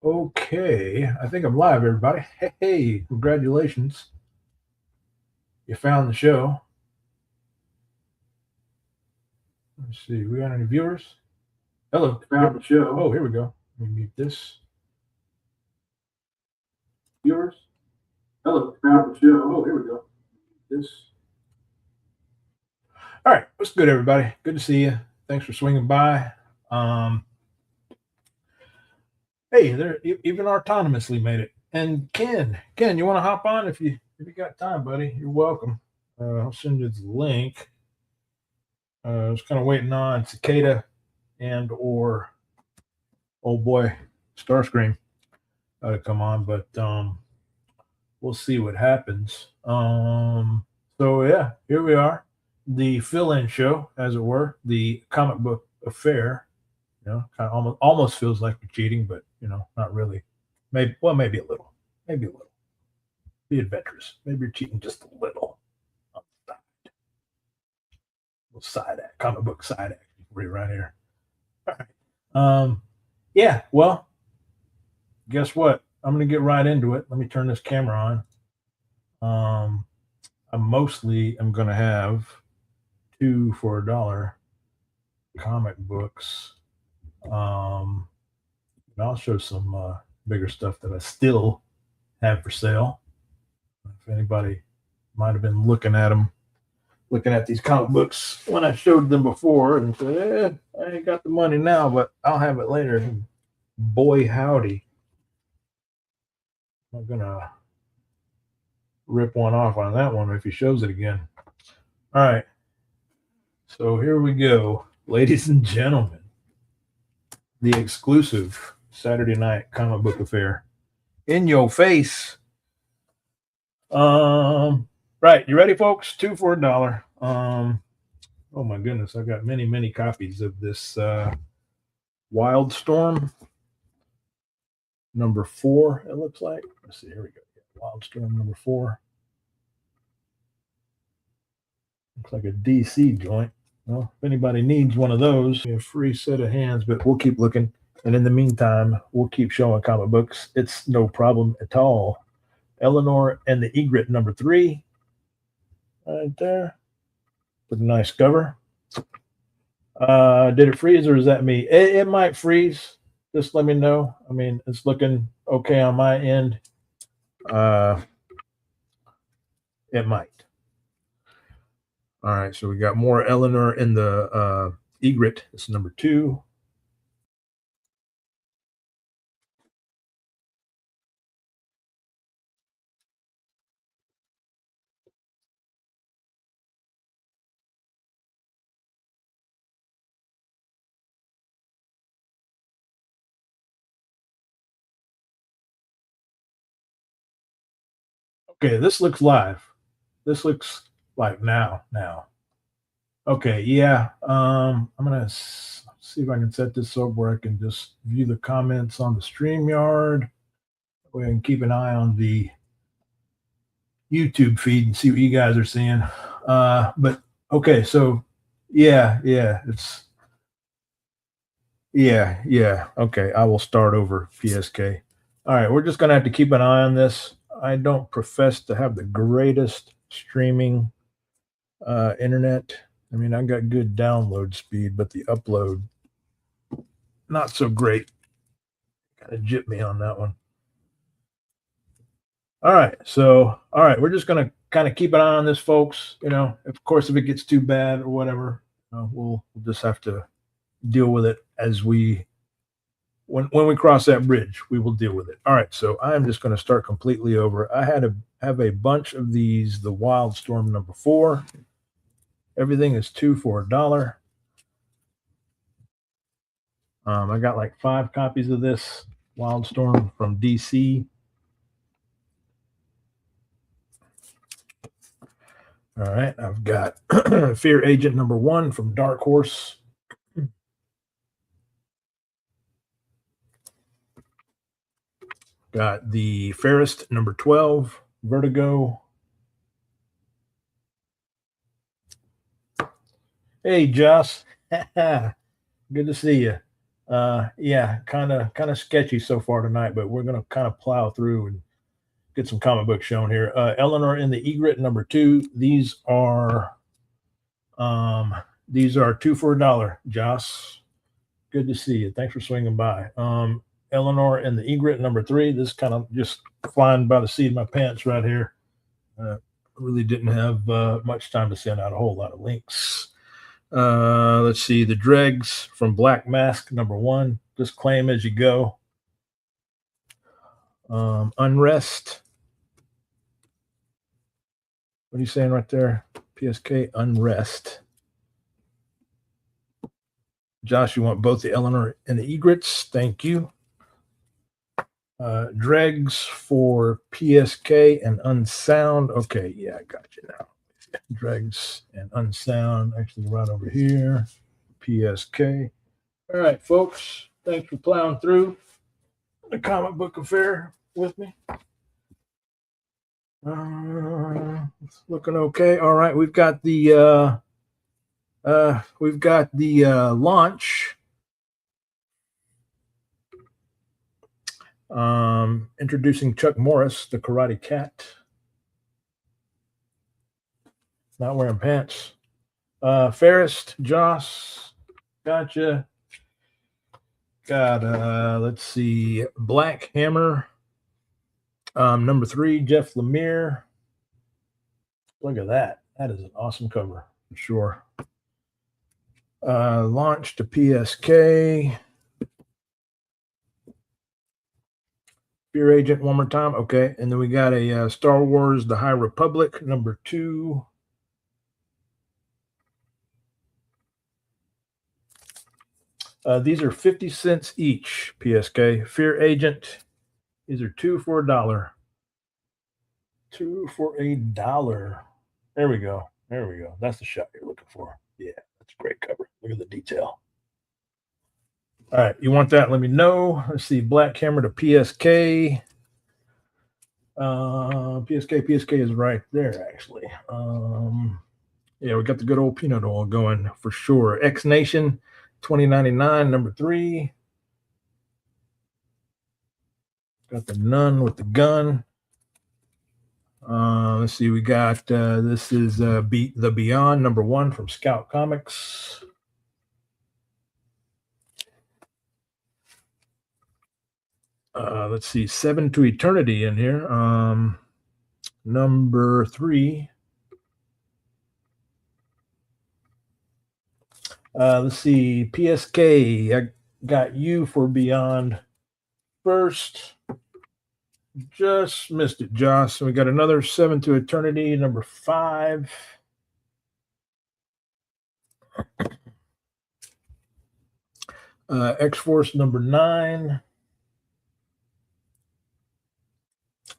Okay, I think I'm live, everybody. Hey, congratulations. You found the show. Let's see, we got any viewers? Hello. Found the show. Oh, here we go. Let me mute this. Viewers. Hello. Found the show. Oh, here we go. This. All right, what's good, everybody? Good to see you. Thanks for swinging by. Hey, there, even autonomously made it. And Ken, you want to hop on if you got time, buddy? You're welcome. I'll send you the link. I was kind of waiting on Cicada and or old boy Starscream to come on, but we'll see what happens. So yeah, here we are, the fill-in show, as it were, the comic book affair. You know, kind of almost feels like we're cheating, but not really. Maybe maybe a little, maybe a little. Be adventurous. Maybe you're cheating just a little. On the side. Little side act, comic book side act, right here. All right. Yeah. Well, guess what? I'm gonna get right into it. Let me turn this camera on. I mostly am gonna have 2 for $1 comic books. And I'll show some bigger stuff that I still have for sale. If anybody might have been looking at them, looking at these comic books when I showed them before and said, I ain't got the money now, but I'll have it later. Boy, howdy. I'm gonna rip one off on that one if he shows it again. All right. So here we go, ladies and gentlemen. The exclusive Saturday night comic book affair. In your face. Right. You ready, folks? 2 for $1. Oh my goodness, I've got many copies of this Wildstorm number 4, it looks like. Let's see, here we go. Wildstorm number 4. Looks like a DC joint. Well, if anybody needs one of those, a free set of hands, but we'll keep looking. And in the meantime, we'll keep showing comic books. It's no problem at all. Eleanor and the Egret number 3. Right there. With a nice cover. Did it freeze or is that me? It might freeze. Just let me know. I mean, it's looking okay on my end. It might. All right, so we got more Eleanor in the Egret. It's number 2. Okay, this looks live. This looks like now. Okay, yeah. I'm gonna see if I can set this up where I can just view the comments on the StreamYard. We can keep an eye on the YouTube feed and see what you guys are seeing. But okay, so yeah, it's yeah. Okay, I will start over PSK. All right, we're just gonna have to keep an eye on this. I don't profess to have the greatest streaming internet. I mean, I got good download speed, but the upload not so great. Kind of jip me on that one. All right, so we're just gonna kind of keep an eye on this, folks. Of course, if it gets too bad or whatever, we'll just have to deal with it as we when we cross that bridge. We will deal with it. All right, so I'm just going to start completely over. I had to have a bunch of these. The Wildstorm number 4. Everything is 2 for $1. I got like 5 copies of this Wildstorm from DC. All right, I've got Fear Agent number 1 from Dark Horse. Got the Fairest number 12, Vertigo. Hey, Joss. Good to see you. Yeah, kind of sketchy so far tonight, but we're gonna kind of plow through and get some comic books shown here. Eleanor in the Egret #2. Um these are 2 for $1. Joss, good to see you. Thanks for swinging by. Eleanor in the Egret #3. This kind of just flying by the seat of my pants right here. Really didn't have much time to send out a whole lot of links. Let's see, the Dregs from Black Mask #1. Just claim as you go. Unrest. What are you saying right there? PSK Unrest. Josh, you want both the Eleanor and the Egrets? Thank you. Dregs for PSK and Unsound. Okay, yeah, I got you now. Dregs and Unsound, actually right over here. PSK. All right, folks. Thanks for plowing through the comic book affair with me. It's looking okay. All right, we've got the launch. Introducing Chuck Morris, the Karate Cat. Not wearing pants. Ferris, Joss, gotcha. Got let's see, Black Hammer. #3, Jeff Lemire. Look at that. That is an awesome cover for sure. Launch to PSK. Fear Agent one more time. Okay. And then we got a Star Wars The High Republic #2. These are 50 cents each, PSK. Fear Agent. These are 2 for $1. 2 for $1. There we go. There we go. That's the shot you're looking for. Yeah, that's a great cover. Look at the detail. All right, you want that? Let me know. Let's see. Black Hammer to PSK. PSK is right there, actually. Yeah, we got the good old peanut oil going for sure. X Nation 2099 #3. Got the nun with the gun. Let's see. We got this is the Beyond #1 from Scout Comics. Let's see, 7 to Eternity in here. #3. Let's see, PSK. I got you for Beyond first. Just missed it, Josh. So we got another 7 to Eternity, #5. X-Force #9.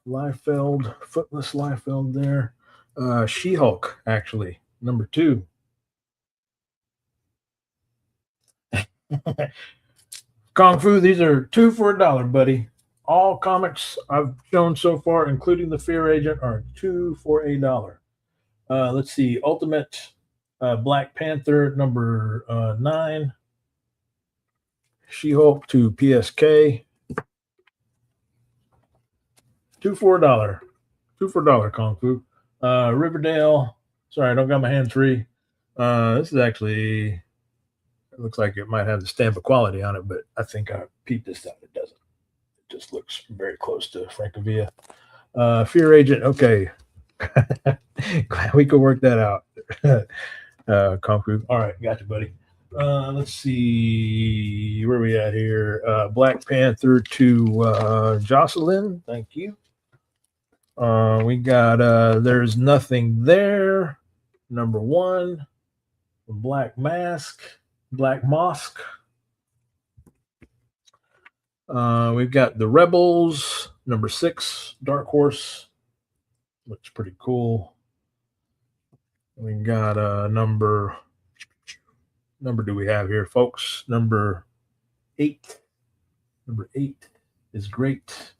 Liefeld, Footless Liefeld there. She-Hulk, actually, #2. Kung Fu, these are 2 for $1, buddy. All comics I've shown so far, including the Fear Agent, are 2 for $1. Let's see, Ultimate Black Panther #9. She-Hulk to PSK. 2 for $1. 2 for $1, Kung Fu. Riverdale. Sorry, I don't got my hand free. This is actually, it looks like it might have the stamp of quality on it, but I think I peeped this out. It doesn't. It just looks very close to Francavilla. Fear Agent. Okay. Glad we could work that out. Kung Fu. All right, gotcha, buddy. Let's see, where are we at here? Black Panther to Jocelyn. Thank you. We got There's Nothing There, #1. Black Mosque. We've got The Rebels, #6, Dark Horse. Looks pretty cool. We got number do we have here, folks? #8. #8 is great.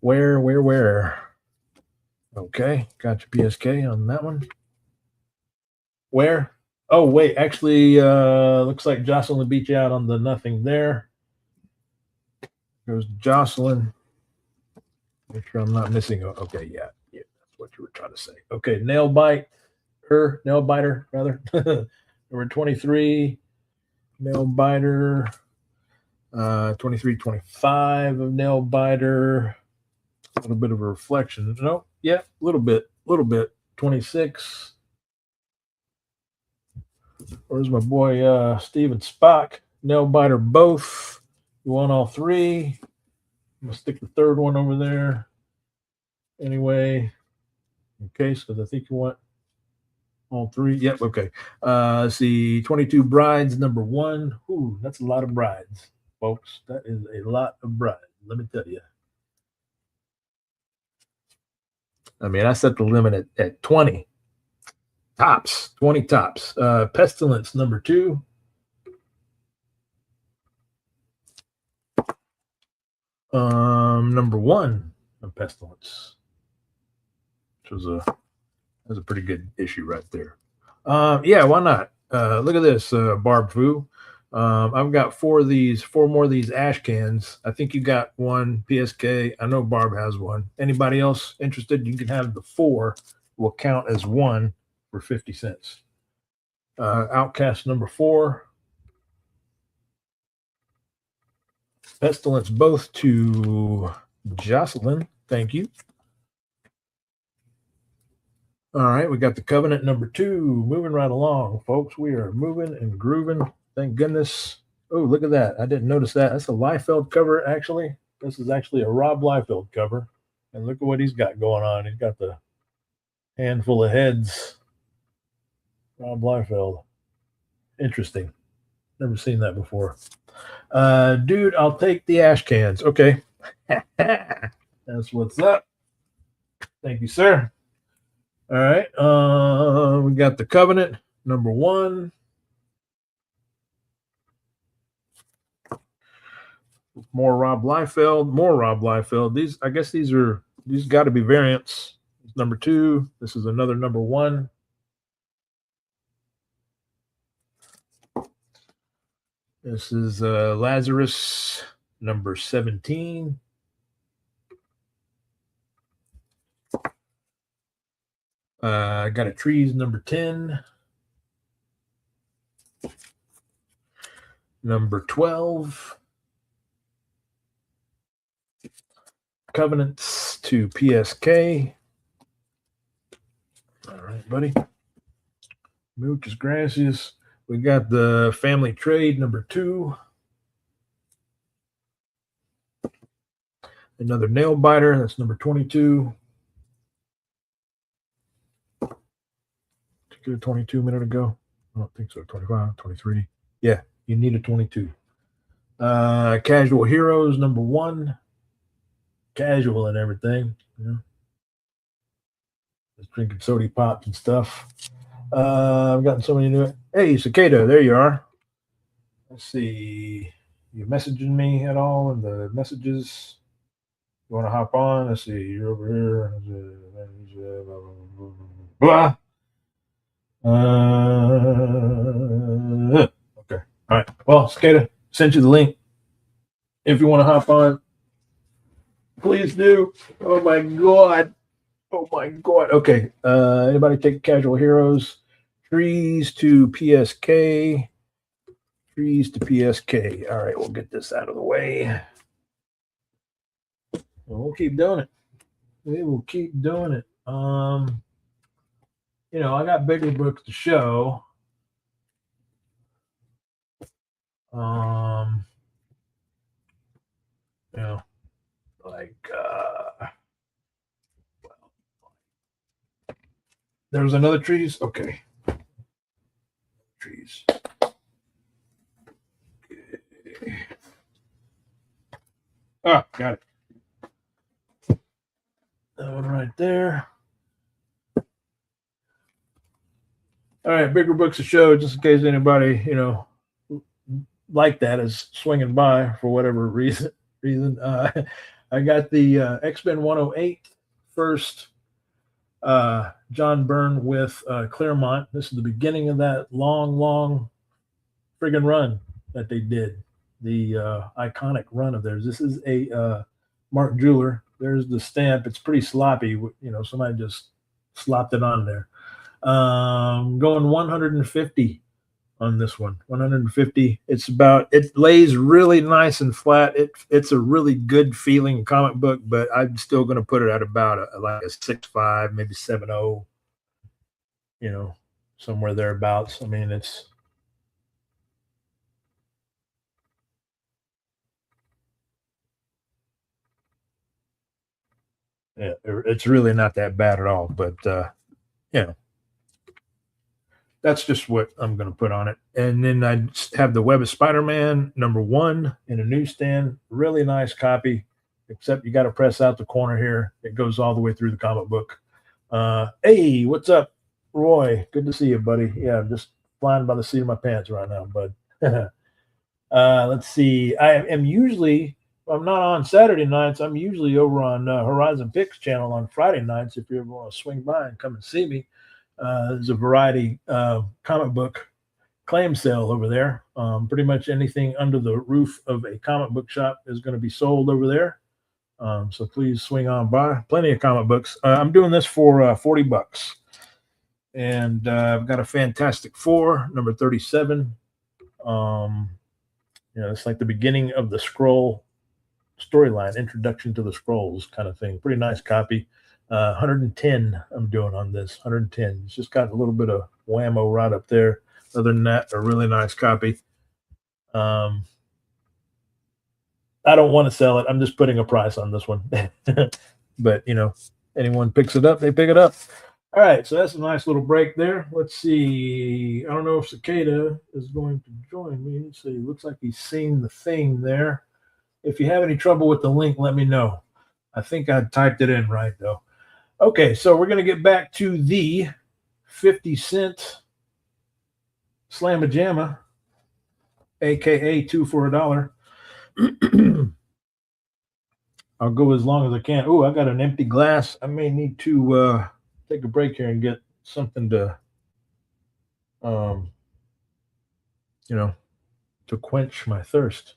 Where? Okay, got your PSK on that one. Where? Oh, wait, actually, looks like Jocelyn beat you out on the nothing there. Goes Jocelyn. Make sure I'm not missing. Okay, yeah, that's what you were trying to say. Okay, nail biter, rather. Number 23, nail biter. 23, 25 of nail biter. A little bit of a reflection. No, yeah, a little bit. 26. Where's my boy Steven Spock? Nail biter both. You want all three? I'm gonna stick the third one over there. Anyway, in case, because I think you want all three. Yep, okay. Let's see, 22 brides, number 1. Ooh, that's a lot of brides, folks. That is a lot of brides, let me tell you. I mean, I set the limit at 20 tops, 20 tops. Pestilence, number 2. Number 1 of Pestilence, which was a pretty good issue right there. Yeah, why not? Look at this, Barb Fu. I've got 4 more of these ash cans. I think you got one PSK. I know Barb has one. Anybody else interested? You can have the 4. Will count as 1 for 50 cents. Outcast number 4. Pestilence both to Jocelyn. Thank you. All right, we got the Covenant number 2. Moving right along, folks. We are moving and grooving. Thank goodness. Oh, look at that. I didn't notice that. That's a Liefeld cover, actually. This is actually a Rob Liefeld cover. And look at what he's got going on. He's got the handful of heads. Rob Liefeld. Interesting. Never seen that before. Dude, I'll take the ash cans. Okay. That's what's up. Thank you, sir. All right. We got the Covenant number 1. More Rob Liefeld. These, I guess these got to be variants. Number 2. This is another number 1. This is Lazarus number 17. I got a Trees number 10. Number 12. Covenants to PSK. All right, buddy. Muchas gracias. We got the Family Trade number 2. Another nail biter. That's number 22. Did you get a 22 a minute ago? I don't think so. 25, 23. Yeah, you need a 22. Casual Heroes number 1. Casual and everything. You know, just drinking soda pops and stuff. I've gotten so many new. Hey, Cicada, there you are. Let's see. You messaging me at all in the messages? You want to hop on? Let's see. You're over here. Blah. Okay. All right. Well, Cicada, sent you the link. If you want to hop on, please do. Oh my God. Okay. Anybody take Casual Heroes? Trees to PSK. All right, we'll get this out of the way. We'll keep doing it. We will keep doing it. You know, I got bigger books to show. You know, like there's another Trees. Okay. Trees. Okay. Oh, got it. That one right there. All right, bigger books to show, just in case anybody, you know, like that is swinging by for whatever reason. I got the X-Men 108 first. John Byrne with Claremont. This is the beginning of that long friggin' run that they did. The iconic run of theirs. This is a Mark Jeweler. There's the stamp. It's pretty sloppy. You know, somebody just slopped it on there. Going 150 on this one. 150. It lays really nice and flat. It's a really good feeling comic book, but I'm still going to put it at about like a 6.5, maybe 7.0. You know, somewhere thereabouts. I mean, it's really not that bad at all. But you know, that's just what I'm going to put on it. And then I have the Web of Spider-Man #1 in a newsstand. Really nice copy, except you got to press out the corner here. It goes all the way through the comic book. Hey, what's up, Roy? Good to see you, buddy. Yeah, I'm just flying by the seat of my pants right now, bud. Let's see. I'm not on Saturday nights. I'm usually over on Horizon Picks channel on Friday nights. If you ever want to swing by and come and see me. There's a variety comic book claim sale over there. Pretty much anything under the roof of a comic book shop is going to be sold over there. So please swing on by. Plenty of comic books. I'm doing this for $40. And I've got a Fantastic Four, number 37. It's like the beginning of the Scroll storyline, introduction to the Scrolls kind of thing. Pretty nice copy. 110 I'm doing on this. 110. It's just got a little bit of whammo right up there. Other than that, a really nice copy. I don't want to sell it. I'm just putting a price on this one. But anyone picks it up, they pick it up. All right, so that's a nice little break there. Let's see. I don't know if Cicada is going to join me. Let's see. Looks like he's seen the thing there. If you have any trouble with the link, let me know. I think I typed it in right, though. Okay, so we're going to get back to the 50-cent Slamma-Jamma, a.k.a. 2 for $1. I'll go as long as I can. Oh, I got an empty glass. I may need to take a break here and get something to, to quench my thirst.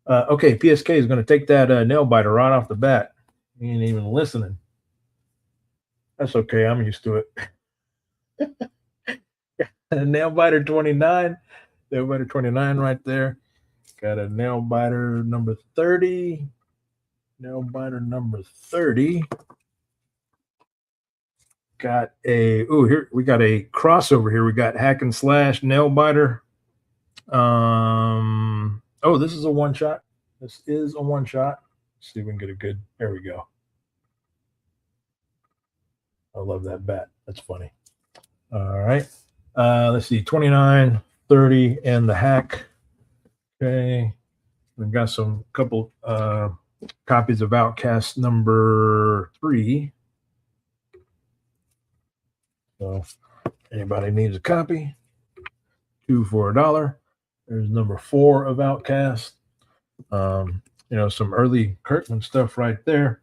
Okay, PSK is going to take that nail biter right off the bat. He ain't even listening. That's okay. I'm used to it. Nail biter 29. Nail biter 29 right there. Got a nail biter number 30. Nail biter number 30. Got here we got a crossover here. We got Hack and Slash nail biter. This is a one shot. This is a one shot. Let's see if we can get a good. There we go. I love that bat. That's funny. All right. Let's see. 29, 30, and the hack. Okay. We've got some couple copies of Outcast number 3. So anybody needs a copy, 2 for $1. There's number 4 of Outcast. Some early Kirkman stuff right there.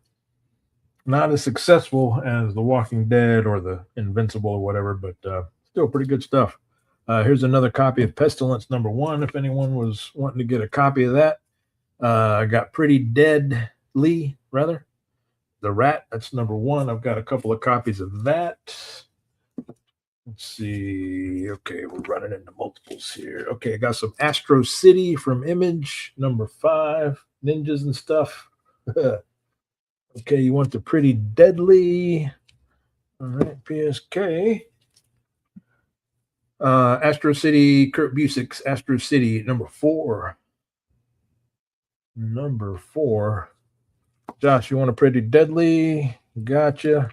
Not as successful as The Walking Dead or The Invincible or whatever, but still pretty good stuff. Here's another copy of Pestilence number 1, if anyone was wanting to get a copy of that. I got Pretty Deadly, rather. The Rat, that's number 1. I've got a couple of copies of that. Let's see. Okay, we're running into multiples here. Okay, I got some Astro City from Image, number 5. Ninjas and stuff. Okay, you want the Pretty Deadly. All right, PSK. Astro City, Kurt Busiek's Astro City, number 4. Number 4. Josh, you want a Pretty Deadly? Gotcha.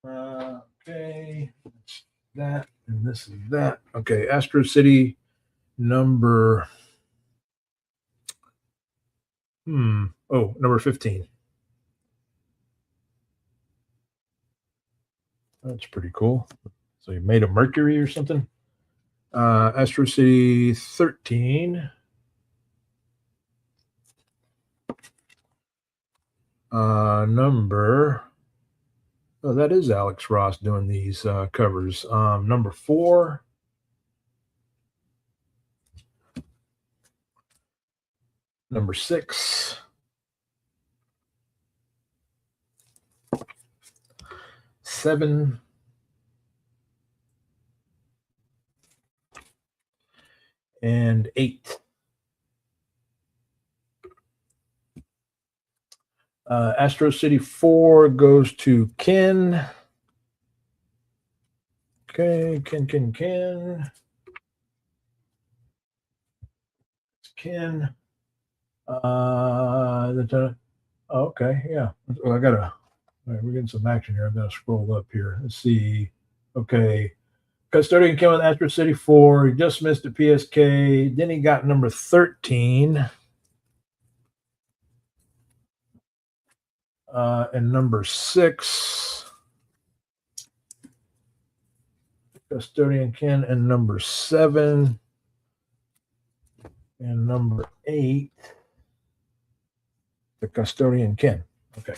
Okay, that's that, and this is that. Okay, Astro City, number 15. That's pretty cool. So you made a Mercury or something. Astro City 13. Number. Oh, that is Alex Ross doing these covers. Number 4. Number 6. 7. And 8. Astro City 4 goes to Ken. Okay, Ken. It's Ken. Okay, yeah. Well, all right, we're getting some action here. I've got to scroll up here. Let's see. Okay. Custodian Ken with Astro City 4. He just missed a PSK. Then he got number 13. And number 6. Custodian Ken and number 7. And number 8. The Custodian Ken. Okay.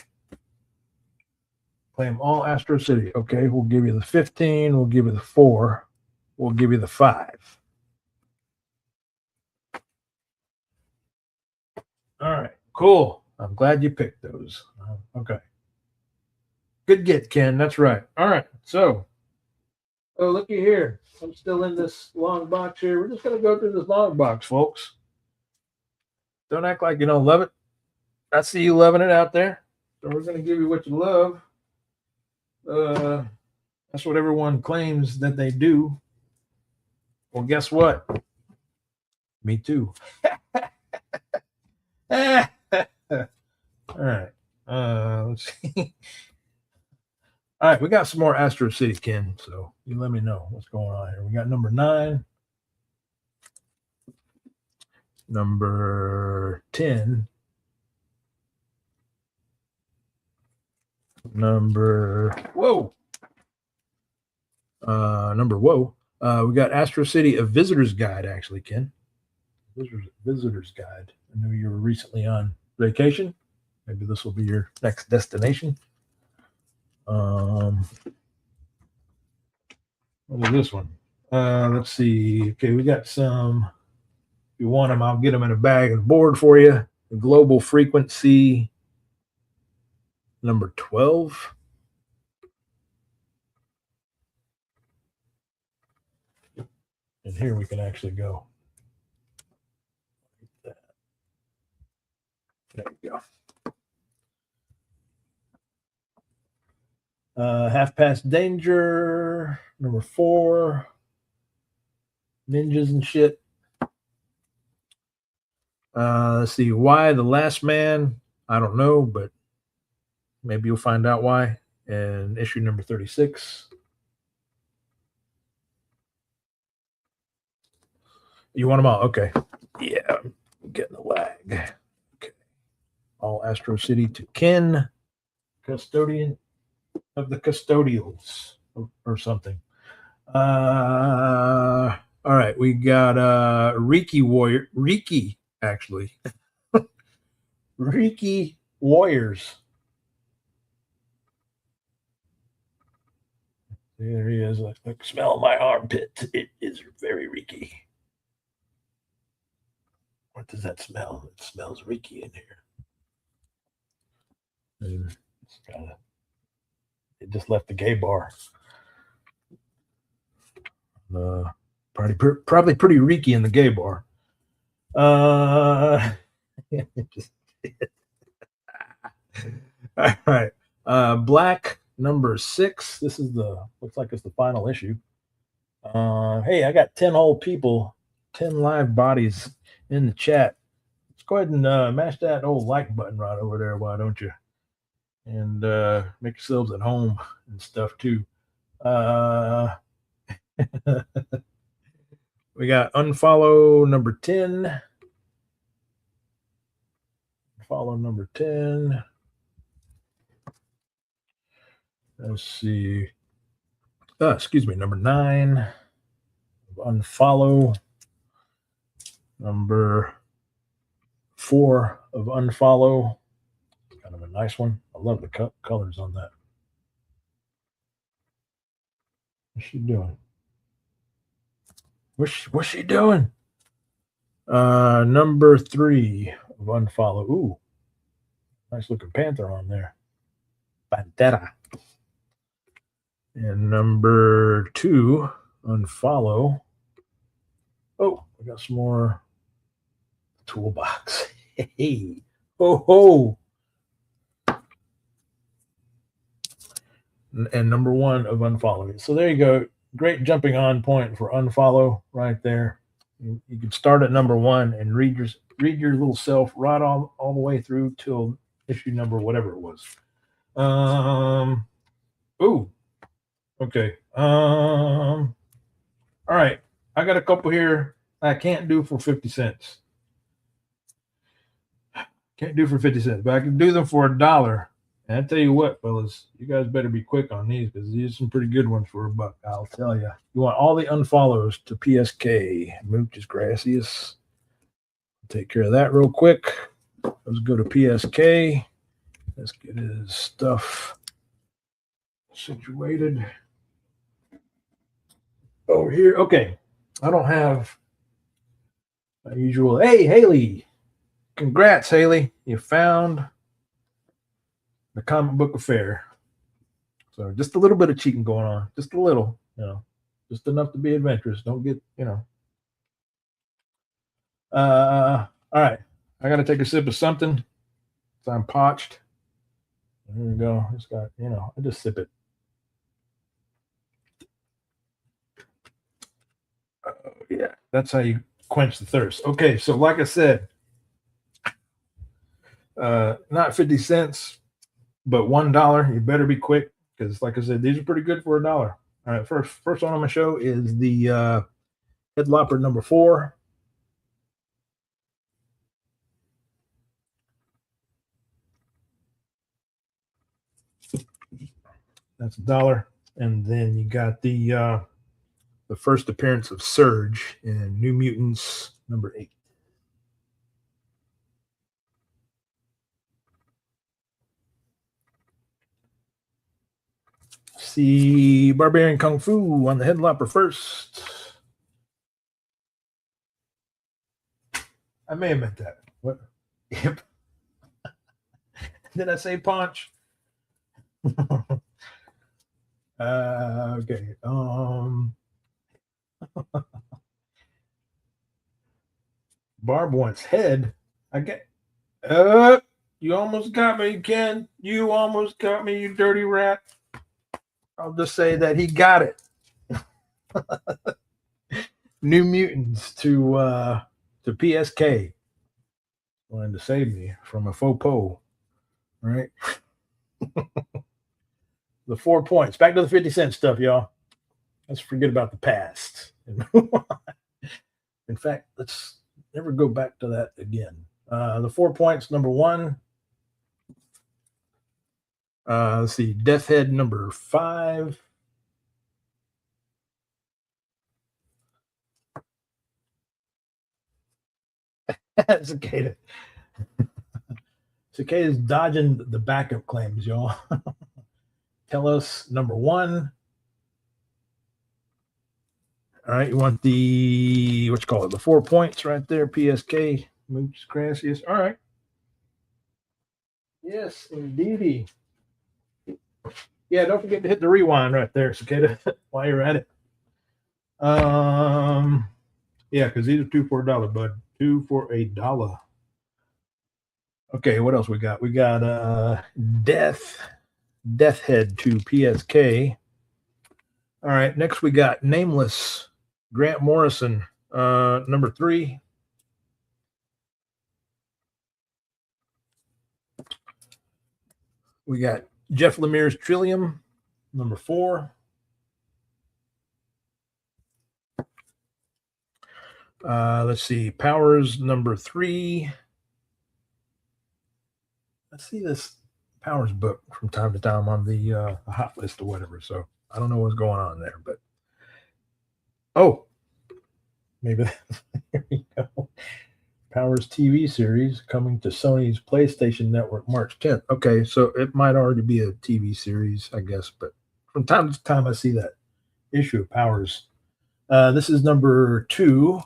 Claim all Astro City. Okay, we'll give you the 15. We'll give you the 4. We'll give you the 5. All right, cool. I'm glad you picked those. Okay. Good get, Ken. That's right. All right. So, looky here. I'm still in this long box here. We're just going to go through this long box, folks. Don't act like you don't love it. I see you loving it out there. So we're going to give you what you love. That's what everyone claims that they do. Well, guess what? Me too. All right. Let's see. All right, we got some more Astro City, Ken. So you let me know what's going on here. We got number 9, number 10, number whoa. We got Astro City, a visitor's guide, actually, Ken. Visitor's guide. I knew you were recently on vacation. Maybe this will be your next destination. What is this one? Let's see. Okay, we got some. If you want them, I'll get them in a bag and board for you. The global frequency number 12. And here we can actually go. There we go. Half Past Danger, number 4. Ninjas and shit. Let's see. Why the Last Man? I don't know, but maybe you'll find out why. And issue number 36. You want them all? Okay. Yeah, I'm getting a lag. Okay. All Astro City to Ken, custodian of the custodials or something. All right, we got Riki Warrior. Riki, actually. Riki Warriors. There he is. Like, smell my armpit. It is very Riki. What does that smell? It smells Riki in here. And it just left the gay bar. Probably pretty Riki in the gay bar. All right. Black number 6. This is looks like it's the final issue. Hey, I got 10 old people, 10 live bodies in the chat. Let's go ahead and mash that old like button right over there, why don't you? And make yourselves at home and stuff too. We got unfollow number 10. Follow number 10. Let's see. Excuse me, number 9. Unfollow. Number 4 of unfollow. Kind of a nice one. I love the colors on that. What's she doing? What's she doing? Number 3 of unfollow. Ooh, nice looking panther on there. Pantera. And number 2, unfollow. Oh, we got some more toolbox. Hey, ho ho. And number 1 of unfollow. So there you go. Great jumping on point for unfollow right there. You can start at number 1 and read your little self right all the way through till issue number whatever it was. Ooh. Okay. All right. I got a couple here I can't do for 50 cents. Can't do for 50 cents, but I can do them for $1. And I tell you what, fellas, you guys better be quick on these because these are some pretty good ones for $1. I'll tell you. You want all the unfollows to PSK. Muchas gracias. Take care of that real quick. Let's go to PSK. Let's get his stuff situated over here. Okay. I don't have my usual. Hey, Haley. Congrats, Haley. You found the comic book affair. So just a little bit of cheating going on. Just a little, just enough to be adventurous. Don't get, all right. I got to take a sip of something. So I'm parched. Here we go. It's got, I just sip it. Yeah, that's how you quench the thirst. Okay, so like I said, not 50 cents, but $1. You better be quick because, like I said, these are pretty good for $1. All right, first one on my show is the Headlopper number 4. That's $1. And then you got the first appearance of Surge in New Mutants number 8. See Barbarian Kung Fu on the Headlopper first. I may have meant that. What? Yep. Did I say punch? Okay. Barb wants head. I get. You almost got me, Ken. You almost got me, you dirty rat. I'll just say that he got it. New Mutants to PSK. Wanted to save me from a faux pas, right? The 4 points. Back to the 50 cent stuff, y'all. Let's forget about the past. In fact, let's never go back to that again. The 4 points, number 1. Let's see, Death Head number 5. Cicada. Cicada's dodging the backup claims, y'all. Tell us number 1. All right, you want the the 4 points right there, PSK. Muchas gracias. All right. Yes, indeedy. Yeah, don't forget to hit the rewind right there, Cicada, while you're at it. Yeah, because these are 2 for $1, bud. 2 for $1. Okay, what else we got? We got Death Head to PSK. All right, next we got Nameless Grant Morrison, number 3. We got Jeff Lemire's Trillium, number 4. Let's see, Powers number 3. Let's see this Powers book from time to time on the hot list or whatever. So I don't know what's going on there, but maybe there you go. Powers TV series coming to Sony's PlayStation Network March 10th. Okay, so it might already be a TV series, I guess, but from time to time I see that issue of Powers. This is number 2.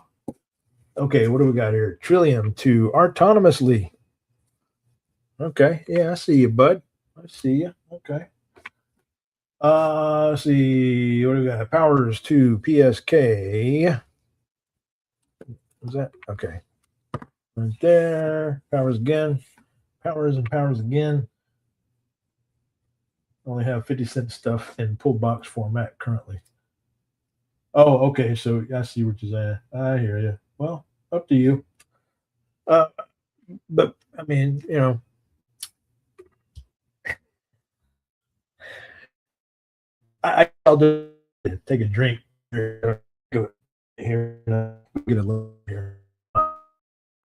Okay, what do we got here? Trillium to Autonomously. Okay, yeah, I see you, bud. I see you. Okay. Let's see. What do we got? Powers to PSK. Is that okay? Right there. Powers again. Powers and Powers again. Only have 50-cent stuff in pull box format currently. Oh, okay. So I see what you're saying. I hear you. Well, up to you. But I mean, I'll just take a drink here. Go here. Get a little here.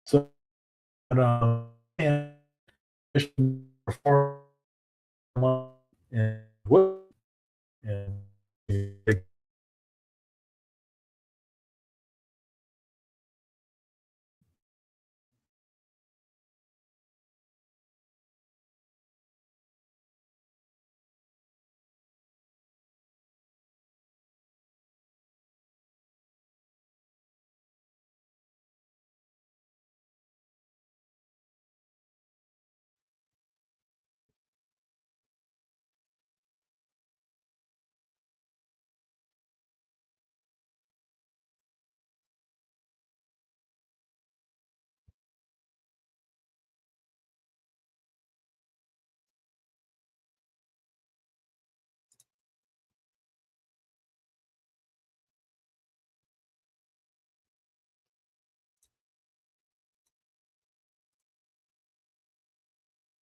So, and before and what and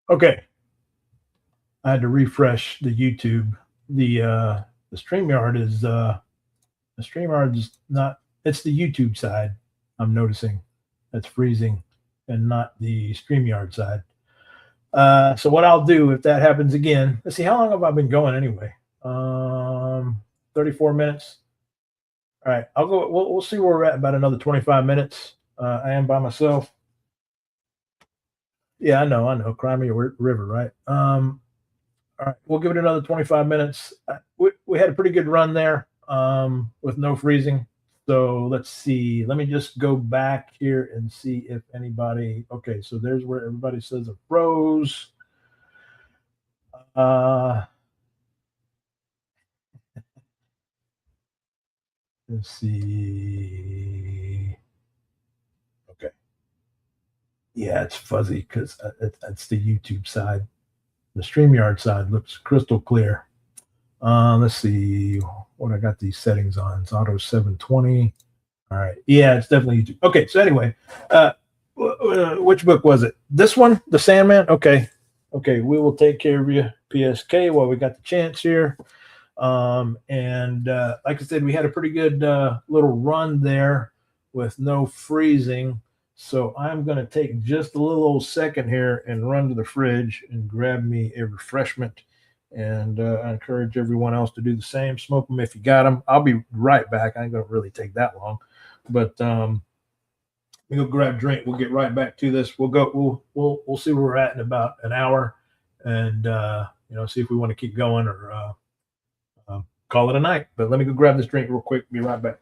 okay. I had to refresh the YouTube. The StreamYard is not. It's the YouTube side. I'm noticing that's freezing, and not the StreamYard side. So what I'll do if that happens again, let's see, how long have I been going anyway? 34 minutes. All right, I'll go. We'll see where we're at about another 25 minutes. I am by myself. Yeah, I know. Crimea River, right? All right, we'll give it another 25 minutes. We had a pretty good run there with no freezing. So let's see. Let me just go back here and see if anybody. Okay, so there's where everybody says it froze. Let's see. Okay. Yeah, it's fuzzy because it's the YouTube side. The StreamYard side looks crystal clear. Let's see what I got these settings on. It's auto 720. All right. Yeah, it's definitely YouTube. Okay. So anyway, which book was it? This one, The Sandman. Okay. We will take care of you, PSK, while we got the chance here. And like I said, we had a pretty good little run there with no freezing. So I'm going to take just a little old second here and run to the fridge and grab me a refreshment. And I encourage everyone else to do the same. Smoke them if you got them. I'll be right back. I ain't going to really take that long. But we go grab a drink. We'll get right back to this. We'll go. We'll see where we're at in about an hour, and see if we want to keep going or call it a night. But let me go grab this drink real quick. Be right back.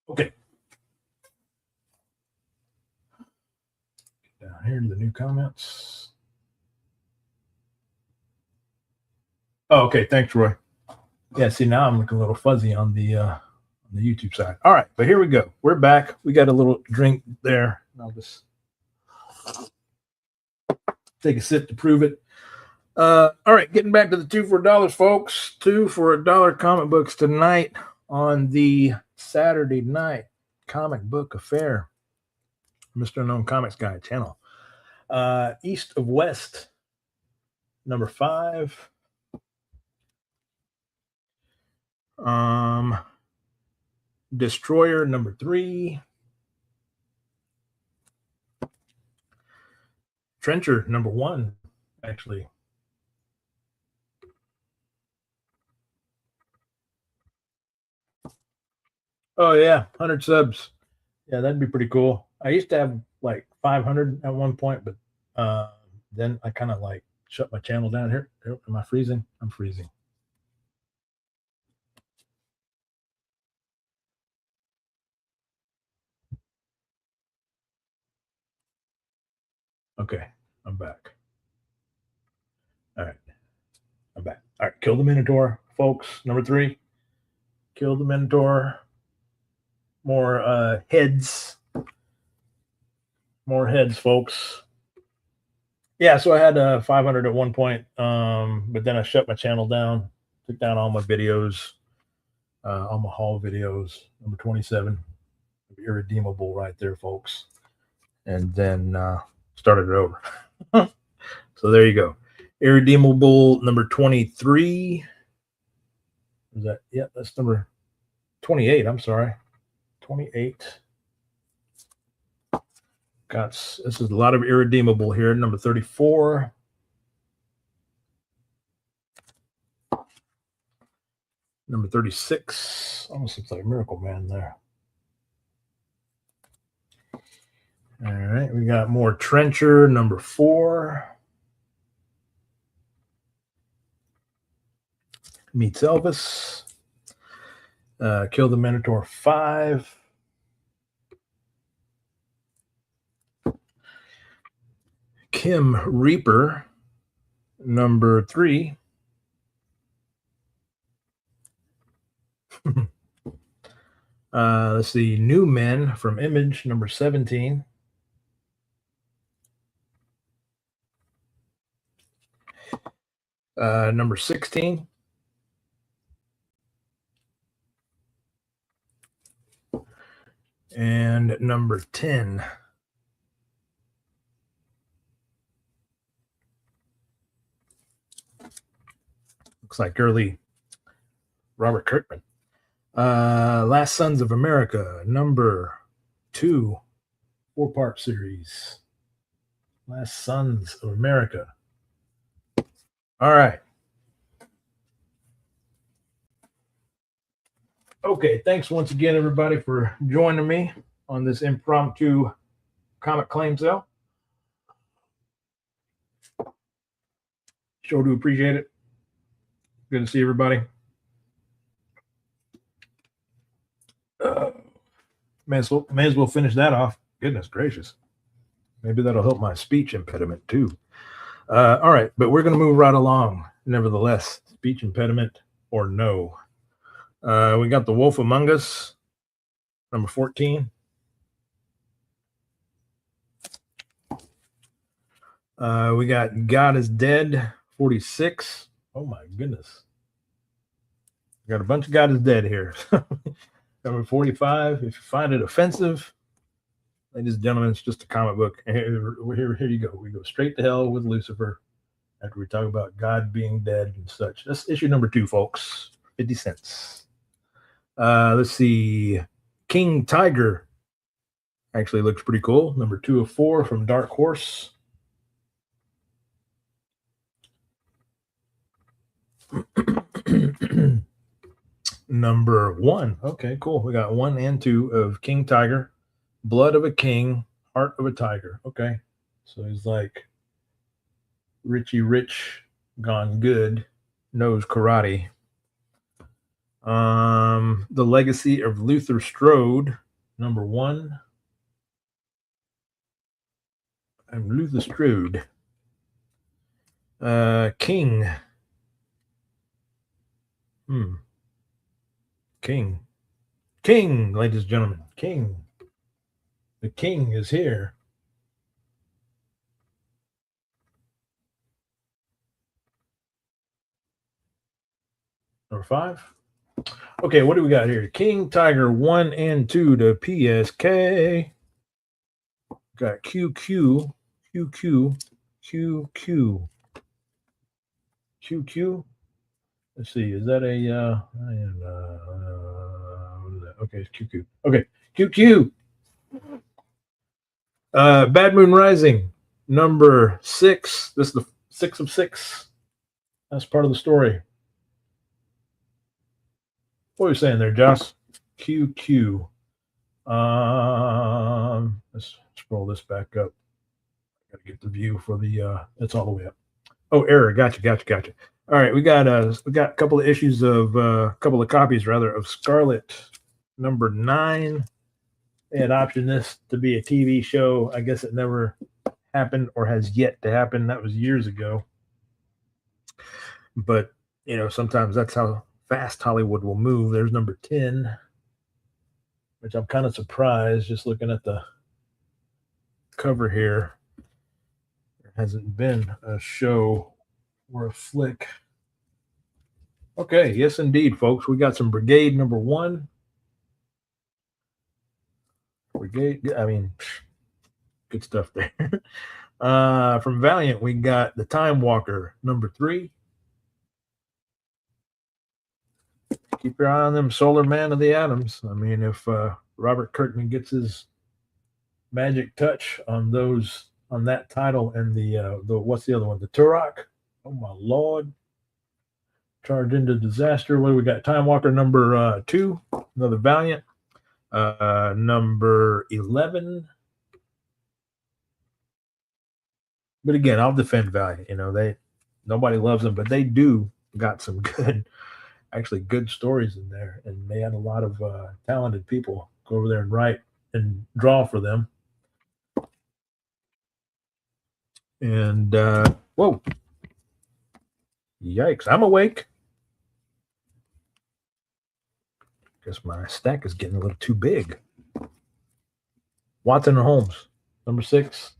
Okay. Get down here to the new comments. Oh, okay. Thanks, Roy. Yeah. See, now I'm looking a little fuzzy on the YouTube side. All right, but here we go. We're back. We got a little drink there. I'll just. take a sip to prove it. All right, getting back to the $2 for $1, folks. 2 for $1 comic books tonight on the Saturday night comic book affair. Mr. Unknown Comics Guy channel. East of West, number 5. Destroyer, number 3. Trencher, number 1, actually. Oh, yeah, 100 subs. Yeah, that'd be pretty cool. I used to have like 500 at one point, but then I kind of like shut my channel down here. Am I freezing? I'm freezing. Okay, I'm back. All right, I'm back. All right, Kill the Minotaur, folks. Number 3. Kill the Minotaur. More heads. More heads, folks. Yeah, so I had 500 at one point, but then I shut my channel down, took down all my videos, all my haul videos. Number 27, Irredeemable right there, folks. And then started it over. So there you go. Irredeemable number 23. Is that? Yeah, that's number 28. I'm sorry. 28. This is a lot of Irredeemable here. Number 34. Number 36. Almost looks like Miracle Man there. All right, we got more Trencher, number 4. Meets Elvis. Kill the Minotaur 5. Kim Reaper, number 3. Let's see, New Men from Image, number 17. Number 16. And number 10. Looks like early Robert Kirkman. Last Sons of America, number 2, 4-part series. Last Sons of America. All right. Okay, thanks once again, everybody, for joining me on this impromptu comic claim sale. Sure do appreciate it. Good to see everybody. May as well finish that off. Goodness gracious. Maybe that'll help my speech impediment too. All right, but we're going to move right along. Nevertheless, speech impediment or no. We got The Wolf Among Us, number 14. We got God is Dead, 46. Oh my goodness. We got a bunch of God is Dead here. Number 45. If you find it offensive, ladies and gentlemen, it's just a comic book. Here you go. We go straight to hell with Lucifer after we talk about God being dead and such. That's issue number 2, folks. 50 cents. Let's see. King Tiger actually looks pretty cool. Number 2 of 4 from Dark Horse. Number 1. Okay, cool. We got 1 and 2 of King Tiger. Blood of a King, Heart of a Tiger. Okay. So he's like Richie Rich gone good, knows karate. The Legacy of Luther Strode, number 1. And Luther Strode. King. King, ladies and gentlemen. King. The King is here. Number 5. Okay, what do we got here? King Tiger 1 and 2 to PSK. Got QQ, QQ, QQ, QQ. Let's see, is that a what is that? Okay, it's QQ. Okay, QQ. Bad Moon Rising, number 6. This is the 6 of 6. That's part of the story. What are you saying there, Josh? QQ. Let's scroll this back up. Gotta get the view for the it's all the way up. Oh, error. Gotcha. All right, we got a couple of issues of couple of copies rather of Scarlet number 9. They had optioned this to be a TV show. I guess it never happened or has yet to happen. That was years ago. But you know, sometimes that's how fast Hollywood will move. There's number 10, which I'm kind of surprised just looking at the cover here. There hasn't been a show or a flick. Okay, yes, indeed, folks. We got some Brigade number 1. Brigade, I mean, good stuff there. From Valiant, we got the Time Walker number 3. Keep your eye on them Solar Man of the Atoms. I mean, if Robert Kirkman gets his magic touch on those, on that title and the what's the other one? The Turok. Oh my Lord. Charge into Disaster. What do we got? Time Walker number 2. Another Valiant. Number 11. But again, I'll defend Valiant. You know, nobody loves them, but they do got some good stories in there, and they had a lot of talented people go over there and write and draw for them. And whoa, yikes! I'm awake. Guess my stack is getting a little too big. Watson and Holmes, number 6.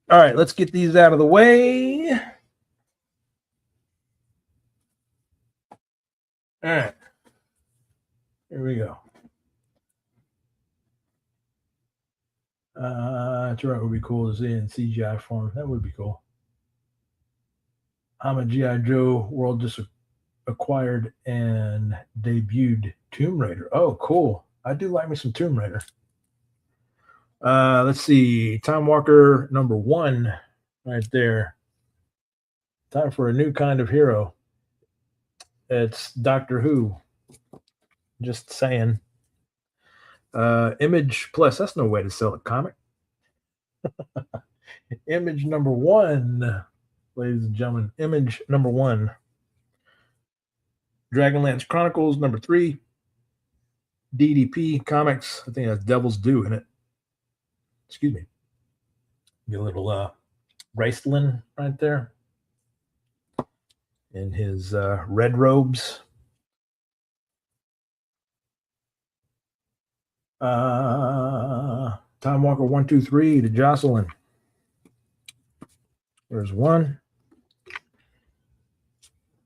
All right, let's get these out of the way. All right. Here we go. That's right. It would be cool to see in CGI form. That would be cool. I'm a G.I. Joe world just acquired and debuted Tomb Raider. Oh, cool. I do like me some Tomb Raider. Let's see. Time Walker number 1 right there. Time for a new kind of hero. It's Doctor Who. Just saying. Image Plus. That's no way to sell a comic. Image number 1, ladies and gentlemen. Image number 1. Dragonlance Chronicles number 3. DDP Comics. I think that's Devil's Due in it. Excuse me. Get a little Raistlin right there in his red robes. Time Walker 1, 2, 3 to Jocelyn. There's 1.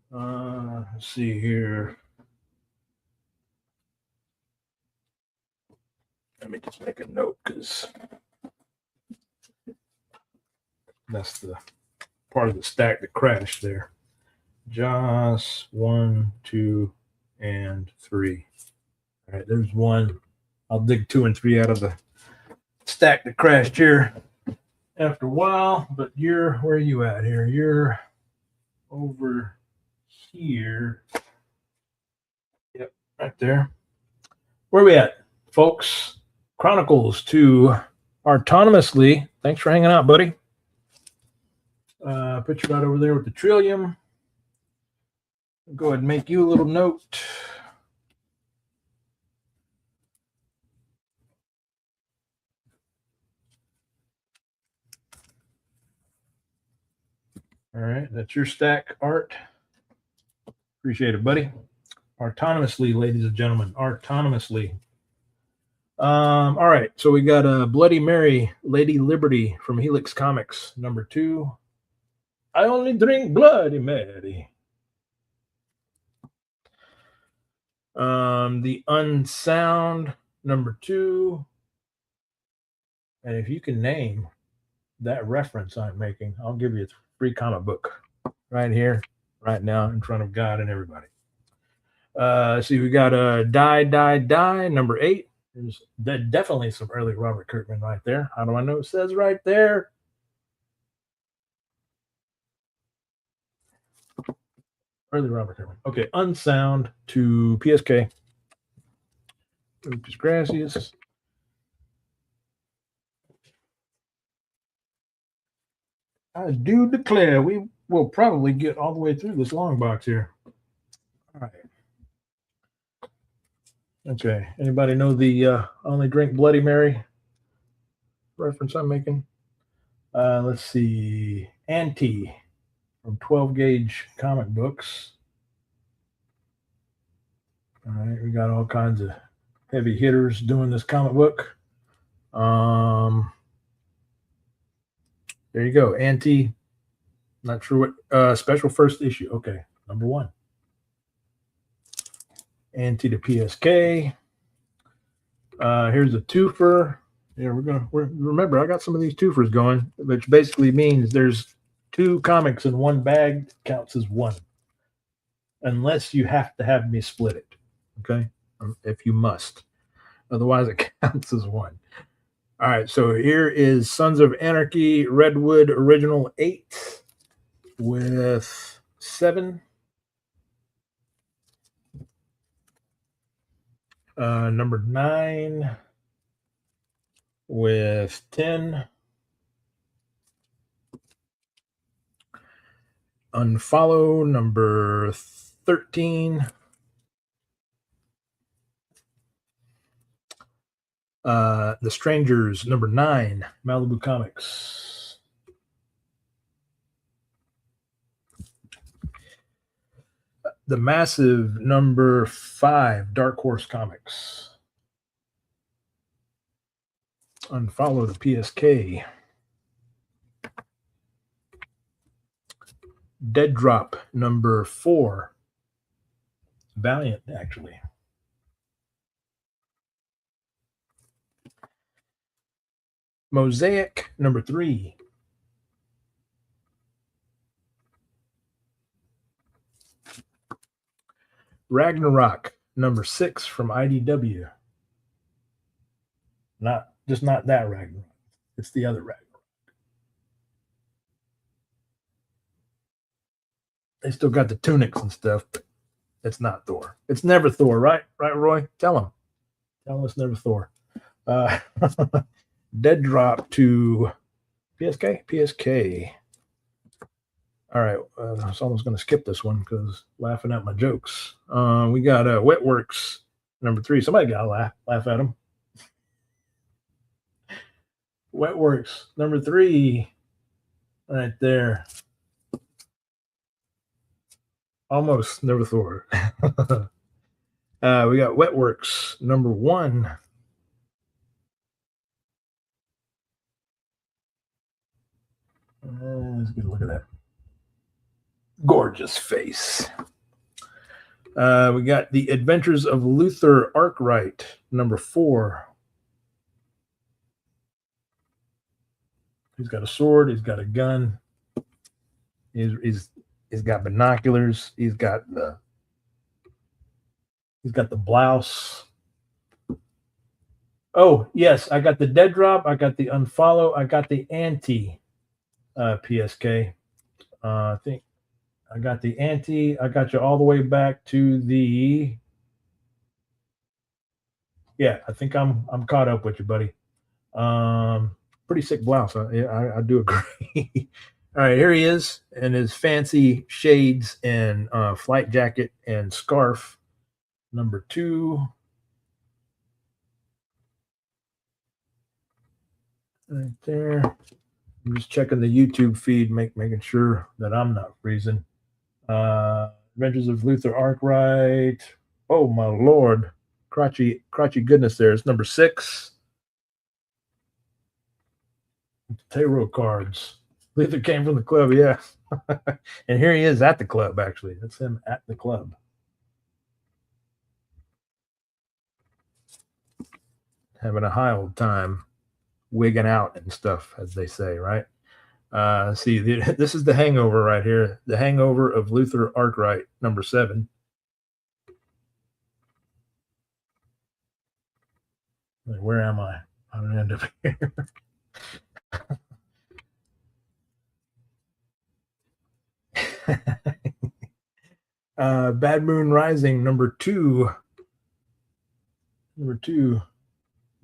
Let's see here. Let me just make a note because that's the part of the stack that crashed there. Joss 1, 2, and 3. All right, there's 1. I'll dig 2 and 3 out of the stack that crashed here after a while. But where are you at here? You're over here. Yep, right there. Where are we at, folks? Chronicles to Autonomously. Thanks for hanging out, buddy. Put you right over there with the Trillium. Go ahead and make you a little note. All right, that's your stack, Art. Appreciate it, buddy. Autonomously, ladies and gentlemen, Autonomously. All right, so we got a Bloody Mary, Lady Liberty from Helix Comics, number 2. I only drink Bloody Mary. The Unsound, number 2. And if you can name that reference I'm making, I'll give you a free comic book right here, right now, in front of God and everybody. See, we got Die, number 8. There's definitely some early Robert Kirkman right there. How do I know? It says right there. Early Robert Kirkman. Okay, Unsound to PSK. Lucas Gracias. I do declare we will probably get all the way through this long box here. All right. Okay. Anybody know the only drink Bloody Mary reference I'm making? Let's see. Auntie from 12 Gauge Comic Books. All right. We got all kinds of heavy hitters doing this comic book. There you go. Auntie. Not sure what special first issue. Okay. Number 1. Auntie to PSK. Here's a twofer. Yeah, remember, I got some of these twofers going, which basically means there's 2 comics in one bag, counts as 1. Unless you have to have me split it. Okay? If you must. Otherwise, it counts as 1. All right, so here is Sons of Anarchy Redwood Original 8 with 7. Number 9 with 10. Unfollow number 13. The Strangers number 9, Malibu Comics. The Massive number 5, Dark Horse Comics. Unfollow the PSK. Dead Drop number 4, Valiant, actually. Mosaic number 3. Ragnarok number 6 from IDW. Not that Ragnarok. It's the other Ragnarok. They still got the tunics and stuff, but it's not Thor. It's never Thor, right? Right, Roy? Tell him. Tell him it's never Thor. Dead Drop to PSK. All right, I was almost going to skip this one because laughing at my jokes. We got Wetworks number 3. Somebody got to laugh at him. Wetworks number 3, right there. Almost never Thor. We got Wetworks number 1. Let's get a look at that. Gorgeous face. We got The Adventures of Luther Arkwright, number 4. He's got a sword. He's got a gun. He's got binoculars. He's got the blouse. Oh, yes. I got the Dead Drop. I got the Unfollow. I got the Anti PSK. I think I got the Anti. I got you all the way back to the. Yeah, I think I'm caught up with you, buddy. Pretty sick blouse. I do agree. All right, here he is in his fancy shades and flight jacket and scarf. Number 2. Right there. I'm just checking the YouTube feed, making sure that I'm not freezing. Adventures of Luther Arkwright. Oh, my Lord. Crotchy goodness there. It's number 6. Tarot cards. Luther came from the club, yeah. And here he is at the club, actually. That's him at the club. Having a high old time, wigging out and stuff, as they say, right? See, this is The Hangover right here. The Hangover of Luther Arkwright, number 7. Like, where am I? I don't end up here. Bad Moon Rising, number 2. Number 2.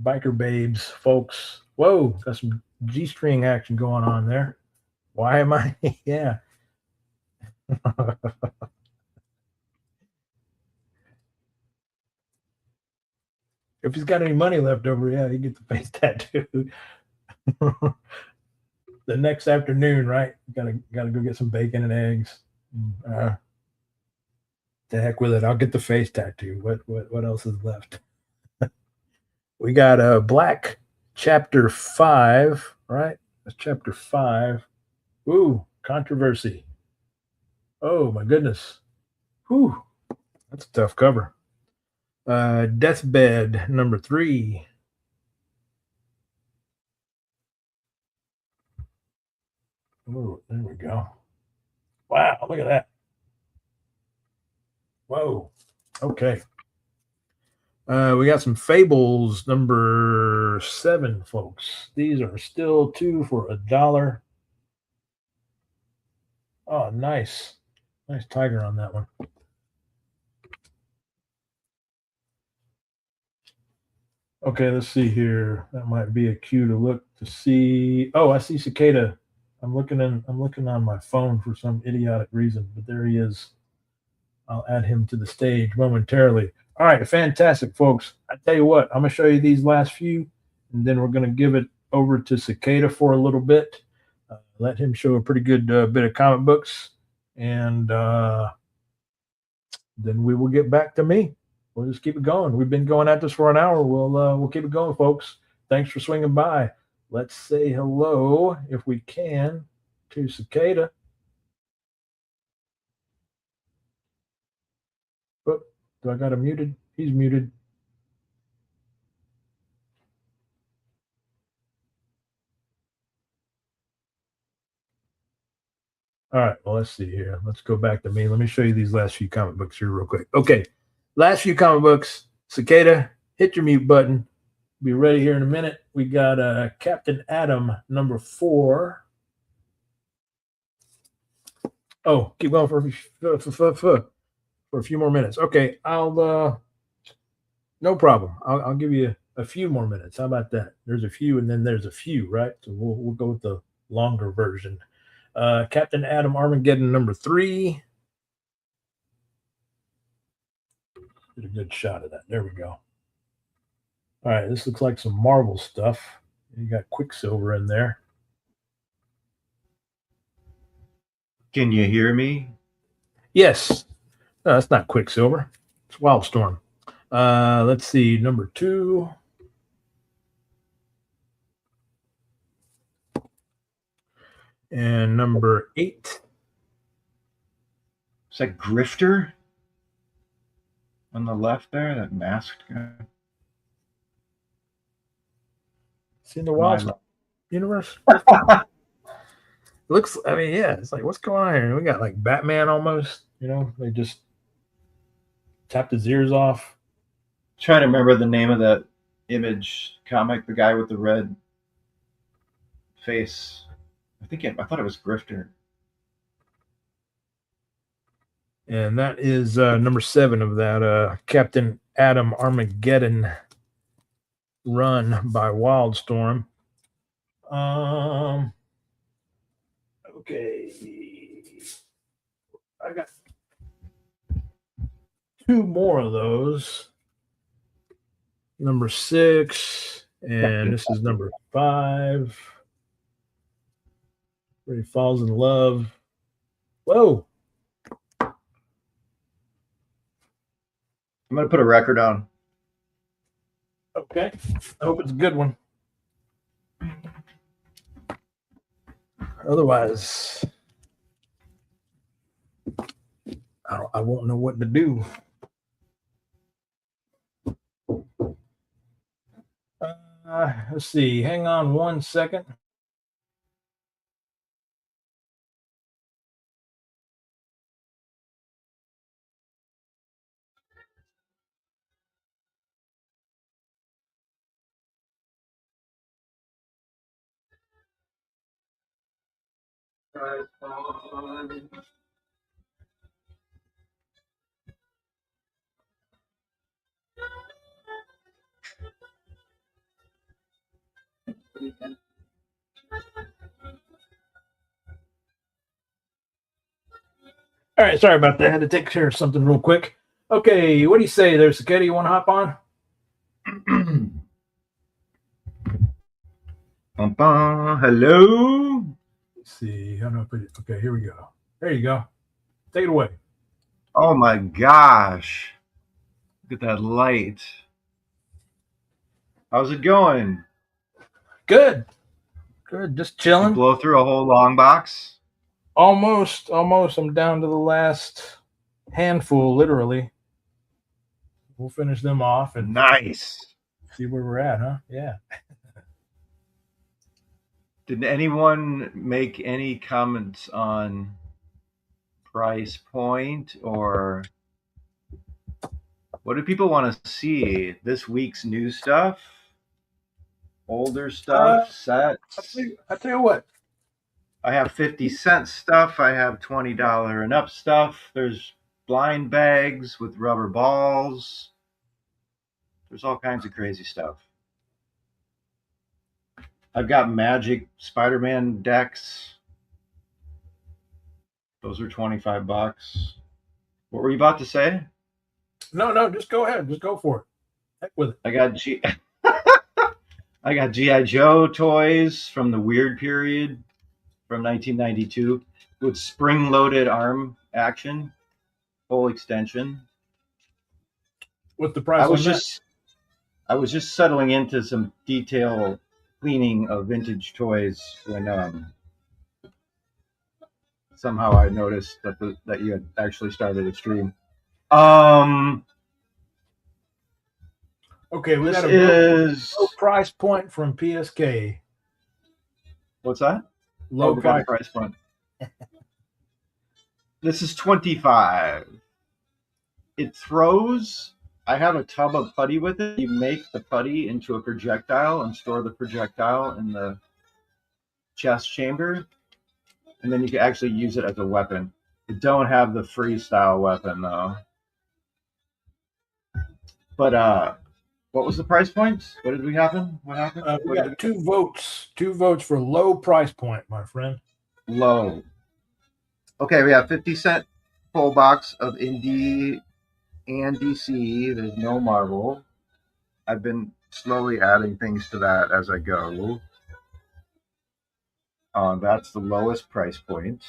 Biker Babes, folks. Whoa, got some G-string action going on there. Why am I? Yeah. If he's got any money left over, yeah, he get the face tattoo. The next afternoon, right? Gotta go get some bacon and eggs. The heck with it. I'll get the face tattoo. What else is left? We got Black chapter 5, right? That's chapter 5. Ooh, controversy. Oh my goodness. Whew. That's a tough cover. Deathbed, number 3. Oh, there we go. Wow, look at that. Whoa. Okay. We got some Fables, number 7, folks. These are still 2 for $1. Oh, nice. Nice tiger on that one. Okay, let's see here. That might be a cue to look to see. Oh, I see Cicada. I'm looking on my phone for some idiotic reason, but there he is. I'll add him to the stage momentarily. All right, fantastic, folks. I tell you what, I'm gonna show you these last few, and then we're gonna give it over to Cicada for a little bit. Let him show a pretty good bit of comic books, and then we will get back to me. We'll just keep it going. We've been going at this for an hour. We'll keep it going, folks. Thanks for swinging by. Let's say hello, if we can, to Cicada. Oh, do I got him muted? He's muted. All right, well, let's see here. Let's go back to me. Let me show you these last few comic books here real quick. Okay, last few comic books. Cicada, hit your mute button. Be ready here in a minute. We got Captain Atom, number 4. Oh, keep going for a few more minutes. Okay, no problem. I'll give you a few more minutes. How about that? There's a few, and then there's a few, right? So we'll go with the longer version. Captain Atom Armageddon, number 3. Get a good shot of that. There we go. All right, this looks like some Marvel stuff. You got Quicksilver in there. Can you hear me? Yes. No, that's not Quicksilver. It's Wildstorm. Let's see, number 2. And number 8. Is that Grifter on the left there? That masked guy? It's in the Wildstorm universe. Looks, I mean, yeah, it's like, what's going on here? We got like Batman almost, they just tapped his ears off. Trying to remember the name of that Image comic, the guy with the red face. I thought it was Grifter. And that is number 7 of that Captain Atom Armageddon run by Wildstorm. Okay. I got 2 more of those. Number 6, and this is number 5. Where he falls in love. Whoa. I'm going to put a record on. Okay. I hope it's a good one. Otherwise, I won't know what to do. Let's see. Hang on 1 second. All right, sorry about that. I had to take care of something real quick. Okay, what do you say there, Cicada? You want to hop on? Hello. Let's see. I don't know if it, okay, here we go. There you go. Take it away. Oh my gosh. Look at that light. How's it going? Good. Good. Just You chilling. blow through a whole long box? Almost. I'm down to the last handful, literally. We'll finish them off and Nice. see where we're at, huh? Yeah. Did anyone make any comments on price point, or what do people want to see? This week's new stuff? Older stuff? Sets? I tell you what. I have 50-cent stuff. I have $20 and up stuff. There's blind bags with rubber balls. There's all kinds of crazy stuff. I've got Magic Spider-Man decks. Those are $25. What were you about to say? No, just go ahead. Just go for it. Heck with it. I got I got G.I. Joe toys from the weird period from 1992 with spring-loaded arm action, full extension. What's the price? I was just settling into some detail cleaning of vintage toys when somehow I noticed that you had actually started a stream. Okay, we got This a low price point from PSK. What's that? Low price point. This is 25. It throws. I have a tub of putty with it. You make the putty into a projectile and store the projectile in the chest chamber, and then you can actually use it as a weapon. You don't have the freestyle weapon though. But what was the price point? What did we happen? What happened? We got two votes. 2 votes for low price point, my friend. Low. Okay, we have 50-cent full box of Indie and DC. There's no Marvel. I've been slowly adding things to that as I go. That's the lowest price point.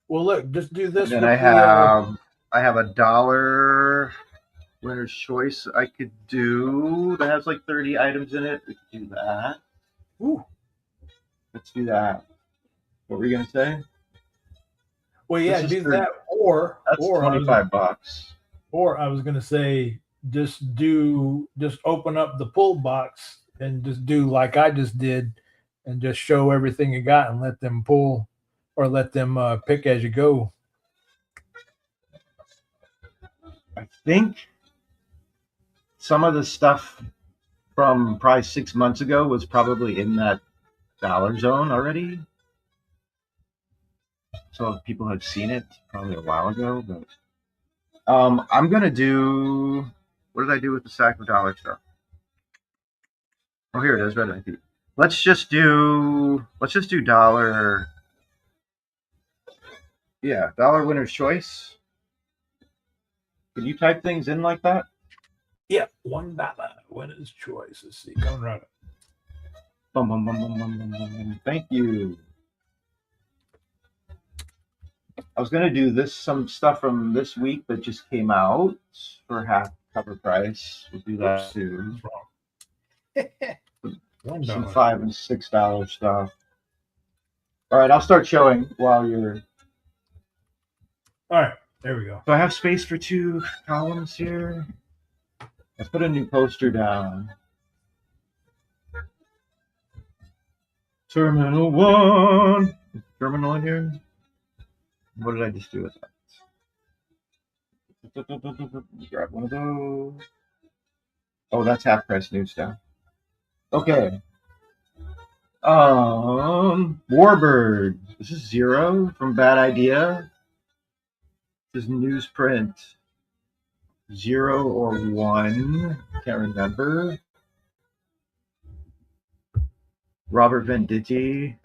Well, look, just do this. And then I have $1 Winner's Choice I could do. That has like 30 items in it. We could do that. Ooh. Let's do that. What were you gonna say? Well, yeah, do that, or that's $25. Or I was gonna say, just open up the pull box and just do like I just did, and just show everything you got and let them pull or let them pick as you go. I think some of the stuff from probably 6 months ago was probably in that dollar zone already. So if people have seen it probably a while ago, but I'm gonna do. What did I do with the sack of dollar stuff? Oh, here it is, Red IP. Let's just do dollar. Yeah, dollar Winner's Choice. Can you type things in like that? Yeah, $1 Winner's Choice. Let's see, coming right up. Bum, bum, bum, bum, bum, bum, bum. Thank you. I was gonna do some stuff from this week that just came out for half cover price. We'll do that too. Some $5 and $6 stuff. All right, I'll start showing while you're. All right. There we go. So I have space for 2 columns here. Let's put a new poster down. Terminal 1. Is terminal in here? What did I just do with that? Grab one of those. Oh, that's half price news stuff. Okay. Warbird. This is 0 from Bad Idea. This is newsprint. 0 or 1. Can't remember. Robert Venditti.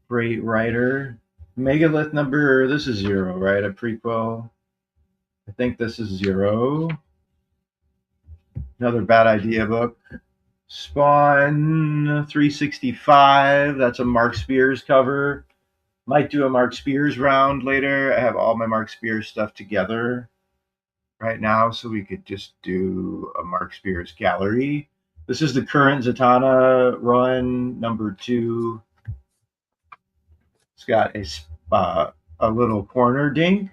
Great writer. Megalith number, this is 0, right? A prequel. I think this is 0. Another Bad Idea book. Spawn 365. That's a Mark Spears cover. Might do a Mark Spears round later. I have all my Mark Spears stuff together right now, so we could just do a Mark Spears gallery. This is the current Zatanna run, number 2. It's got a little corner dink,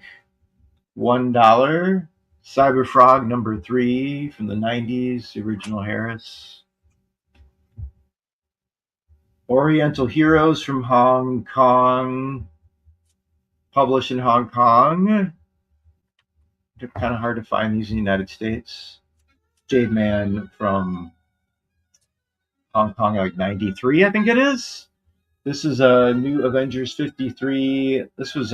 $1. Cyberfrog number 3 from the 90s, the original Harris. Oriental Heroes from Hong Kong, published in Hong Kong. They're kind of hard to find these in the United States. Jade Man from Hong Kong, like 93, I think it is. This is a new Avengers 53. This was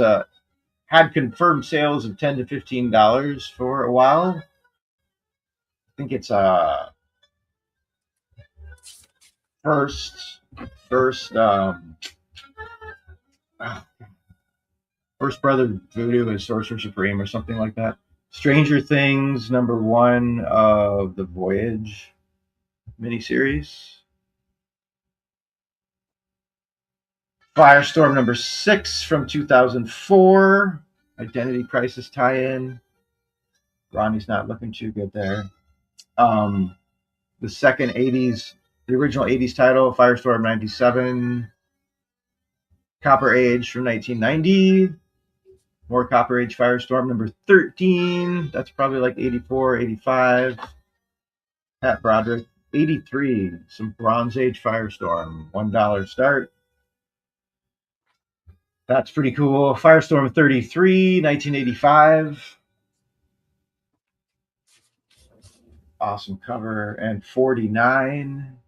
had confirmed sales of $10 to $15 for a while. I think it's first Brother Voodoo and Sorcerer Supreme or something like that. Stranger Things number 1 of the Voyage miniseries. Firestorm number 6 from 2004. Identity Crisis tie-in. Ronnie's not looking too good there. The second 80s, the original 80s title, Firestorm 97. Copper Age from 1990. More Copper Age Firestorm number 13. That's probably like 84, 85. Pat Broderick, 83. Some Bronze Age Firestorm. $1 start. That's pretty cool. Firestorm 33, 1985. Awesome cover. And 49.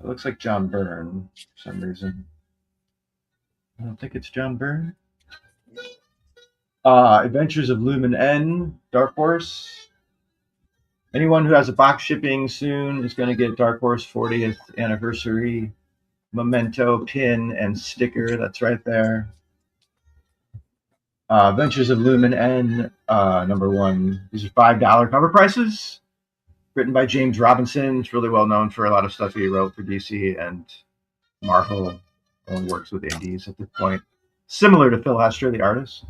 It looks like John Byrne for some reason. I don't think it's John Byrne. Adventures of Lumen N, Dark Horse. Anyone who has a box shipping soon is going to get Dark Horse 40th anniversary memento pin and sticker. That's right there. Adventures of Lumen N, number 1. These are $5 cover prices. Written by James Robinson. It's really well known for a lot of stuff he wrote for DC and Marvel. Only works with indies at this point. Similar to Phil Hester, the artist.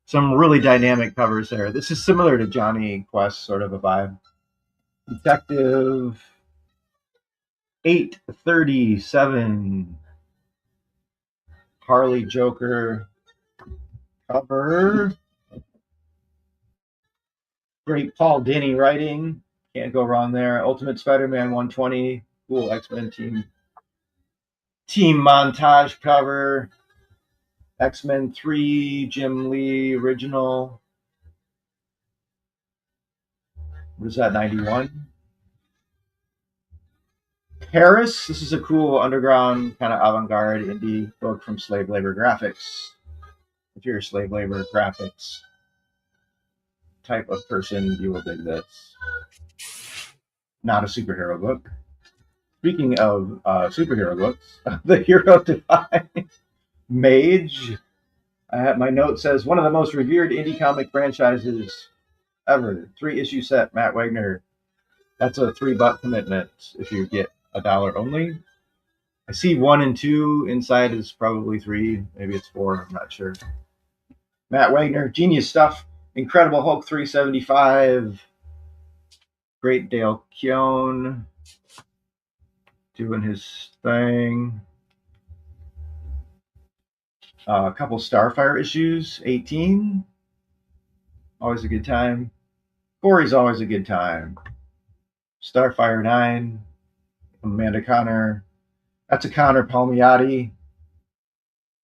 Some really dynamic covers there. This is similar to Johnny Quest, sort of a vibe. Detective 837. Harley Joker cover. Great Paul Dini writing. Can't go wrong there. Ultimate Spider-Man 120. Cool X-Men team montage cover. X-Men 3, Jim Lee original. What is that, 91? Paris. This is a cool underground kind of avant-garde indie book from Slave Labor Graphics. If you're a slave labor graphics type of person, you will dig this. Not a superhero book. Speaking of superhero books, The Hero Divine Mage. My note says, one of the most revered indie comic franchises ever. 3-issue set, Matt Wagner. That's a $3 commitment if you get $1 only. I see 1 and 2 inside is probably 3. Maybe it's 4. I'm not sure. Matt Wagner, genius stuff. Incredible Hulk 375. Great Dale Keown doing his thing. A couple Starfire issues, 18. Always a good time. Corey's always a good time. Starfire 9. Amanda Connor. That's a Connor Palmiotti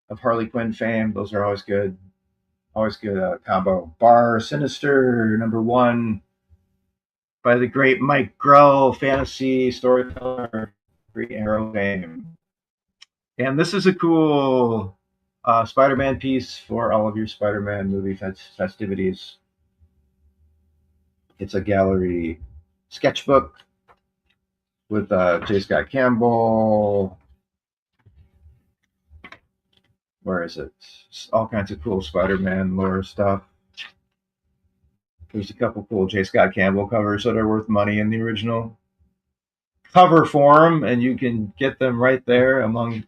of Harley Quinn fame. Those are always good. Always good combo. Bar Sinister, #1. By the great Mike Grell, fantasy storyteller, Green Arrow fame. And this is a cool Spider-Man piece for all of your Spider-Man movie festivities. It's a gallery sketchbook with J. Scott Campbell. Where is it? All kinds of cool Spider-Man lore stuff. There's a couple cool J. Scott Campbell covers that are worth money in the original cover form, and you can get them right there among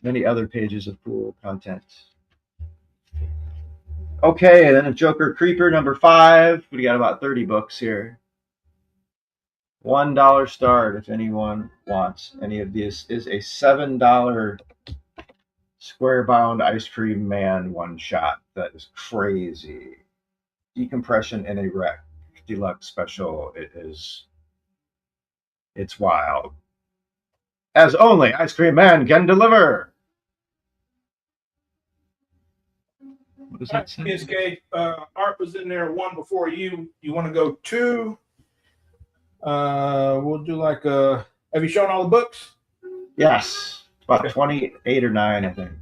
many other pages of cool content. Okay, then a Joker Creeper #5. We got about 30 books here. $1 start if anyone wants any of this. Is a $7 square bound Ice Cream Man one shot. That is crazy. Decompression in a Wreck deluxe special. It's wild. As only Ice Cream Man can deliver. What does that say? PSK, Art was in there 1 before you. You want to go 2? We'll do like a. Have you shown all the books? Yes, about Okay. 28 or 9, I think.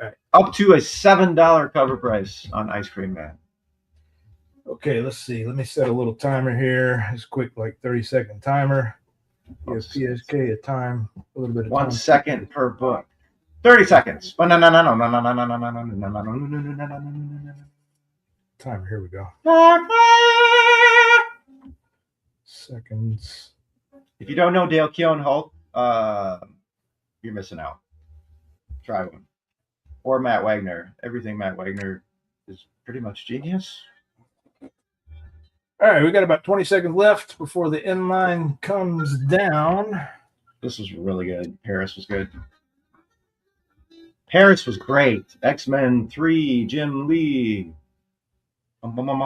All right. Up to a $7 cover price on Ice Cream Man. Okay, let's see. Let me set a little timer here. It's quick, like 30-second timer. Give PSK a time, a little bit of 1 time. second per book. 30 seconds. Timer. Here we go. Seconds. If you don't know Dale Keown Hulk, you're missing out. Try one. Or Matt Wagner. Everything Matt Wagner is pretty much genius. All right, we got about 20 seconds left before the inline comes down. This was really good. Paris was good. Paris was great. X-Men 3, Jim Lee. Anyone going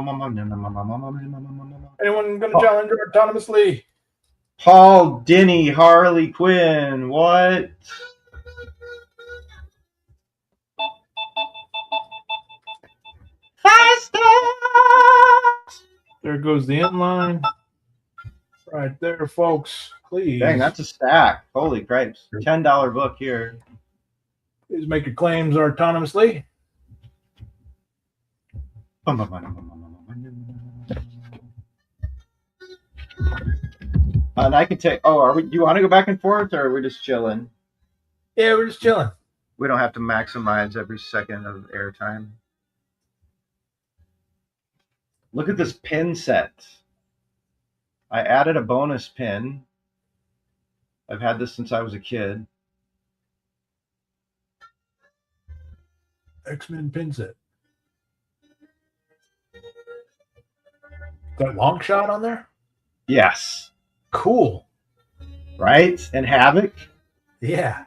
to challenge her autonomously? Paul Dini, Harley Quinn. What? Faster! There goes the inline. Right there, folks. Please. Dang, that's a stack. Holy cripes. $10 book here. Please make your claims autonomously. And I can take. Oh, do you want to go back and forth, or are we just chilling? Yeah, we're just chilling. We don't have to maximize every second of airtime. Look at this pin set. I added a bonus pin. I've had this since I was a kid. X-Men pin set. That long shot on there? Yes. Cool. Right? And Havoc. Yeah.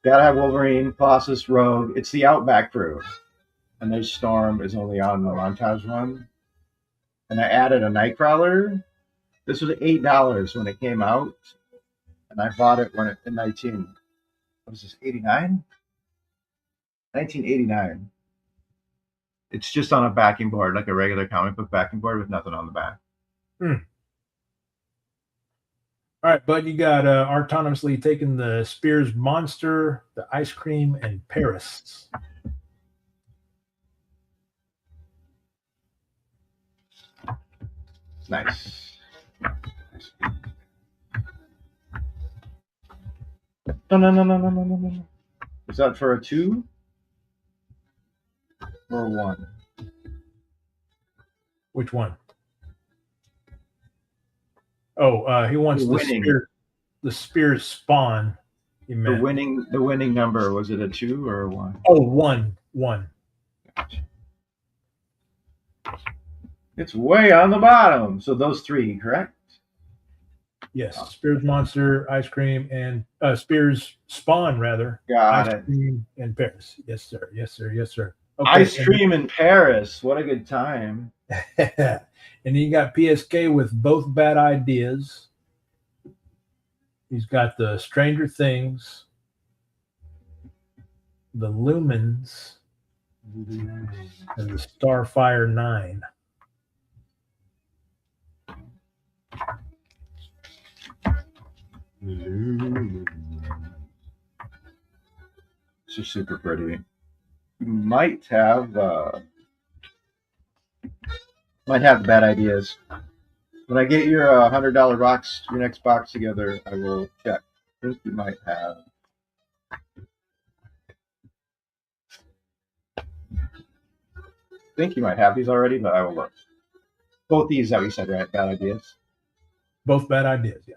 Gotta have Wolverine, Colossus, Rogue. It's the Outback crew. And there's Storm is only on the montage one. And I added a Nightcrawler. This was $8 when it came out. And I bought it when it in 89? 1989. It's just on a backing board, like a regular comic book backing board with nothing on the back. All right, bud, you got autonomously taken the Spears Monster, the Ice Cream, and Paris. Nice. No. Is that for a 2? Or a 1? Which one? Oh, he wants the Spears Spawn. The winning number, was it a 2 or a 1? Oh, 1. Gotcha. It's way on the bottom. So those 3, correct? Yes, Oh. Spears Monster ice cream and Spears Spawn rather. Got Ice it. cream in Paris. Yes, sir. Yes, sir. Yes, sir. Okay. Ice cream in Paris. What a good time. And then you got PSK with Both Bad Ideas. He's got the Stranger Things, the Lumens, and the Starfire 9. This is super pretty. You might have the bad ideas. When I get your $100 box, your next box together, I will check. I think you might have. These already, but I will look. Both these that we said, right? Bad ideas. Both Bad Ideas, yeah.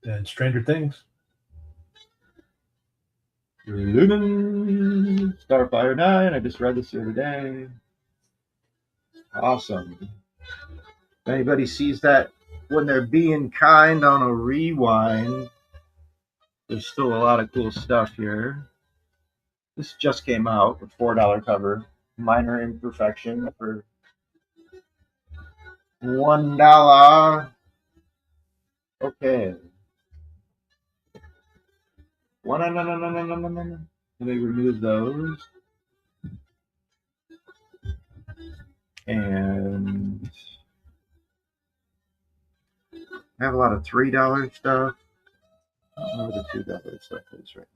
And Stranger Things. Lumen Starfire 9. I just read this the other day. Awesome. If anybody sees that when they're being kind on a rewind, there's still a lot of cool stuff here. This just came out with $4 cover. Minor imperfection for $1. Okay. No. Let me remove those. And I have a lot of $3 stuff. I don't know where the $2 stuff is right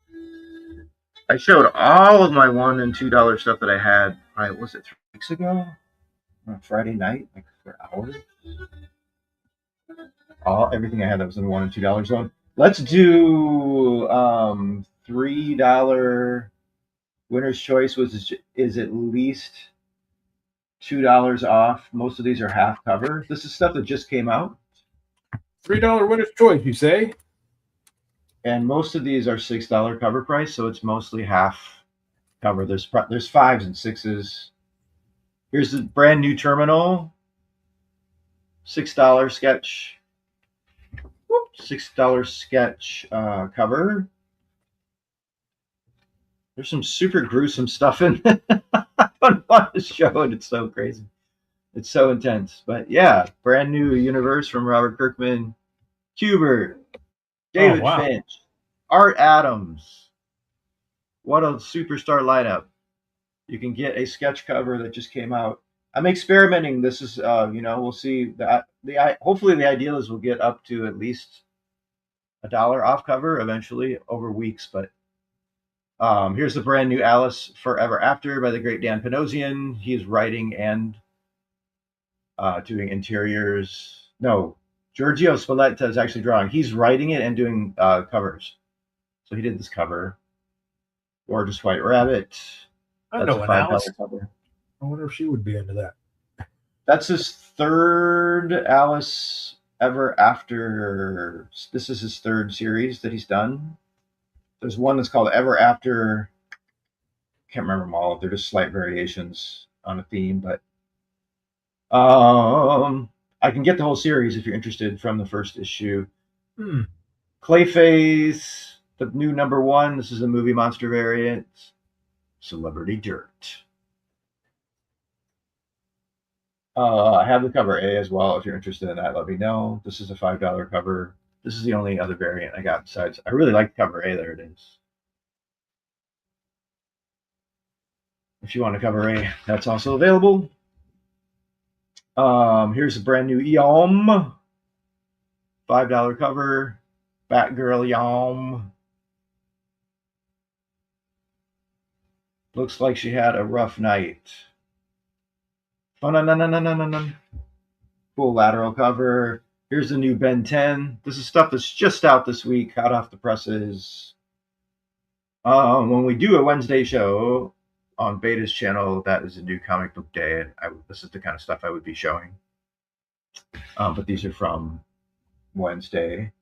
now. I showed all of my $1 and $2 stuff that I had, was it 3 weeks ago? On Friday night, like for hours. Everything I had that was in the $1 and $2 zone. Let's do $3 winner's choice is at least $2 off. Most of these are half cover. This is stuff that just came out. $3 winner's choice, you say? And most of these are $6 cover price, so it's mostly half cover. There's 5s and 6s. Here's the brand new terminal. $6 sketch. $6 sketch cover. There's some super gruesome stuff in it. I don't want to show it. It's so crazy. It's so intense. But yeah, brand new universe from Robert Kirkman. Kubert. David Finch. Art Adams. What a superstar lineup. You can get a sketch cover that just came out. I'm experimenting. This is, we'll see. Hopefully the ideal is we'll get up to at least $1 off cover eventually over weeks. But here's the brand new Alice Forever After by the great Dan Panosian. He's writing and doing interiors. No, Giorgio Spalletta is actually drawing. He's writing it and doing covers. So he did this cover. Gorgeous White Rabbit. I know an Alice. Cover. I wonder if she would be into that. That's his third Alice Ever After. This is his third series that he's done. There's one that's called Ever After. Can't remember them all. They're just slight variations on a theme, but I can get the whole series if you're interested from the first issue. Clayface, the new #1. This is a movie monster variant. Celebrity Dirt. I have the cover A as well. If you're interested in that, let me know. This is a $5 cover. This is the only other variant I got besides. I really like cover A. There it is. If you want a cover A, that's also available. Here's a brand new Yom. $5 cover. Batgirl Yom. Looks like she had a rough night. Cool lateral cover. Here's the new Ben 10. This is stuff that's just out this week, hot off the presses. When we do a Wednesday show on Beta's channel, that is a new comic book day. This is the kind of stuff I would be showing. But these are from Wednesday.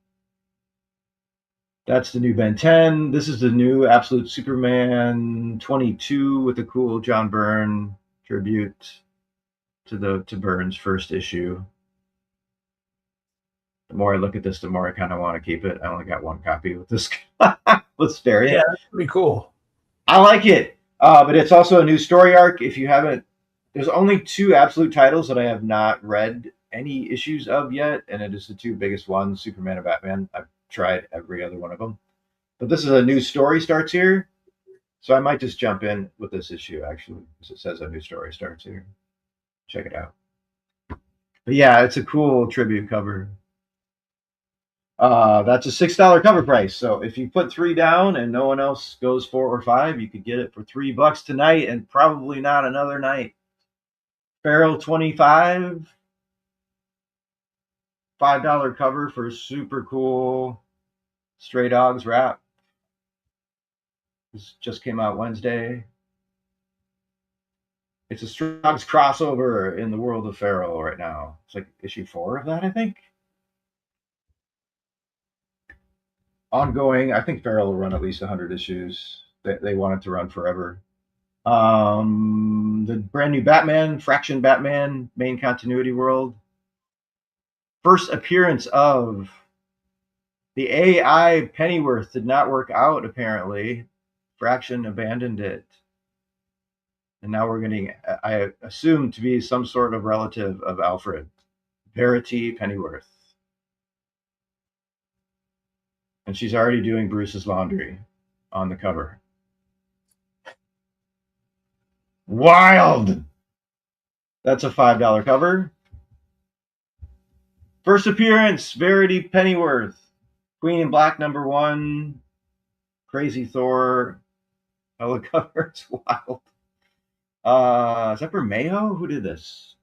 That's the new Ben 10. This is the new Absolute Superman 22 with a cool John Byrne tribute to Byrne's first issue. The more I look at this, the more I kind of want to keep it. I only got one copy with this with Stereo. Yeah, that's pretty cool. I like it, but it's also a new story arc. If you haven't, there's only 2 absolute titles that I have not read any issues of yet, and it is the 2 biggest ones, Superman and Batman. I've tried every other one of them, but this is a new story starts here, so I might just jump in with this issue actually, because it says a new story starts here. Check it out. But yeah, it's a cool tribute cover. That's a $6 cover price. So if you put 3 down and no one else goes 4 or 5, you could get it for $3 tonight and probably not another night. Feral 25, $5 cover for super cool Stray Dogs wrap. This just came out Wednesday. It's a Stray Dogs crossover in the world of Feral right now. It's like issue 4 of that, I think. Ongoing, I think Feral will run at least 100 issues. They want it to run forever. The brand new Batman, Fraction Batman, main continuity world. First appearance of the AI Pennyworth did not work out, apparently. Fraction abandoned it. And now we're getting, I assume, to be some sort of relative of Alfred. Verity Pennyworth. And she's already doing Bruce's laundry on the cover. Wild! That's a $5 cover. First appearance, Verity Pennyworth. Queen in Black #1. Crazy Thor. Oh, the cover is wild. Is that Bermejo? Who did this?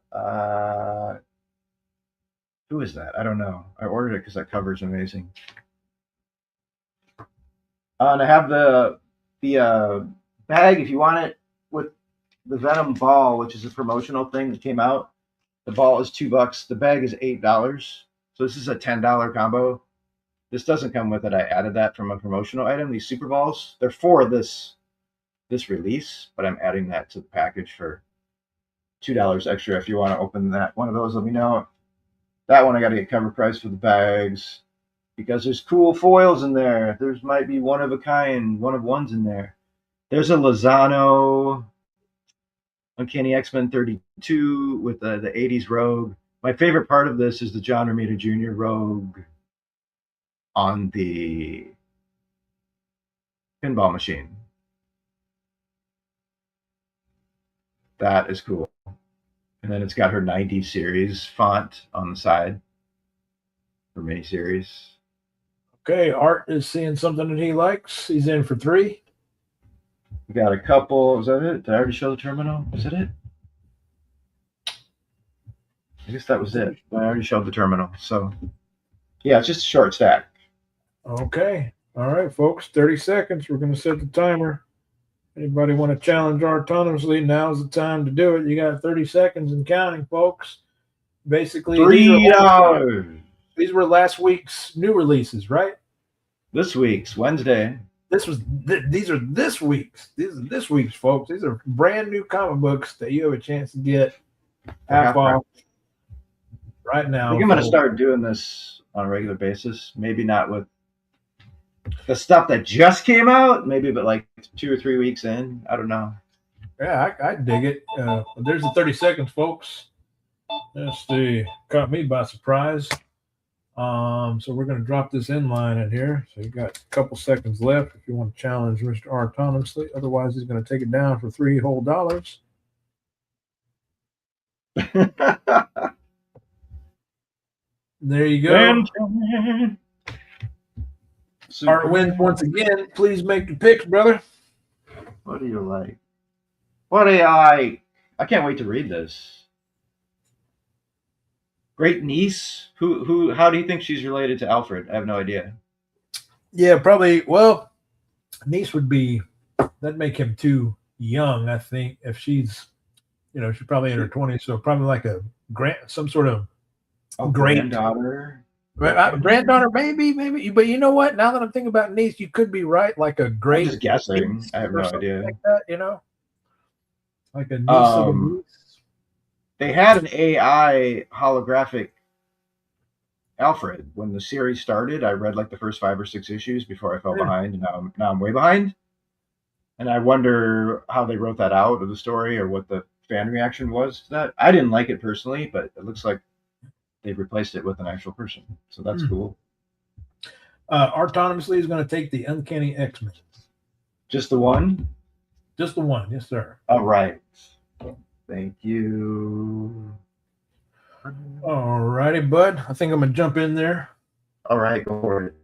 Who is that? I don't know. I ordered it because that cover is amazing. And I have the bag if you want it with the Venom ball, which is a promotional thing that came out. The ball is $2. The bag is $8. So this is a $10 combo. This doesn't come with it. I added that from a promotional item. These super balls, they're for this release, but I'm adding that to the package for $2 extra. If you want to open that one of those, let me know. That one I got to get cover price for the bags because there's cool foils in there. There's might be one of a kind, one of ones in there. There's a Lozano Uncanny X-Men 32 with the 80s Rogue. My favorite part of this is the John Romita Jr. Rogue on the pinball machine. That is cool. And then it's got her 90s series font on the side for miniseries. Okay, Art is seeing something that he likes. He's in for 3. We got a couple. Was that it? Did I already show the terminal? Was that it? I guess that was it. I already showed the terminal. So, yeah, it's just a short stack. Okay. All right, folks. 30 seconds. We're going to set the timer. Anybody want to challenge Art autonomously? Now's the time to do it. You got 30 seconds and counting, folks. Basically, $3. These were last week's new releases, right? This week's Wednesday. These are this week's. These are this week's, folks. These are brand new comic books that you have a chance to get half off right now. I think I'm going to start doing this on a regular basis. Maybe not with the stuff that just came out. Maybe, but like 2 or 3 weeks in. I don't know. Yeah, I dig it. There's the 30 seconds, folks. Let's see. Caught me by surprise. So we're going to drop this inline in here. So you got a couple seconds left if you want to challenge Mr. R autonomously. Otherwise, he's going to take it down for $3 whole. There you go. Art wins once again. Please make the picks, brother. What do you like? What do you like? I can't wait to read this. Great niece? Who? How do you think she's related to Alfred? I have no idea. Yeah, probably. Well, niece would be. That'd make him too young, I think. If she's, she's probably in her 20s, so probably like a some sort of granddaughter. Granddaughter, maybe. But you know what? Now that I'm thinking about niece, you could be right. Like a great. I'm just guessing. I have no idea. Like that, like a niece of a niece. They had an AI holographic Alfred. When the series started, I read like the first 5 or 6 issues before I fell Yeah. behind, and now I'm way behind. And I wonder how they wrote that out of the story or what the fan reaction was to that. I didn't like it personally, but it looks like they replaced it with an actual person, so that's cool. Autonomously is going to take the Uncanny X-Men. Just the one? Just the one, yes, sir. All right. Thank you. All righty, bud. I think I'm going to jump in there. All right, go for it.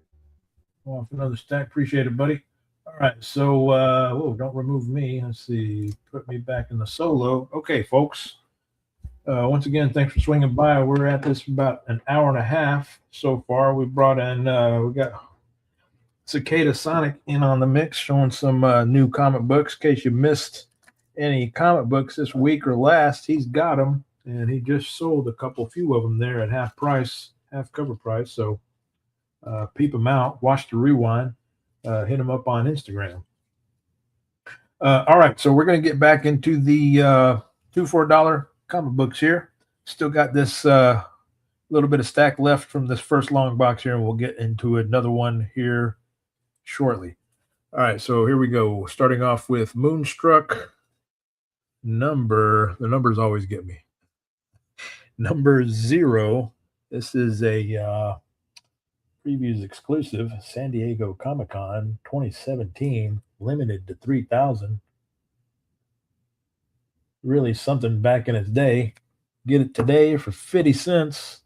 Off another stack. Appreciate it, buddy. All right, so don't remove me. Let's see. Put me back in the solo. Okay, folks. Once again, thanks for swinging by. We're at this for about an hour and a half so far. We brought in, we got Cicada Sonic in on the mix, showing some new comic books. In case you missed any comic books this week or last, he's got them, and he just sold a few of them there at half price, half cover price. So peep them out, watch the rewind, hit them up on Instagram. All right, so we're going to get back into the $2 for $1 comic books here. Still got this little bit of stack left from this first long box here, and we'll get into another one here shortly. All right, so here we go. Starting off with Moonstruck the numbers always get me. Number 0. This is a previews exclusive, San Diego Comic-Con 2017, limited to 3,000. Really something back in its day. Get it today for 50 cents.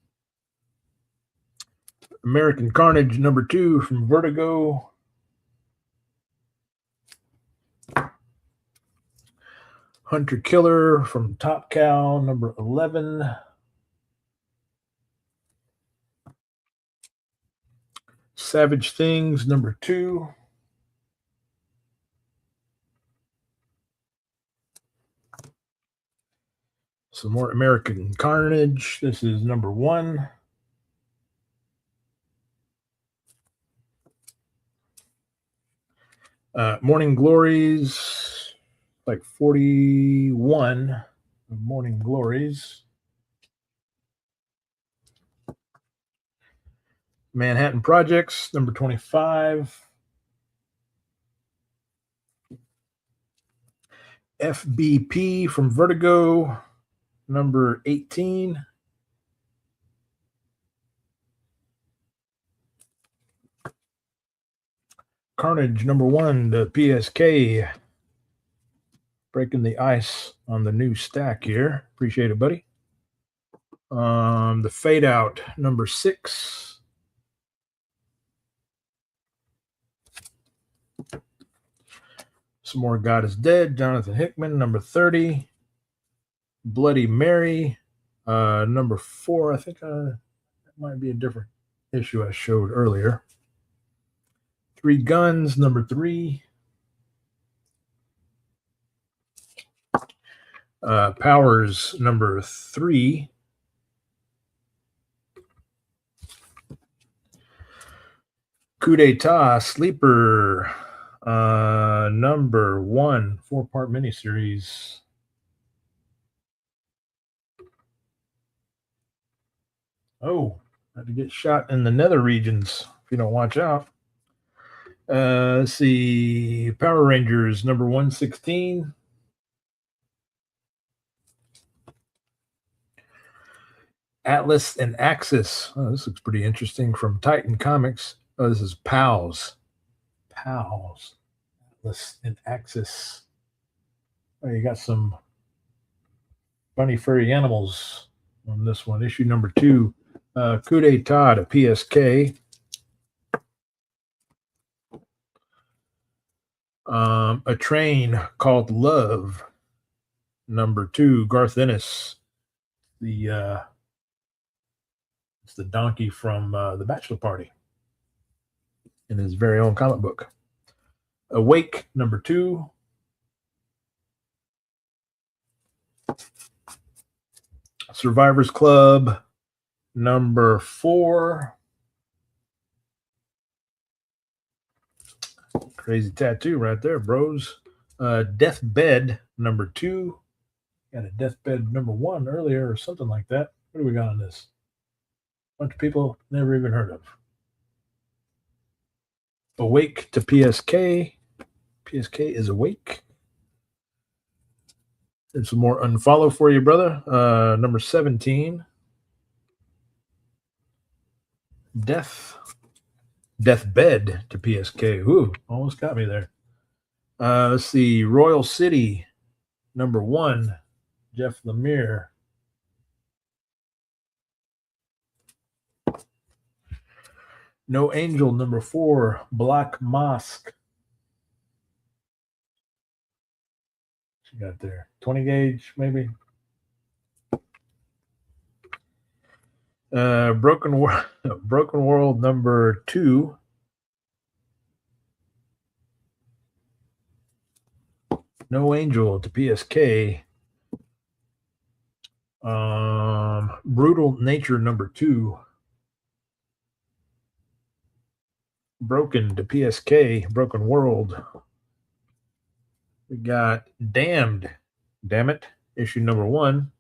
American Carnage number 2 from Vertigo. Hunter Killer from Top Cow number 11. Savage Things number 2. Some more American Carnage. This is number 1. Morning Glories, like 41 Morning Glories. Manhattan Projects, number 25. FBP from Vertigo, number 18. Carnage, number 1, the PSK. Breaking the ice on the new stack here. Appreciate it, buddy. The Fade Out, number 6. Some more God is Dead, Jonathan Hickman, number 30. Bloody Mary, number 4. I think that might be a different issue I showed earlier. 3 Guns, number 3. Powers, number 3. Coup d'etat, Sleeper, number 1, 4-part miniseries. Oh, had to get shot in the nether regions if you don't watch out. Let's see. Power Rangers, number 116. Atlas and Axis. Oh, this looks pretty interesting from Titan Comics. Oh, this is Pals. Atlas and Axis. Oh, you got some funny furry animals on this one. Issue number 2. Coup d'etat to PSK. A Train Called Love, number 2, Garth Ennis. It's the donkey from The Bachelor Party in his very own comic book. Awake, number 2. Survivors Club, number 4. Crazy tattoo right there, bros. Deathbed, number 2. Got a Deathbed number 1 earlier or something like that. What do we got on this? bunch of people never even heard of. Awake to PSK. PSK is awake. There's some more unfollow for you, brother. Number 17. Deathbed to PSK. Ooh, almost got me there. Let's see. Royal City, number 1. Jeff Lemire. No Angel, number 4. Black Mosque. What you got there? 20 gauge, maybe? Broken World, number 2. No Angel to PSK. Brutal Nature, number 2. Broken to PSK. Broken World. We got Damned. Damn it. Issue number 1.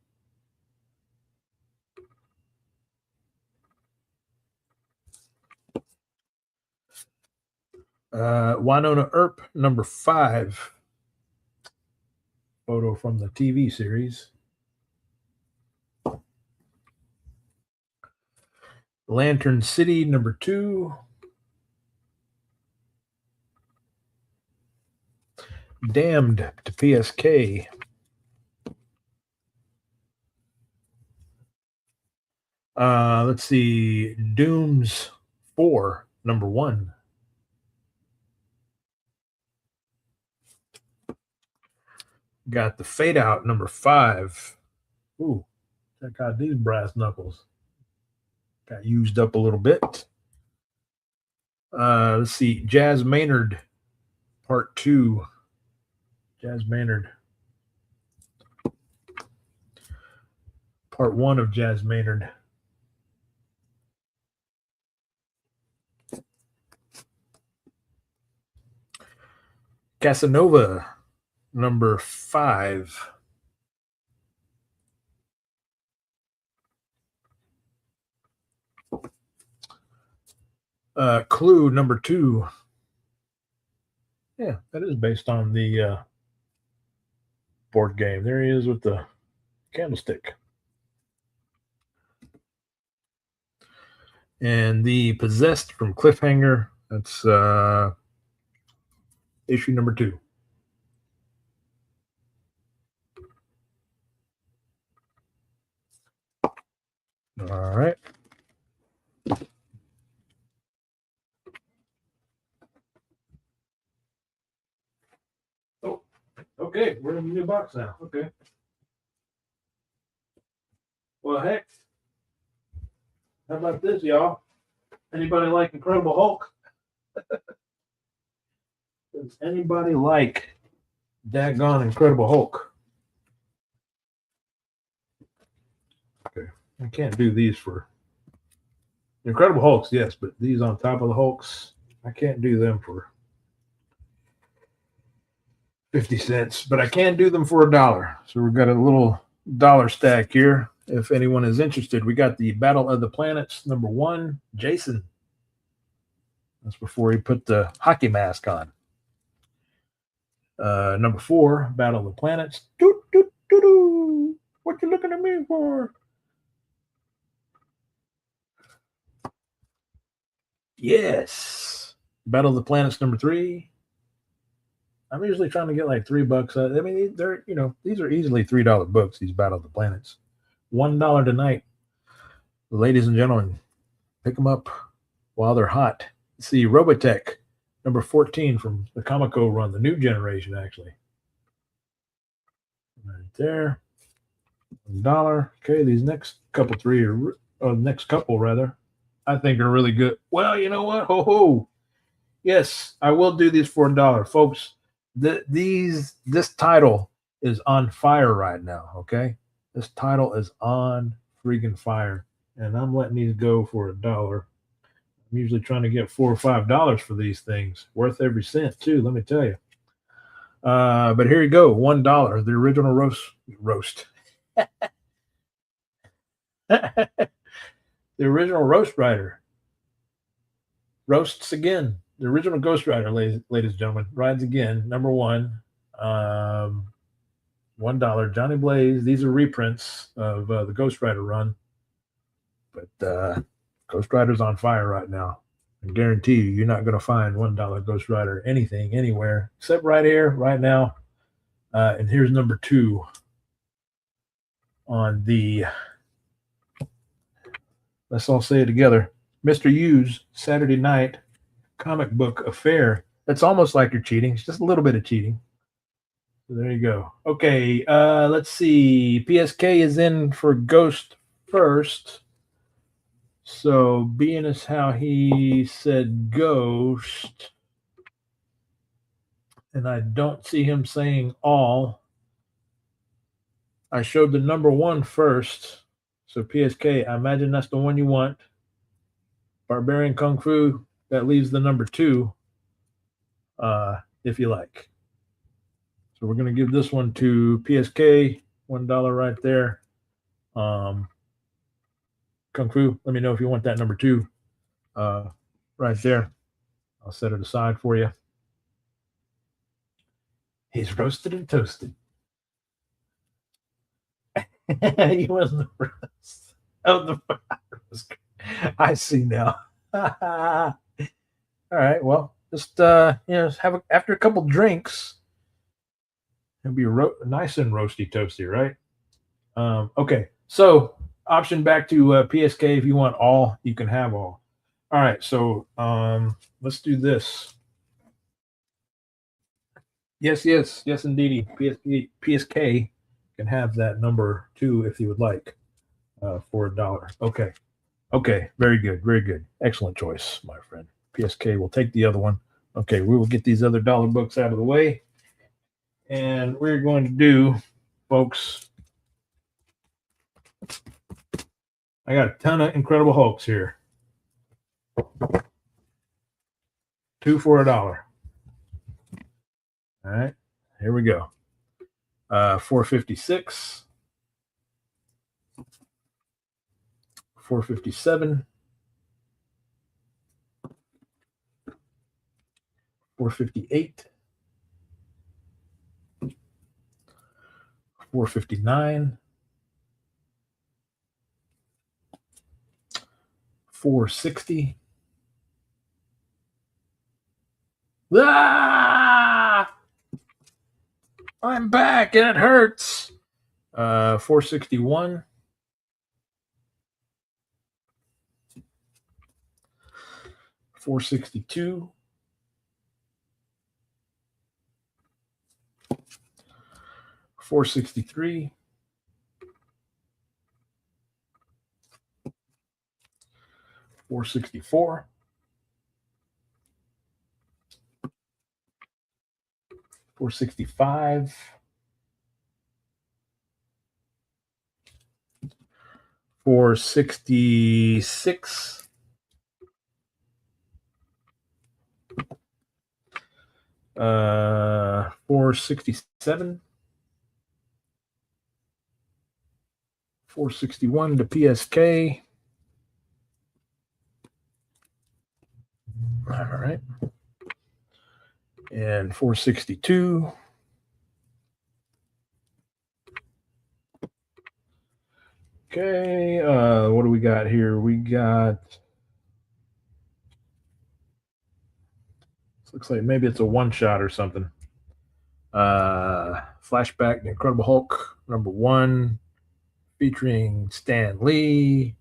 Wynonna Earp, number 5. Photo from the TV series. Lantern City, number 2. Damned to PSK. Let's see. Dooms 4, number 1. Got the Fade Out, number 5. Ooh, check out these brass knuckles. Got used up a little bit. Let's see. Jazz Maynard, part 2. Jazz Maynard. Part 1 of Jazz Maynard. Casanova, number 5. Clue, number 2. Yeah, that is based on the board game. There he is with the candlestick. And the Possessed from Cliffhanger. That's issue number 2. All right. Oh, okay. We're in the new box now. Okay. Well, heck. How about this, y'all? Anybody like Incredible Hulk? Does anybody like daggone Incredible Hulk? Okay. I can't do these for Incredible Hulks, yes, but these on top of the Hulks, I can't do them for 50 cents, but I can do them for $1. So we've got a little dollar stack here. If anyone is interested, we got the Battle of the Planets, number 1, Jason. That's before he put the hockey mask on. Number 4, Battle of the Planets. Doo, doo, doo, doo. What you looking at me for? Yes. Battle of the Planets, number 3. I'm usually trying to get like $3. I mean, they're, these are easily $3 books, these Battle of the Planets. $1 tonight. Ladies and gentlemen, pick them up while they're hot. Let's see, Robotech, number 14 from the Comico run, the new generation, actually. Right there. $1. Okay, these next couple I think are really good. Well, you know what? Ho ho. Yes, I will do these for $1, folks. This title is on fire right now. Okay, this title is on freaking fire, and I'm letting these go for $1. I'm usually trying to get $4 or $5 for these things, worth every cent too. Let me tell you. But here you go, $1. The original roast. The The original Roast Rider roasts again. The original Ghost Rider, ladies and gentlemen, rides again. Number one, $1. Johnny Blaze. These are reprints of the Ghost Rider run, but Ghost Rider's on fire right now. I guarantee you, you're not going to find $1 Ghost Rider anything anywhere except right here, right now. And here's number 2 on the. Let's all say it together. Mr. Hughes, Saturday Night Comic Book Affair. That's almost like you're cheating. It's just a little bit of cheating. So there you go. Okay, let's see. PSK is in for Ghost first. So being as how he said Ghost, and I don't see him saying all, I showed the number 1 first. So PSK, I imagine that's the one you want. Barbarian Kung Fu, that leaves the number 2, if you like. So we're going to give this one to PSK, $1 right there. Kung Fu, let me know if you want that number 2 right there. I'll set it aside for you. He's roasted and toasted. He was the first of the virus. I see now. All right, well, just have after a couple drinks, it'll be nice and roasty toasty, right? Okay, so option back to PSK. If you want all, you can have all. All right, so let's do this. Yes, indeedy. PSK can have that number 2 if you would like for $1. Okay, very good. Excellent choice, my friend. PSK will take the other one. Okay, we will get these other dollar books out of the way. And we're going to do, folks, I got a ton of Incredible Hulks here. 2 for $1. All right, here we go. 456, 457, 458, 459, 460. Ah! I'm back and it hurts. 461. 462. 463. 464. 465. 466. 467. 461 to PSK. All right. And 462. Okay, what do we got here? We got, looks like maybe it's a one shot or something. Flashback, The Incredible Hulk, number 1, featuring Stan Lee,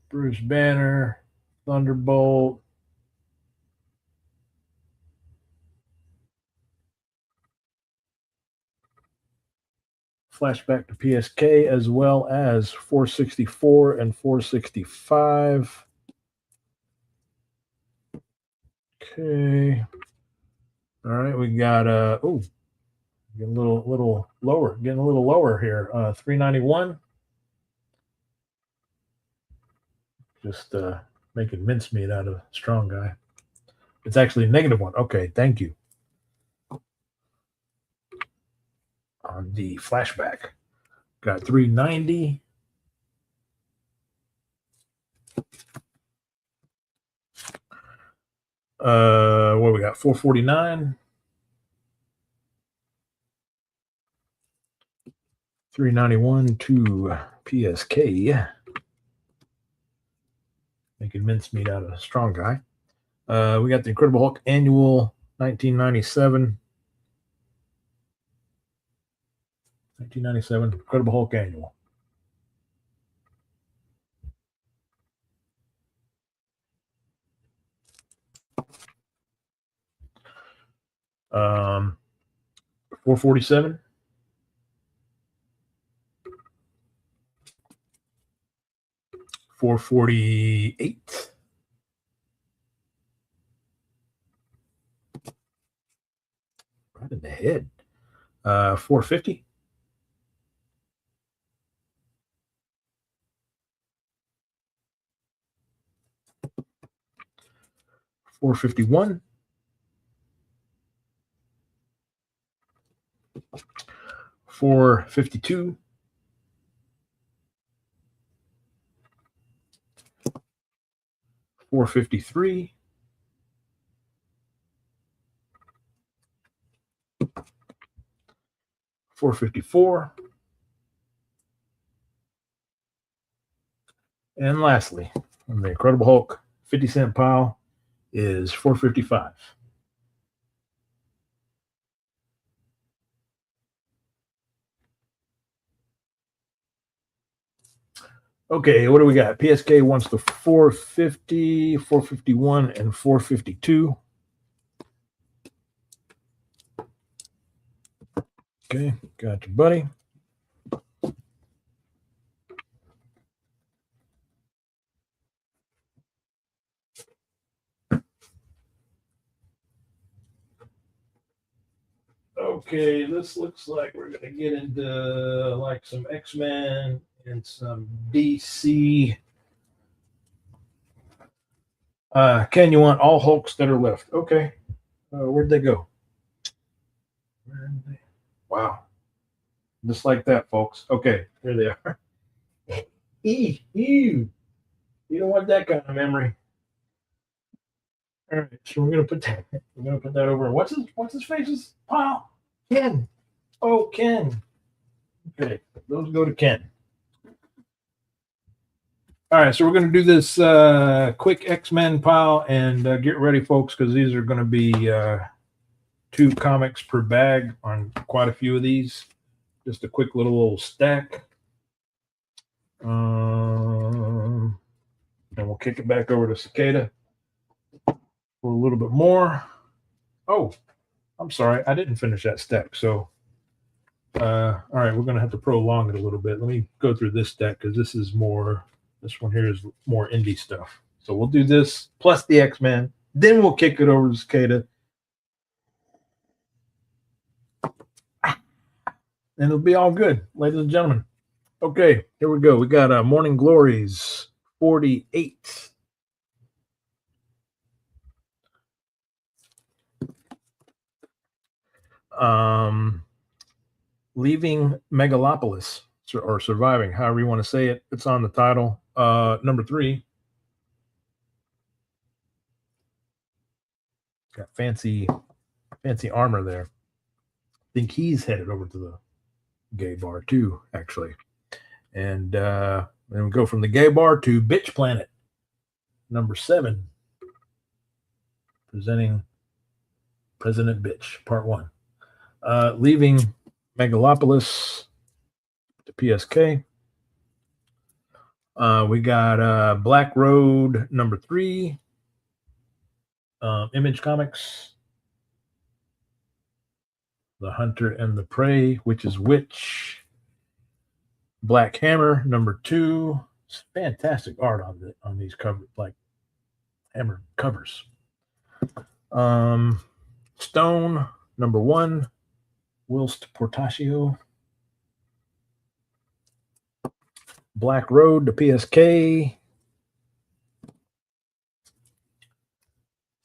Bruce Banner, Thunderbolt. Flashback to PSK, as well as 464 and 465. Okay. All right, we got getting a little lower here. 391. Just making mincemeat out of strong guy. It's actually -1. Okay, thank you. On the flashback, got 390, What we got? 449. 391 to PSK. Making mincemeat out of a strong guy. We got the Incredible Hulk Annual 1997. 1997 Incredible Hulk Annual. Um, 447. 448. Right in the head. 450. 451. 452. 453. 454. And lastly, on the Incredible Hulk 50-cent pile is 455. Okay, what do we got? PSK wants the 450, 451, and 452. Okay, got you, buddy. Okay, this looks like we're going to get into like some X-Men and some DC. Ken, you want all Hulks that are left? Okay. Where'd they go? Wow. Just like that, folks. Okay, here they are. You don't want that kind of memory. All right, so we're gonna put that over. What's his face's pile? Ken. Oh, Ken. Okay, those go to Ken. All right, so we're going to do this quick X-Men pile and get ready, folks, because these are going to be 2 comics per bag on quite a few of these. Just a quick little stack. And we'll kick it back over to Cicada for a little bit more. Oh, I'm sorry. I didn't finish that stack. So, all right, we're going to have to prolong it a little bit. Let me go through this stack because this one here is more indie stuff. So we'll do this plus the X-Men. Then we'll kick it over to Cicada. And it'll be all good, ladies and gentlemen. Okay, here we go. We got Morning Glories 48. Leaving Megalopolis, or Surviving, however you want to say it. It's on the title. Number 3. Got fancy armor there. I think he's headed over to the gay bar too, actually. And then we go from the gay bar to Bitch Planet, number 7, presenting President Bitch, part 1. Leaving Megalopolis to PSK. We got Black Road, number 3, Image Comics. The Hunter and the Prey, which is which. Black Hammer, number 2. It's fantastic art on these covers, like Hammer covers. Stone, number 1. Whilst Portacio. Black Road to PSK.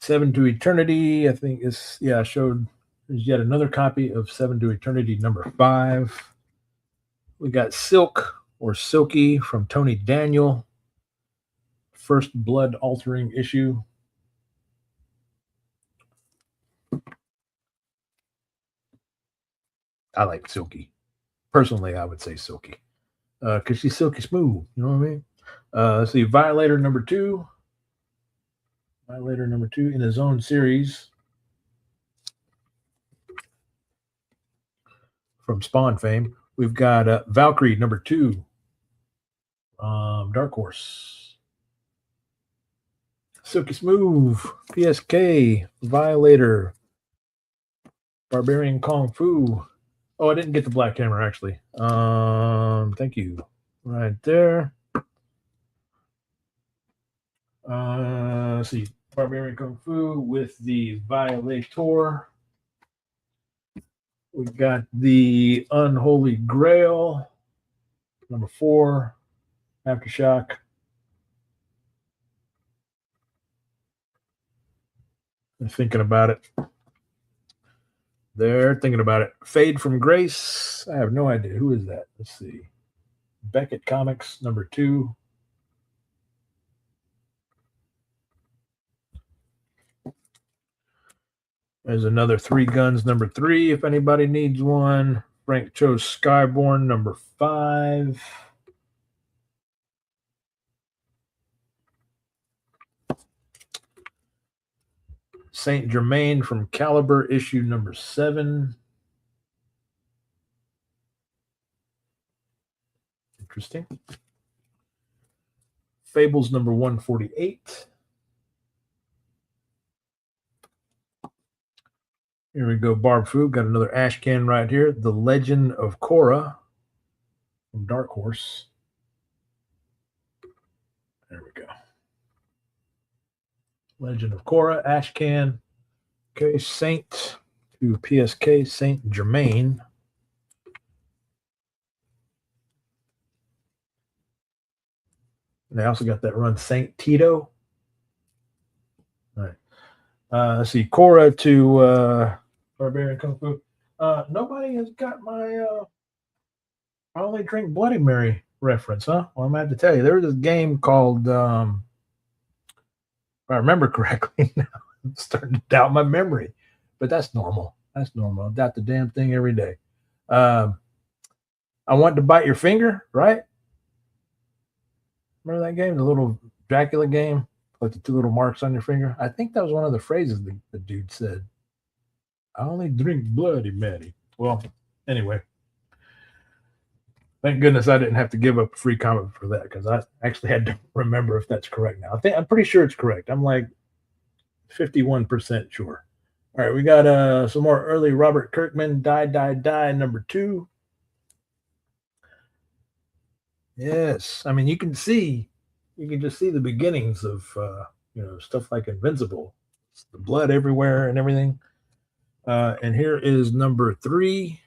7 to Eternity, I think I showed. There's yet another copy of 7 to Eternity, number 5. We got Silk or Silky from Tony Daniel. first blood altering issue. I like Silky. Personally, I would say Silky. Because she's silky smooth. You know what I mean? Let's see. Violator number 2. Violator number 2 in his own series. From Spawn fame. We've got Valkyrie number 2. Dark Horse. Silky Smooth. PSK. Violator. Barbarian Kung Fu. Oh, I didn't get the Black Hammer, actually. Thank you. Right there. Let's see. Barbarian Kung Fu with the Violator. We've got the Unholy Grail. Number 4. Aftershock. They're thinking about it. They're thinking about it. Fade from Grace. I have no idea. Who is that? Let's see. Beckett Comics, number 2. There's another 3 Guns, number 3, if anybody needs one. Frank chose Skyborn, number 5. Saint Germain from Caliber, issue number 7. Interesting. Fables number 148. Here we go. Barb Fu got another ash can right here. The Legend of Korra from Dark Horse. There we go. Legend of Korra, ash can. Okay, Saint to PSK, Saint Germain. And they also got that run Saint Tito. All right. Let's see. Korra to Barbarian Kung Fu. Nobody has got my I Only Drink Bloody Mary reference, huh? Well, I'm going to have to tell you. There was this game called, if I remember correctly, now I'm starting to doubt my memory. But that's normal. That's normal. I doubt the damn thing every day. I Want to Bite Your Finger, right? Remember that game? The little Dracula game? Like the 2 little marks on your finger? I think that was one of the phrases the dude said. I only drink Bloody Mary. Well, anyway. Thank goodness I didn't have to give up a free comment for that, because I actually had to remember if that's correct now. I'm pretty sure it's correct. I'm like 51% sure. All right, we got some more early Robert Kirkman, Die, number 2. Yes, I mean, you can just see the beginnings of stuff like Invincible. It's the blood everywhere and everything. And here is number 3.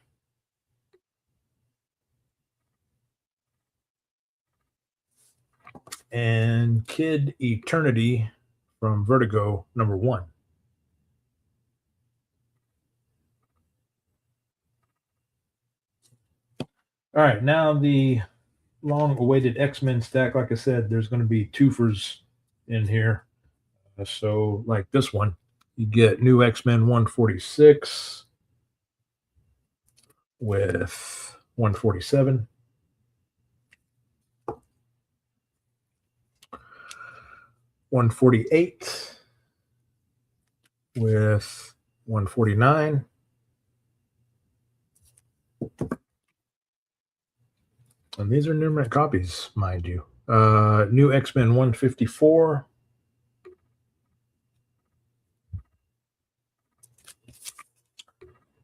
And Kid Eternity from Vertigo, number 1. All right, now the long-awaited X-Men stack. Like I said, there's going to be twofers in here. So, like this one, you get new X-Men 146 with 147. $148 with 149. And these are numerous copies, mind you. New X-Men 154.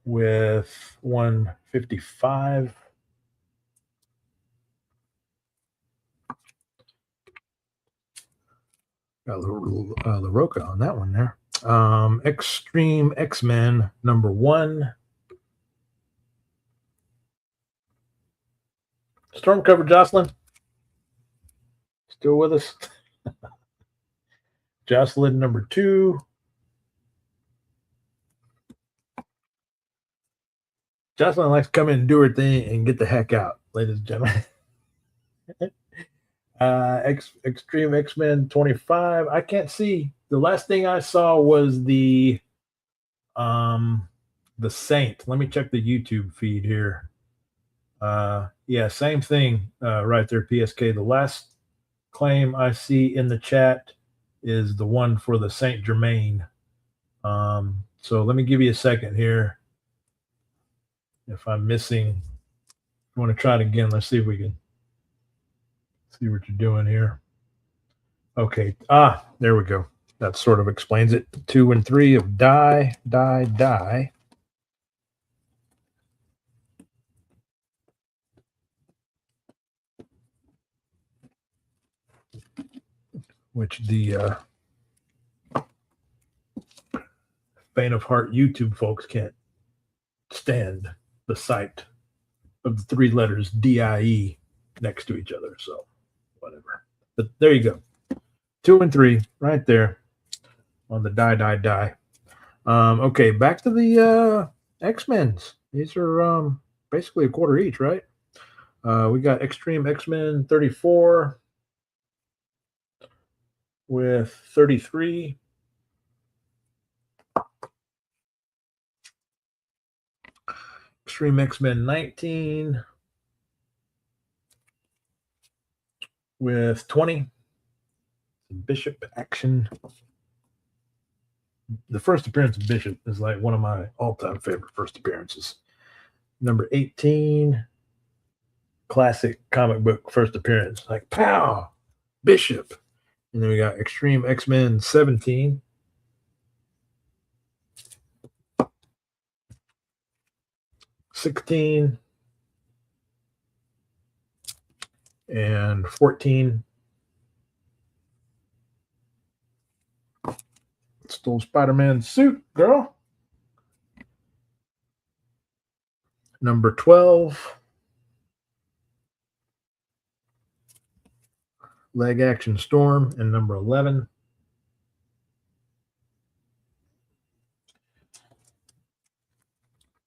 With 155. Got a little LaRocca on that one there. Extreme X-Men number 1. Storm cover, Jocelyn. Still with us? Jocelyn number 2. Jocelyn likes to come in and do her thing and get the heck out, ladies and gentlemen. Extreme X-Men 25. I can't see. The last thing I saw was the Saint. Let me check the YouTube feed here. Yeah, same thing right there, PSK. The last claim I see in the chat is the one for the Saint Germain. So let me give you a second here. If I'm missing, I want to try it again. Let's see if we can see what you're doing here. Okay. There we go. That sort of explains it. 2 and 3 of die. Which the Faint of Heart YouTube folks can't stand the sight of the 3 letters DIE next to each other. So whatever. But there you go. 2 and 3 right there on the die. Okay, back to the X-Men's. These are basically a quarter each, right? We got Extreme X-Men 34 with 33. Extreme X-Men 19 with 20. Bishop action. The first appearance of Bishop is like one of my all-time favorite first appearances. Number 18, classic comic book first appearance. Like, pow, Bishop. And then we got Extreme X-Men 17. $16 and $14. Stole Spider-Man suit, girl. Number 12. Leg Action Storm. And number 11.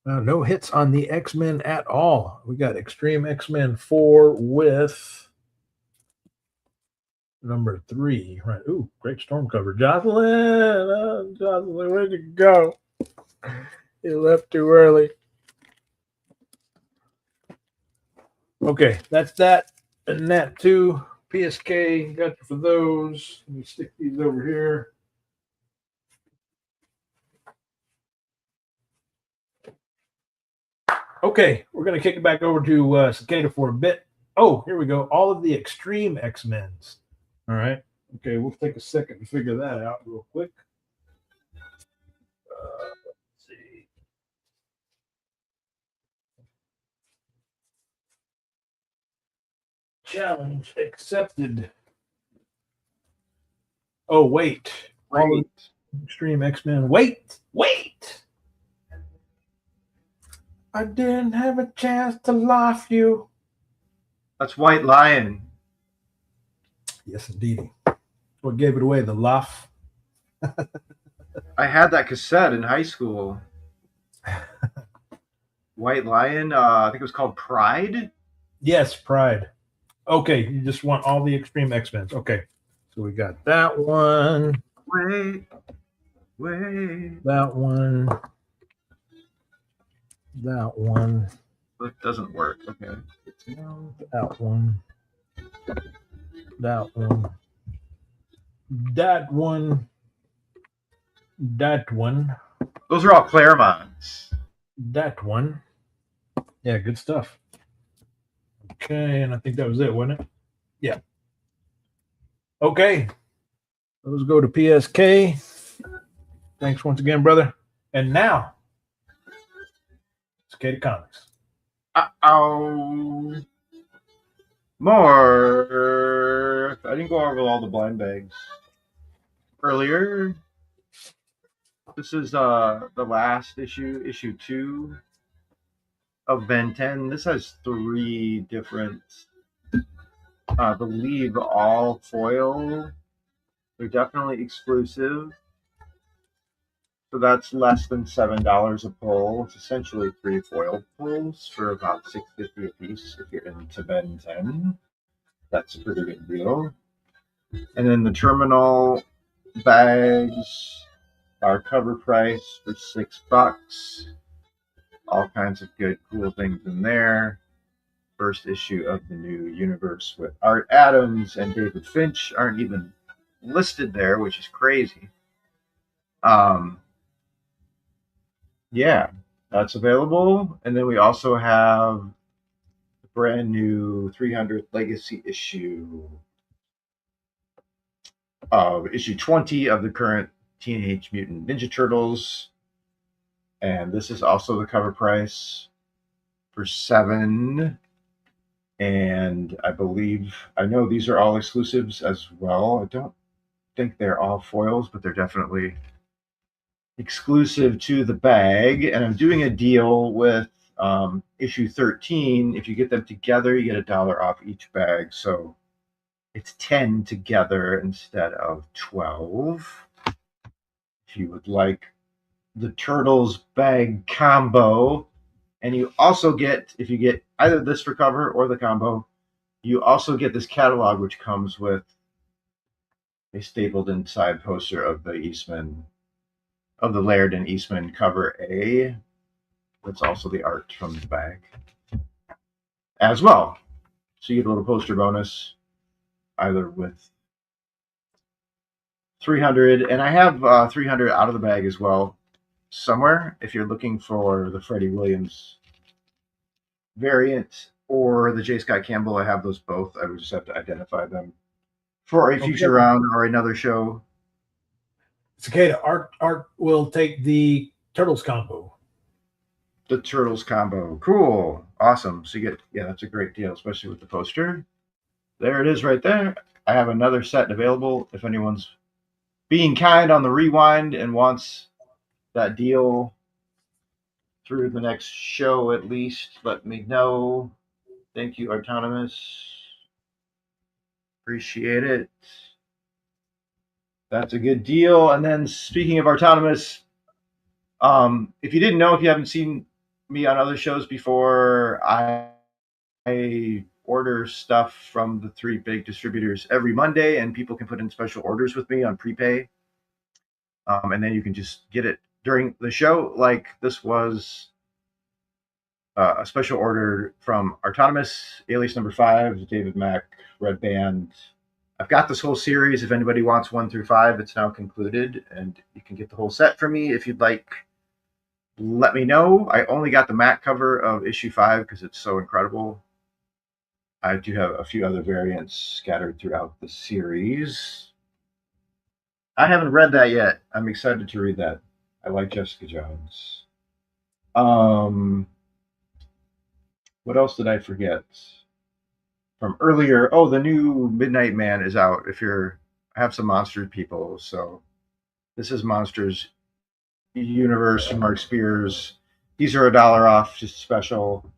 No hits on the X-Men at all. We got Extreme X-Men 4 with number 3. Right. Ooh, great storm cover. Jocelyn, where'd you go? You left too early. Okay, that's that. And that too. PSK, got you for those. Let me stick these over here. Okay, we're going to kick it back over to Cicada for a bit. Oh, here we go. All of the Extreme X-Men's. All right. Okay, we'll take a second to figure that out real quick. Let's see. Challenge accepted. Oh, wait. All of Extreme X-Men. Wait. I didn't have a chance to laugh you. That's White Lion. Yes, indeed. What gave it away? The laugh. I had that cassette in high school. White Lion. I think it was called Pride. Yes, Pride. Okay, you just want all the Extreme X-Men. Okay, so we got that one. Wait. That one. That one. It doesn't work. Okay. That one. That one. That one. That one. Those are all Claremonts. That one. Yeah, good stuff. Okay, and I think that was it, wasn't it? Yeah. Okay. Those go to PSK. Thanks once again, brother. And now, Cicada Comics. More. I didn't go over all the blind bags earlier. This is the last issue 2 of Ben 10. This has 3 different, I believe, all foil. They're definitely exclusive. So that's less than $7 a pull. It's essentially 3 foil pulls for about $6.50 a piece if you're into Ben 10. That's a pretty good deal. And then the terminal bags are cover price for $6. All kinds of good, cool things in there. First issue of the new universe with Art Adams and David Finch aren't even listed there, which is crazy. Yeah, that's available. And then we also have the brand new 300th Legacy issue of issue 20 of the current Teenage Mutant Ninja Turtles. And this is also the cover price for $7. And I know these are all exclusives as well. I don't think they're all foils, but they're definitely exclusive to the bag. And I'm doing a deal with issue 13. If you get them together, you get $1 off each bag. So it's 10 together instead of 12. If you would like the Turtles bag combo, and you also get, if you get either this for cover or the combo, you also get this catalog, which comes with a stapled inside poster of the Eastman, of the Laird and Eastman cover A. That's also the art from the bag as well. So you get a little poster bonus either with 300, and I have 300 out of the bag as well somewhere. If you're looking for the Freddie Williams variant or the J. Scott Campbell, I have those both. I would just have to identify them for a future round or another show. Cicada, Art will take the Turtles combo. The Turtles combo. Cool. Awesome. So you get, yeah, that's a great deal, especially with the poster. There it is right there. I have another set available if anyone's being kind on the rewind and wants that deal through the next show at least. Let me know. Thank you, Autonomous. Appreciate it. That's a good deal. And then speaking of Autonomous, if you didn't know, if you haven't seen me on other shows before, I order stuff from the 3 big distributors every Monday, and people can put in special orders with me on prepay. And then you can just get it during the show. Like this was a special order from Autonomous, Alias number 5, David Mack, Red Band. I've got this whole series. If anybody wants 1 through 5, it's now concluded, and you can get the whole set from me if you'd like. Let me know. I only got the Mac cover of issue 5 because it's so incredible. I do have a few other variants scattered throughout the series. I haven't read that yet. I'm excited to read that. I like Jessica Jones. What else did I forget from earlier? Oh, the new Midnight Man is out. I have some Monsters people. So this is Monsters Universe from Mark Spears. These are $1 off, just special.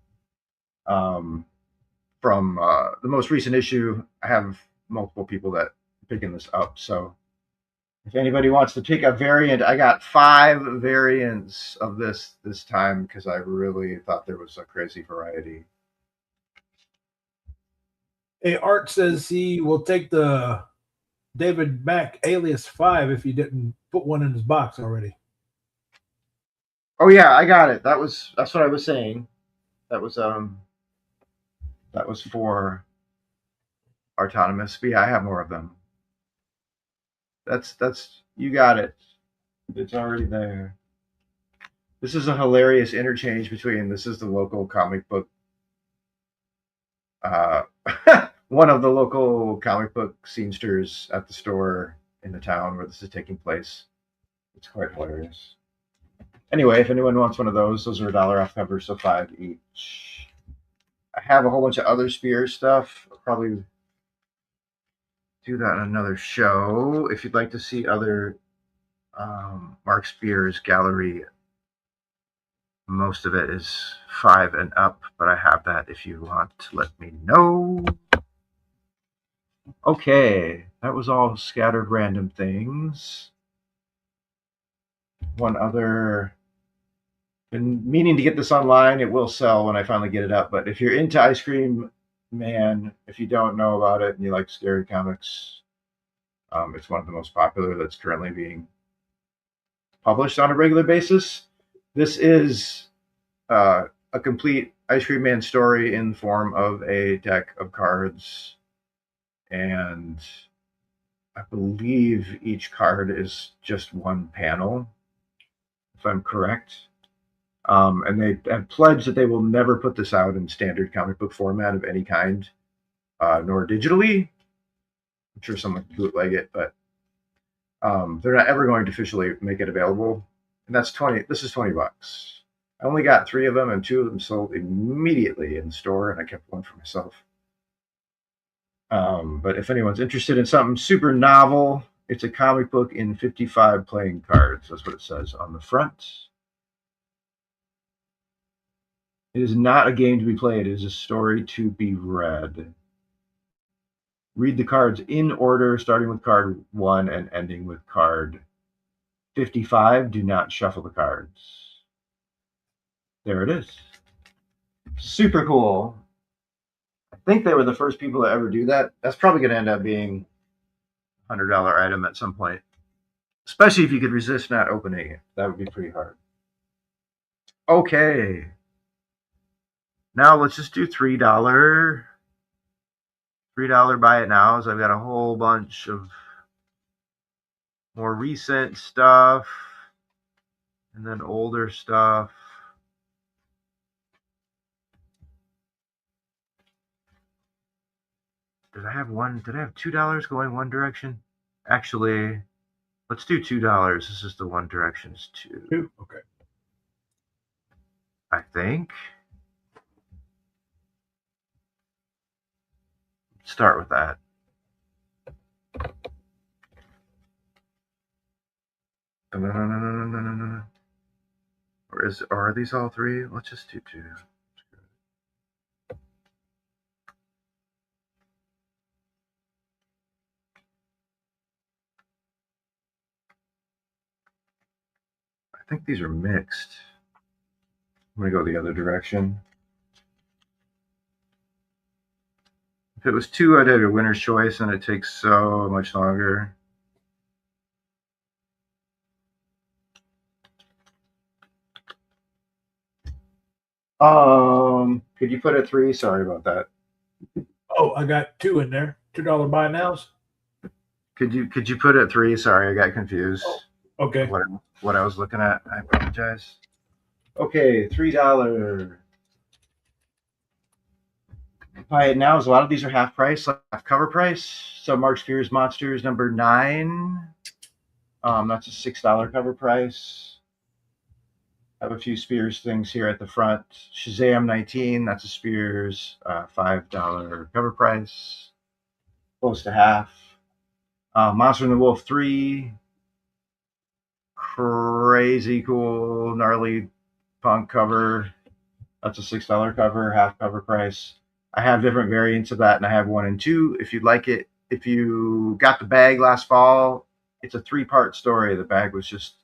From the most recent issue, I have multiple people that are picking this up. So if anybody wants to pick a variant, I got 5 variants of this time because I really thought there was a crazy variety. Hey, Art says he will take the David Mack Alias 5 if you didn't put one in his box already. Oh yeah, I got it. That's what I was saying. That was for Autonomous. But yeah, I have more of them. That's you got it. It's already there. This is a hilarious interchange between this is the local comic book one of the local comic book seamsters at the store in the town where this is taking place. It's quite hilarious. Anyway, if anyone wants one of those are $1 off cover, so 5 each. I have a whole bunch of other Spears stuff. I'll probably do that in another show. If you'd like to see other Mark Spears gallery, most of it is 5 and up, but I have that if you want to let me know. Okay, that was all scattered random things. One other, been meaning to get this online. It will sell when I finally get it up, but if you're into ice cream man, if you don't know about it and you like scary comics, it's one of the most popular that's currently being published on a regular basis. This is a complete Ice Cream Man story in the form of a deck of cards, and I believe each card is just one panel, if I'm correct. And they have pledged that they will never put this out in standard comic book format of any kind, nor digitally. I'm sure someone can bootleg it, but they're not ever going to officially make it available. And that's 20. This is $20. I only got 3 of them, and 2 of them sold immediately in the store, and I kept one for myself. But if anyone's interested in something super novel, it's a comic book in 55 playing cards. That's what it says on the front. It is not a game to be played. It is a story to be read. Read the cards in order, starting with card 1 and ending with card 55. Do not shuffle the cards. There it is. Super cool. I think they were the first people to ever do that. That's probably going to end up being a $100 item at some point, especially if you could resist not opening it. That would be pretty hard. Okay. Now let's just do $3. $3 buy it nows. I've got a whole bunch of more recent stuff and then older stuff. Did I have $2 going one direction? Actually, let's do $2. This is the one direction. It's 2. 2? Okay. I think. Start with that. No. Or are these all 3? Let's just do 2. I think these are mixed. I'm going to go the other direction. If it was 2, I'd have a winner's choice, and it takes so much longer. Could you put a 3? Sorry about that. Oh, I got 2 in there. $2 buy nows. Could you put it 3? Sorry, I got confused. Oh, okay. What I was looking at. I apologize. Okay, $3. Buy it now. A lot of these are half price, half cover price. So Mark Spears Monsters number 9. That's a $6 cover price. I have a few Spears things here at the front. Shazam 19. That's a Spears $5 cover price. Close to half. Monster and the Wolf 3. Crazy cool, gnarly punk cover. That's a $6 cover, half cover price. I have different variants of that, and I have 1 and 2 if you'd like it. If you got the bag last fall, it's a 3-part story. The bag was just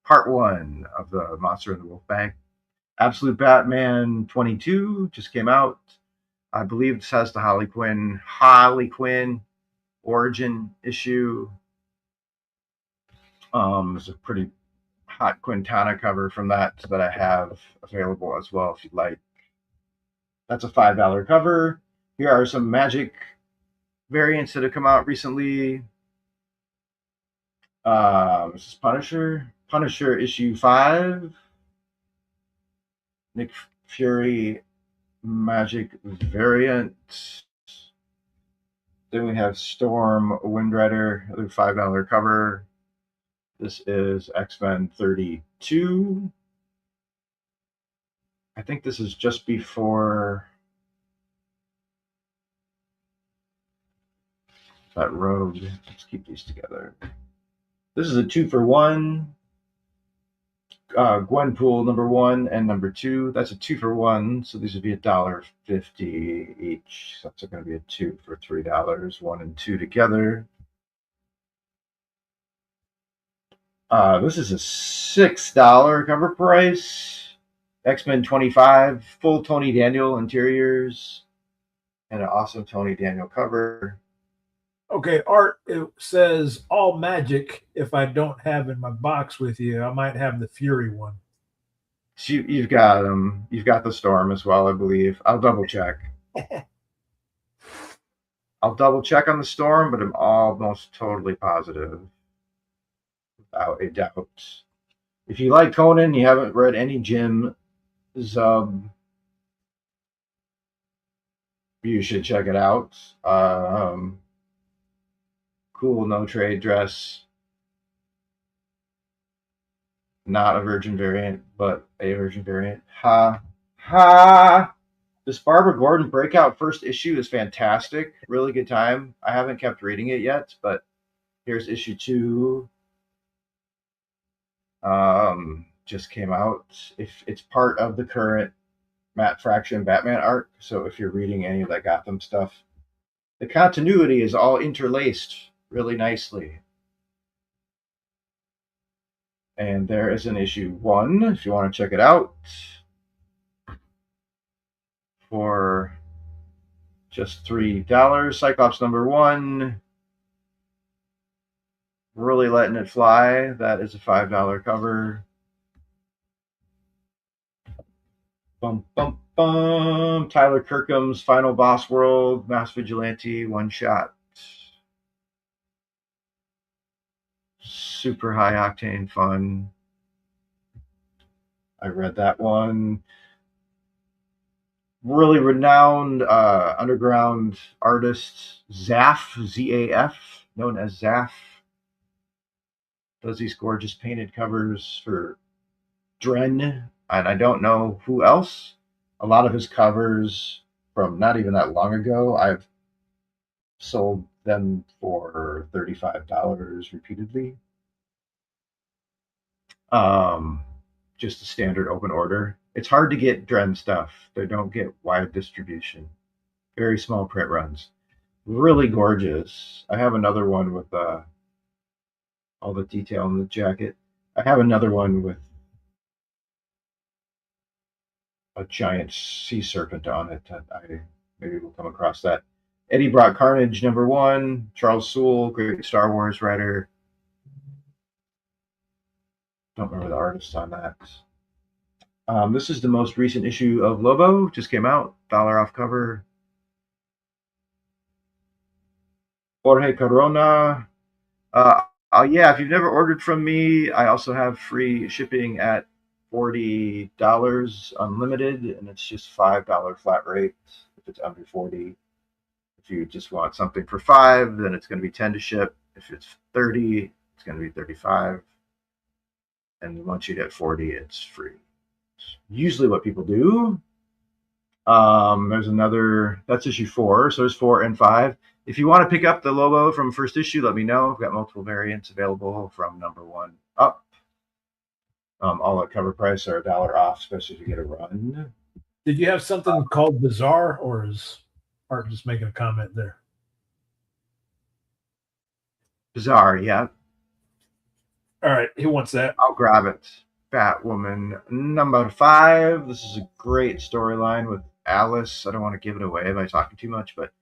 part 1 of the Monster and the Wolf bag. Absolute Batman 22 just came out. I believe this has the Harley Quinn origin issue. There's a pretty hot Quintana cover from that I have available as well if you'd like. That's a $5 cover. Here are some Magic variants that have come out recently. This is Punisher issue 5. Nick Fury Magic variant. Then we have Storm Windrider, another $5 cover. This is X-Men 32. I think this is just before that Rogue. Let's keep these together. This is a 2-for-1. Gwenpool number 1 and number 2. That's a 2-for-1. So these would be $1.50 each. So that's going to be a 2 for $3. 1 and 2 together. This is a $6 cover price. X-Men 25, full Tony Daniel interiors. and an awesome Tony Daniel cover. Okay, Art, it says all magic. If I don't have in my box with you, I might have the Fury one. So you've got you've got the Storm as well, I believe. I'll double check. I'll double check on the Storm, but I'm almost totally positive, without a doubt. If you like Conan, you haven't read any Jim Zub, you should check it out. Cool no trade dress. Not a Virgin variant, but a Virgin variant. Ha ha! This Barbara Gordon breakout first issue is fantastic. Really good time. I haven't kept reading it yet, but here's issue 2. Just came out. If it's part of the current Matt Fraction Batman arc, so if you're reading any of that Gotham stuff, the continuity is all interlaced really nicely. And there is an issue 1 if you want to check it out for just $3. Cyclops #1. Really letting it fly. That is a $5 cover. Bum, bum, bum. Tyler Kirkham's Final Boss World, Mass Vigilante, one shot. Super high octane fun. I read that one. Really renowned underground artist Zaf, Z-A-F, known as Zaf, does these gorgeous painted covers for Dren, and I don't know who else. A lot of his covers from not even that long ago, I've sold them for $35 repeatedly. Just a standard open order. It's hard to get Dren stuff. They don't get wide distribution. Very small print runs. Really gorgeous. I have another one with all the detail in the jacket. I have another one with a giant sea serpent on it. I maybe we'll come across that. Eddie Brock Carnage #1. Charles Soule, great Star Wars writer. Don't remember the artist on that. This is the most recent issue of Lobo. Just came out. $1 off cover. Jorge Corona. Yeah, if you've never ordered from me, I also have free shipping at $40 unlimited, and it's just $5 flat rate if it's under 40. If you just want something for $5, then it's going to be 10 to ship. If it's 30, it's going to be 35. And once you get 40, it's free. It's usually what people do. There's another, that's issue 4. So there's 4 and 5. If you want to pick up the Lobo from first issue, let me know. I've got multiple variants available from #1 up. All at cover price are $1 off, especially if you get a run. Did you have something called Bizarre, or is Art just making a comment there? Bizarre, yeah. All right, he wants that. I'll grab it. Batwoman #5. This is a great storyline with Alice. I don't want to give it away by talking too much, but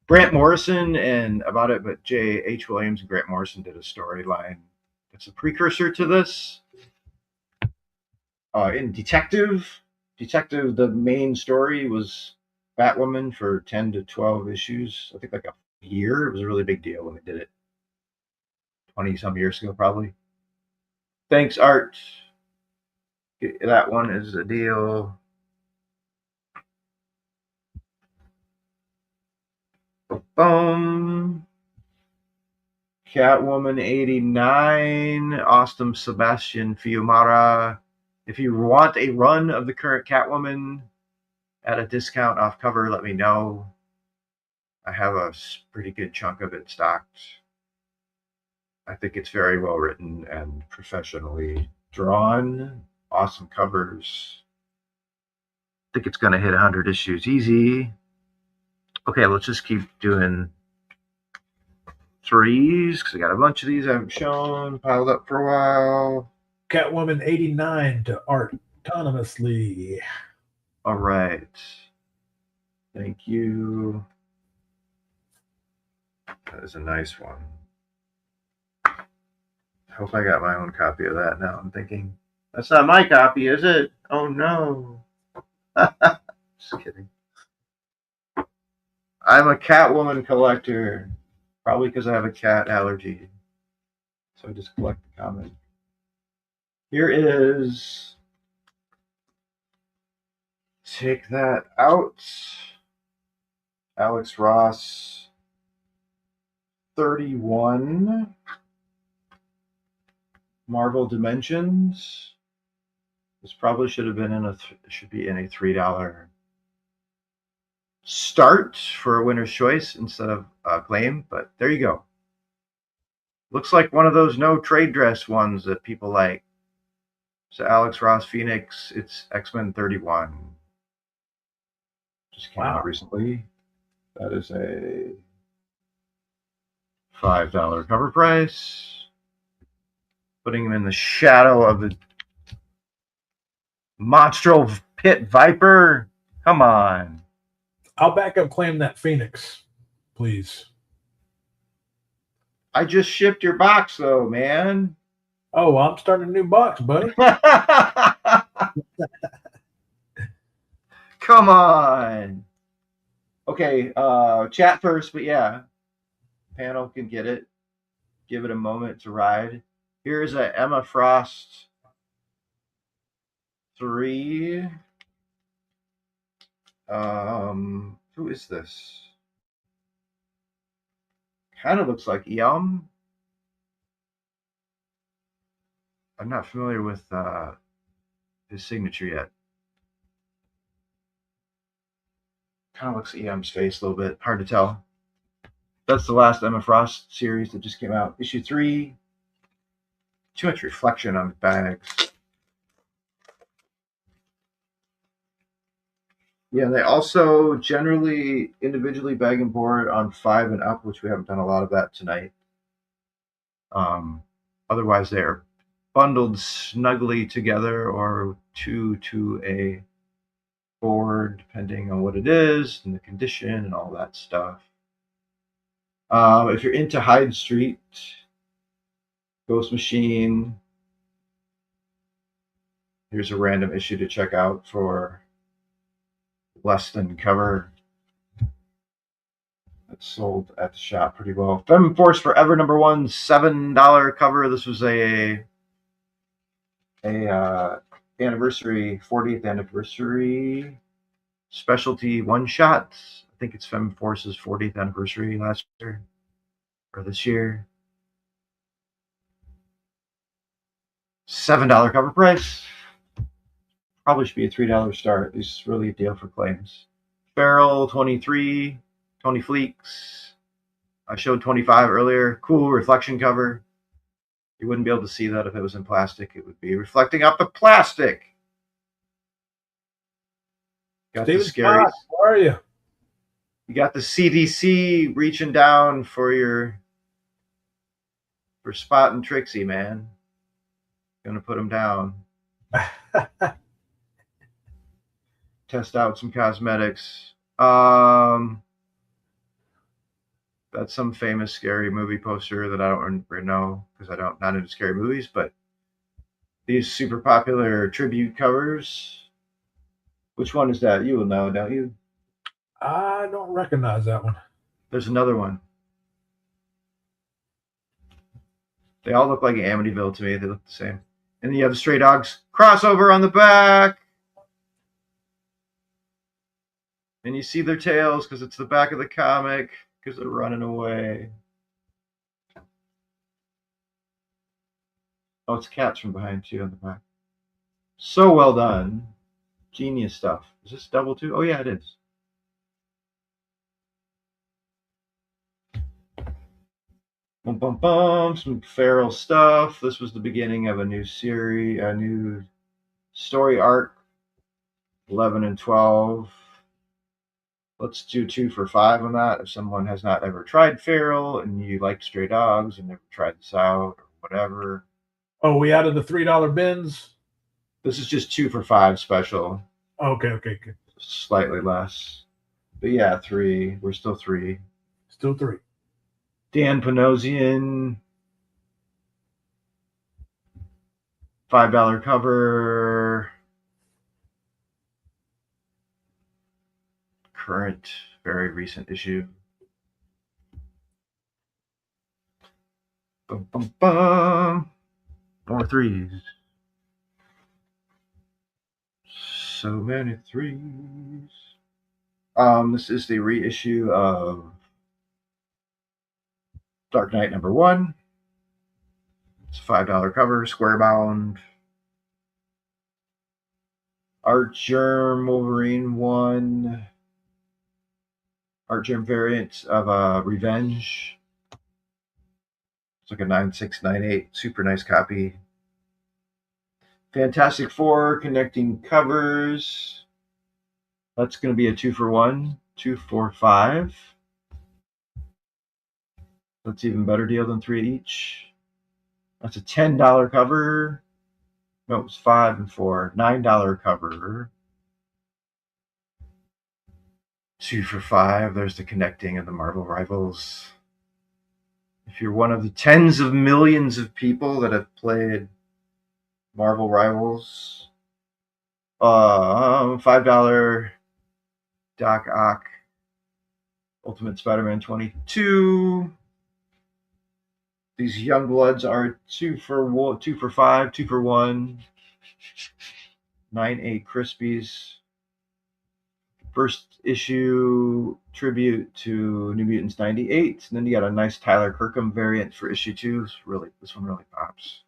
Grant Morrison and about it, but J.H. Williams and Grant Morrison did a storyline. It's a precursor to this. In Detective, the main story was Batwoman for 10 to 12 issues. I think like a year. It was a really big deal when they did it. 20-some years ago, probably. Thanks, Art. That one is a deal. Boom. Catwoman 89, Austin Sebastian Fiumara. If you want a run of the current Catwoman at a discount off cover, let me know. I have a pretty good chunk of it stocked. I think it's very well written and professionally drawn. Awesome covers. I think it's going to hit 100 issues easy. Okay, let's just keep doing 3s because I got a bunch of these I haven't shown, piled up for a while. Catwoman 89 to Art autonomously. All right. Thank you. That is a nice one. I hope I got my own copy of that now. I'm thinking, that's not my copy, is it? Oh no. Just kidding. I'm a Catwoman collector. Probably because I have a cat allergy. So I just collect the comic. Here is. Take that out. Alex Ross 31. Marvel Dimensions. This probably should have been in a should be in a $3 start for a winner's choice instead of a claim, but there you go. Looks like one of those no trade dress ones that people like. So Alex Ross Phoenix, it's X-Men 31. Just came out recently. That is a $5 cover price. Putting him in the shadow of the Monstro Pit Viper. Come on. I'll back up claim that Phoenix, please. I just shipped your box though, man. Oh, well, I'm starting a new box, buddy. Come on. Okay, chat first, but yeah. Panel can get it. Give it a moment to ride. Here's a Emma Frost 3. Who is this? Kind of looks like Yum. I'm not familiar with his signature yet. Kind of looks like Yum's face a little bit. Hard to tell. That's the last Emma Frost series that just came out. Issue 3. Too much reflection on the bags. Yeah, they also generally individually bag and board on 5 and up, which we haven't done a lot of that tonight. Otherwise, they are bundled snugly together or two to a board, depending on what it is and the condition and all that stuff. If you're into Hyde Street, Ghost Machine, here's a random issue to check out for less than cover. That's sold at the shop pretty well. Femme Force Forever #1, $7 cover. This was a anniversary, 40th anniversary specialty one shot. I think it's Femme Force's 40th anniversary last year or this year. $7 cover price. Probably should be a $3 start. This is really a deal for claims. Feral 23, Tony Fleeks. I showed 25 earlier. Cool reflection cover. You wouldn't be able to see that if it was in plastic. It would be reflecting off the plastic. Got David the scary. Scott, where are you? You got the CDC reaching down for Spot and Trixie, man. Gonna put them down. Test out some cosmetics. That's some famous scary movie poster that I don't know because I'm not into scary movies, but these super popular tribute covers. Which one is that? You will know, don't you? I don't recognize that one. There's another one. They all look like Amityville to me. They look the same. And then you have the Stray Dogs crossover on the back. And you see their tails because it's the back of the comic because they're running away. Oh, it's cats from behind too on the back. So well done. Genius stuff. Is this double two? Oh yeah, it is. Bum, bum, bum. Some feral stuff. This was the beginning of a new series, a new story arc. 11 and 12. Let's do 2 for $5 on that. If someone has not ever tried feral and you like Stray Dogs and never tried this out or whatever. Oh, we added the $3 bins? This is just 2 for $5 special. Okay, okay, good. Slightly less. But yeah, 3. We're still 3. Still 3. Dan Panosian, $5 cover. Current, very recent issue. Bum, bum, bum. More 3s. So many 3s. This is the reissue of Dark Knight #1. It's a $5 cover, square bound. Artgerm Wolverine 1. Artgerm variant of Revenge. It's like a 9698, super nice copy. Fantastic Four connecting covers. That's going to be a 2-for-1, 2 for $5. That's even better deal than 3 each. That's a $10 cover. No, it was 5 and 4. $9 cover. 2 for $5. There's the connecting of the Marvel Rivals. If you're one of the tens of millions of people that have played Marvel Rivals, $5 Doc Ock Ultimate Spider-Man 22. These young bloods are 2 for 5, 2 for 1. 9/8 Crispies. First issue tribute to New Mutants 98. And then you got a nice Tyler Kirkham variant for issue 2. This one really pops.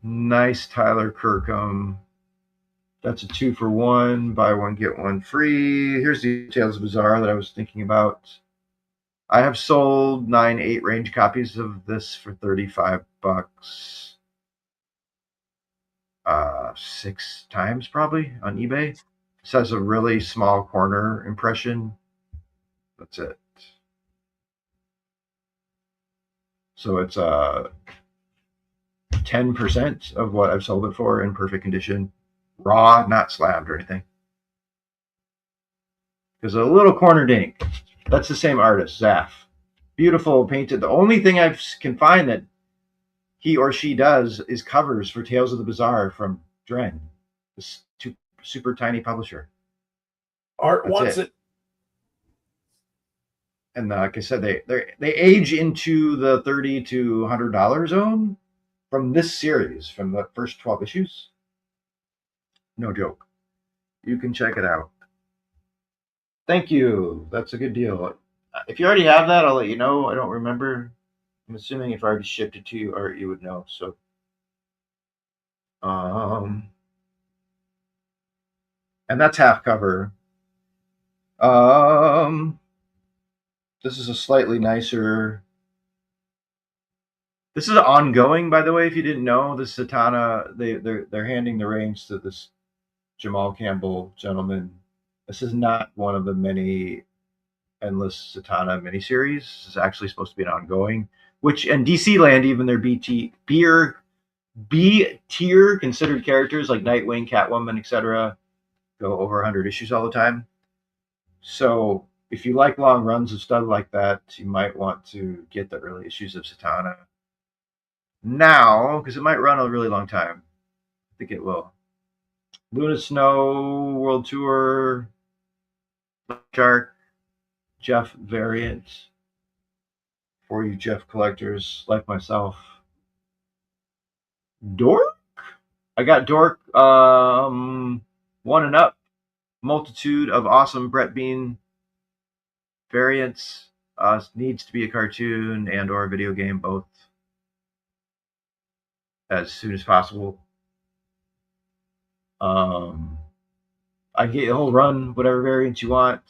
Nice Tyler Kirkham. That's a 2 for 1. Buy one, get one free. Here's the Tales of Bizarre that I was thinking about. I have sold 9/8 range copies of this for $35. 6 times probably on eBay. This has a really small corner impression. That's it. So it's 10% of what I've sold it for in perfect condition. Raw, not slabbed or anything. There's a little corner dink. That's the same artist, Zaf. Beautiful painted. The only thing I can find that he or she does is covers for Tales of the Bizarre from Dren, this super tiny publisher. Art That's wants it. And like I said, they age into the $30 to $100 zone from this series, from the first 12 issues. No joke. You can check it out. Thank you. That's a good deal. If you already have that, I'll let you know. I don't remember. I'm assuming if I already shipped it to you, Art, you would know. So, and that's half cover. This is a slightly nicer. This is ongoing, by the way. If you didn't know, this Zatanna, they're handing the reins to this Jamal Campbell gentleman. This is not one of the many endless Zatanna miniseries. This is actually supposed to be an ongoing. Which in DC land, even their B tier considered characters like Nightwing, Catwoman, etc., go over 100 issues all the time. So if you like long runs of stuff like that, you might want to get the early issues of Zatanna now, because it might run a really long time. I think it will. Luna Snow World Tour, Shark, Jeff variant for you Jeff collectors like myself. Dork? I got Dork 1 and up. Multitude of awesome Brett Bean variants. Needs to be a cartoon and or a video game, both as soon as possible. I get a whole run, whatever variants you want.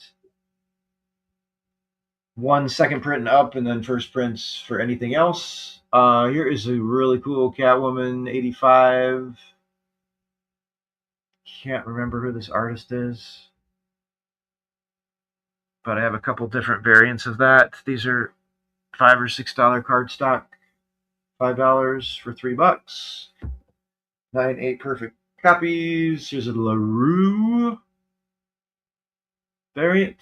1 second print and up, and then first prints for anything else. Here is a really cool Catwoman 85. Can't remember who this artist is, but I have a couple different variants of that. These are $5 or $6 cardstock. $5 for $3. 9/8 perfect copies. Here's a LaRue variant.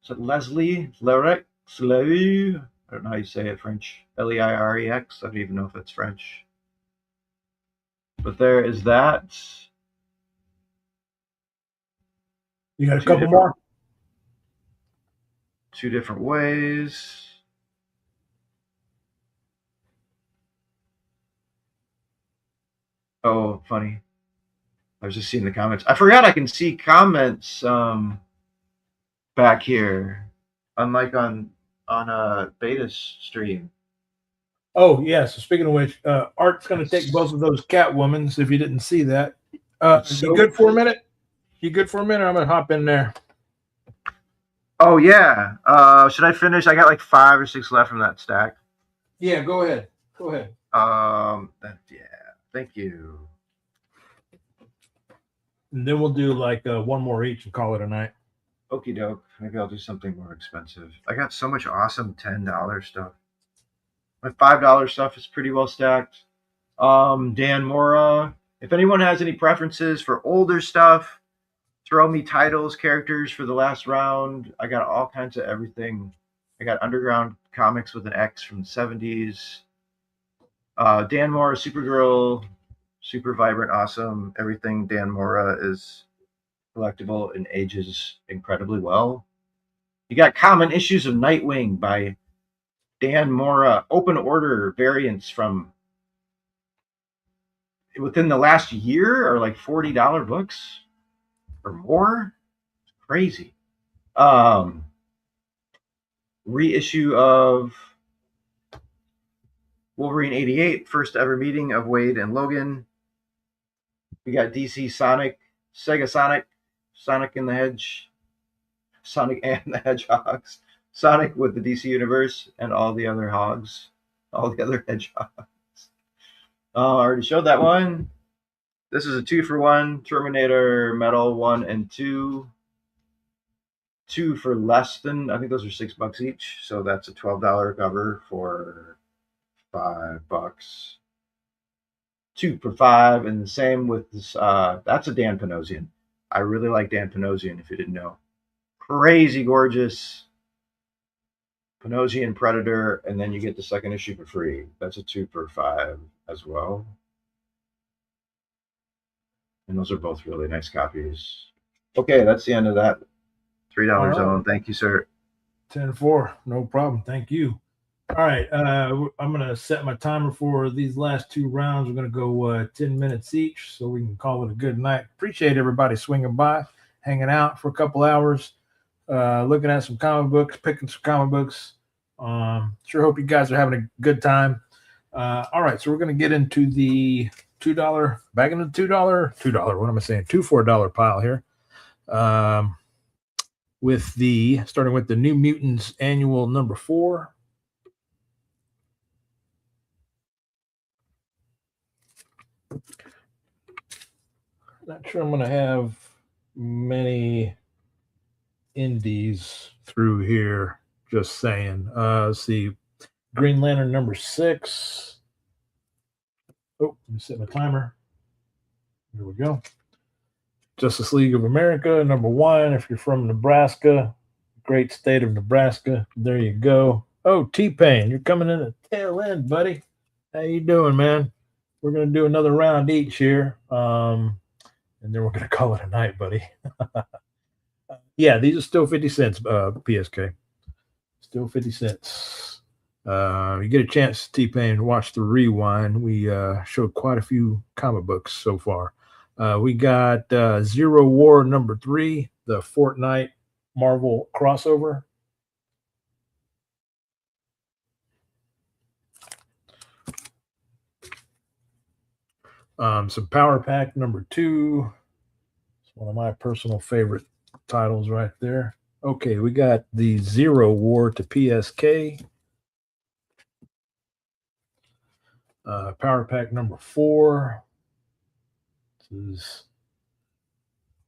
Is it Leslie? Lerex? LaRue? I don't know how you say it, French. Leirex. I don't even know if it's French. But there is that. You got a couple more? 2 different ways. Oh, funny. I was just seeing the comments. I forgot I can see comments back here, unlike on a beta stream. Oh, yeah. So speaking of which, Art's going to take both of those Catwomans if you didn't see that. You good for a minute? You good for a minute? I'm going to hop in there. Oh, yeah. Should I finish? I got like 5 or 6 left from that stack. Yeah, go ahead. Go ahead. Yeah. Thank you. And then we'll do like one more each and call it a night. Okie doke. Maybe I'll do something more expensive. I got so much awesome $10 stuff. My $5 stuff is pretty well stacked. Dan Mora. If anyone has any preferences for older stuff, throw me titles, characters for the last round. I got all kinds of everything. I got Underground Comics with an X from the 70s. Dan Mora, Supergirl, super vibrant, awesome. Everything Dan Mora is collectible and ages incredibly well. You got Common Issues of Nightwing by Dan Mora, open order variants from within the last year are like $40 books or more. It's crazy. Reissue of Wolverine 88, first ever meeting of Wade and Logan. We got DC Sonic, Sega Sonic, Sonic and the Hedgehogs, Sonic with the DC Universe, and all the other hogs, all the other hedgehogs. I already showed that one. This is a 2-for-1 Terminator Metal 1 and 2. 2 for less than, I think those are $6 each. So that's a $12 cover for $5. 2 for $5, and the same with this. That's a Dan Panosian. I really like Dan Panosian, if you didn't know. Crazy gorgeous Panosian Predator, and then you get the second issue for free. That's a 2 for $5 as well. And those are both really nice copies. Okay, that's the end of that $3 zone. Thank you, sir. 10-4, no problem. Thank you. All right, I'm going to set my timer for these last 2 rounds. We're going to go 10 minutes each, so we can call it a good night. Appreciate everybody swinging by, hanging out for a couple hours, looking at some comic books, picking some comic books. Sure hope you guys are having a good time. All right, so we're going to get into the $2, back into the $2, what am I saying? $2 for $1 pile here. Starting with the New Mutants Annual number 4. Not sure I'm going to have many indies through here. Just saying. Let's see. Green Lantern number 6. Oh, let me set my timer. Here we go. Justice League of America number 1. If you're from Nebraska, great state of Nebraska. There you go. Oh, T-Pain, you're coming in at the tail end, buddy. How you doing, man? We're going to do another round each here. And then we're going to call it a night, buddy. Yeah, these are still 50 cents, PSK. Still 50 cents. You get a chance, T-Pain, watch the rewind. We showed quite a few comic books so far. We got Zero War number 3, the Fortnite Marvel crossover. Some Power Pack number 2. It's one of my personal favorite titles right there. Okay, we got the Zero War to PSK. Power Pack number 4. This is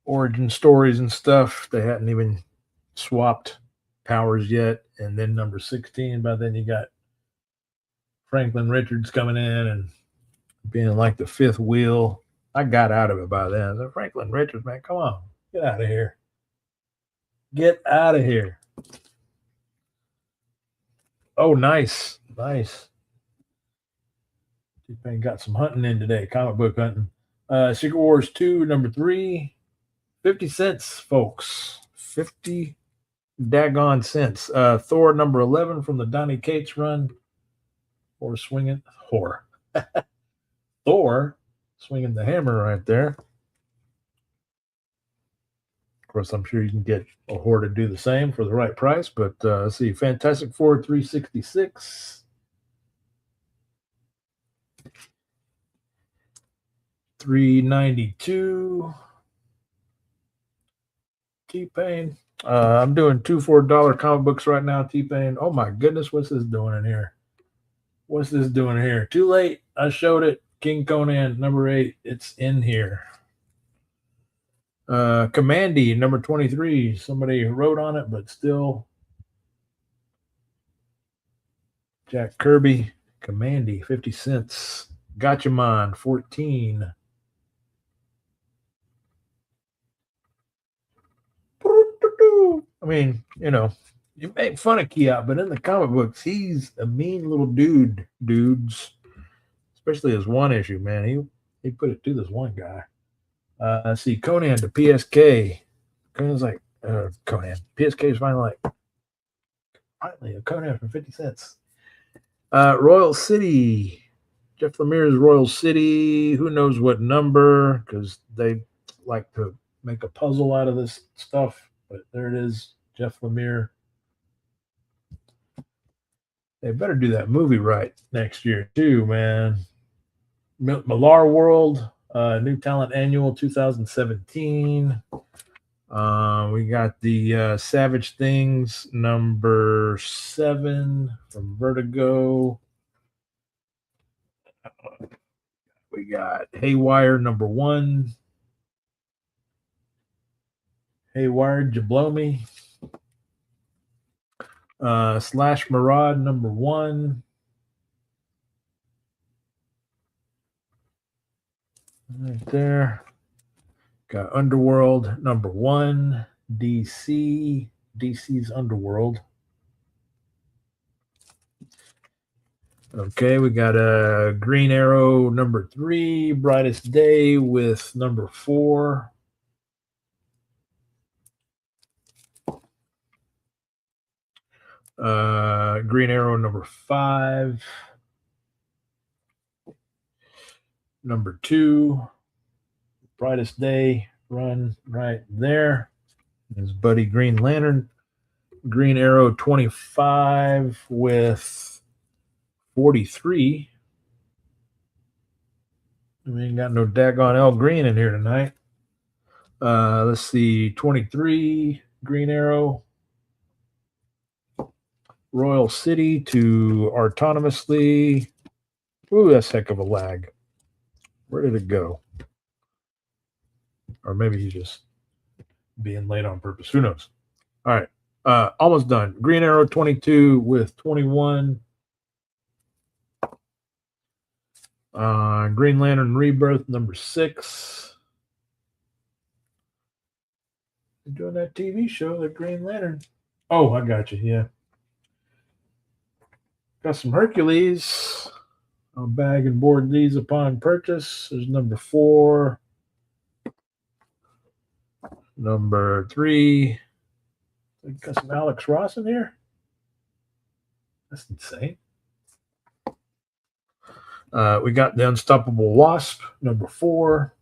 origin stories and stuff. They hadn't even swapped powers yet. And then number 16, by then you got Franklin Richards coming in and being like the 5th wheel. I got out of it by then. I said, Franklin Richards, man, come on, get out of here. Get out of here. Oh, nice. Nice. T-Pain got some hunting in today, comic book hunting. Secret Wars 2, number 3, 50 cents, folks. 50 daggone cents. Thor, number 11 from the Donny Cates run. Thor swinging the hammer right there. Of course, I'm sure you can get a whore to do the same for the right price, but let's see. Fantastic Four, 366. $392. T-Pain. I'm doing 2 for $1 comic books right now, T-Pain. Oh my goodness, what's this doing in here? What's this doing here? Too late. I showed it. King Conan, number 8. It's in here. Commandy, number 23. Somebody wrote on it, but still. Jack Kirby, Commandy, 50 cents. Gatchaman, 14. I mean, you know, you make fun of Kiat, but in the comic books, he's a mean little dudes. Especially his one issue, man. He put it to this one guy. Let's see, Conan to PSK. Conan's like, Conan. PSK is finally a Conan for 50 cents. Royal City. Jeff Lemire's Royal City. Who knows what number, because they like to make a puzzle out of this stuff. But there it is, Jeff Lemire. They better do that movie right next year, too, man. Millar World, New Talent Annual 2017. We got the Savage Things number 7 from Vertigo. We got Haywire number 1. Haywire Jablomi. Slash Murad number 1. Right there. Got Underworld number 1. DC's Underworld. Okay, we got a Green Arrow number 3, Brightest Day with number 4. Green Arrow number 5. Number 2. Brightest Day run right there. His buddy Green Lantern. Green Arrow 25 with 43. We ain't got no daggone Al Green in here tonight. Let's see, 23 Green Arrow. Royal City to Autonomously. Ooh, that's a heck of a lag. Where did it go? Or maybe he's just being late on purpose. Who knows? All right. Almost done. Green Arrow 22 with 21. Green Lantern Rebirth number 6. They're doing that TV show, the Green Lantern. Oh, I got you. Yeah. Got some Hercules. I'll bag and board these upon purchase. There's number 4. Number 3. Got some Alex Ross in here. That's insane. We got the Unstoppable Wasp, number 4.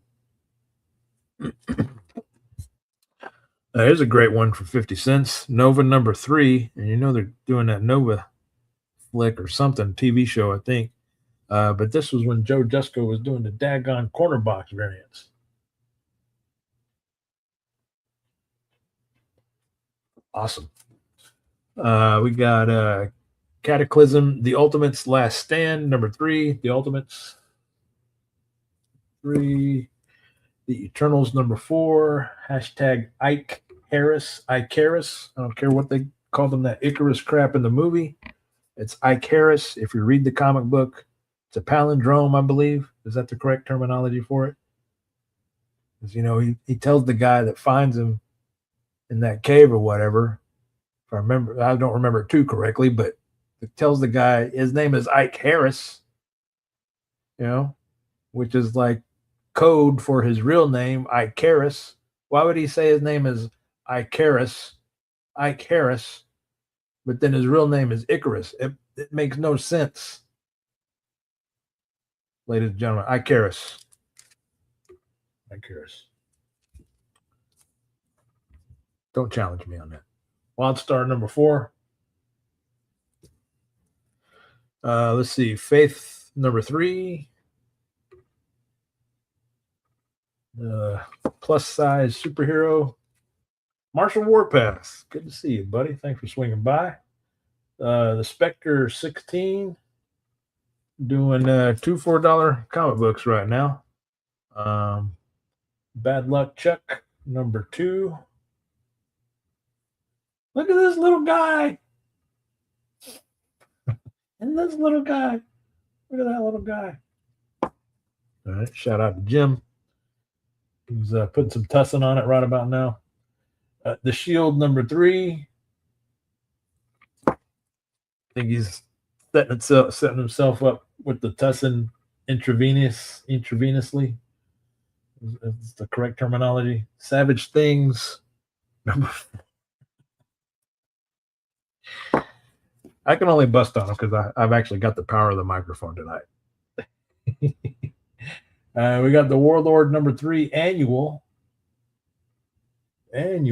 Here's a great one for 50 cents. Nova number 3. And you know they're doing that Nova flick or something, TV show, I think. But this was when Joe Jusko was doing the daggone corner box variants. Awesome. We got Cataclysm, The Ultimates Last Stand, number 3. The Ultimates 3. The Eternals, number 4. Hashtag Ike Harris. Ike Harris. I don't care what they called him, that Icarus crap in the movie. It's Ike Harris. If you read the comic book, it's a palindrome, I believe. Is that the correct terminology for it? 'Cause, you know, he tells the guy that finds him in that cave or whatever. If I remember, I don't remember it too correctly, but it tells the guy his name is Ike Harris, you know, which is like code for his real name, Ike Harris. Why would he say his name is Ike Harris, but then his real name is Icarus? It makes no sense, ladies and gentlemen. Ike Harris. Don't challenge me on that. Wild Star number 4. Let's see. Faith number 3. Plus size superhero. Marshall Warpath. Good to see you, buddy. Thanks for swinging by. The Spectre 16. Doing 2 $4 comic books right now. Bad Luck Chuck number 2. Look at this little guy. And this little guy. Look at that little guy. All right. Shout out to Jim. He's putting some tussin on it right about now. The Shield number 3. I think he's setting himself up with the tussin intravenously. Is the correct terminology. Savage Things number 4. I can only bust on him because I've actually got the power of the microphone tonight. We got the Warlord number 3 annual. We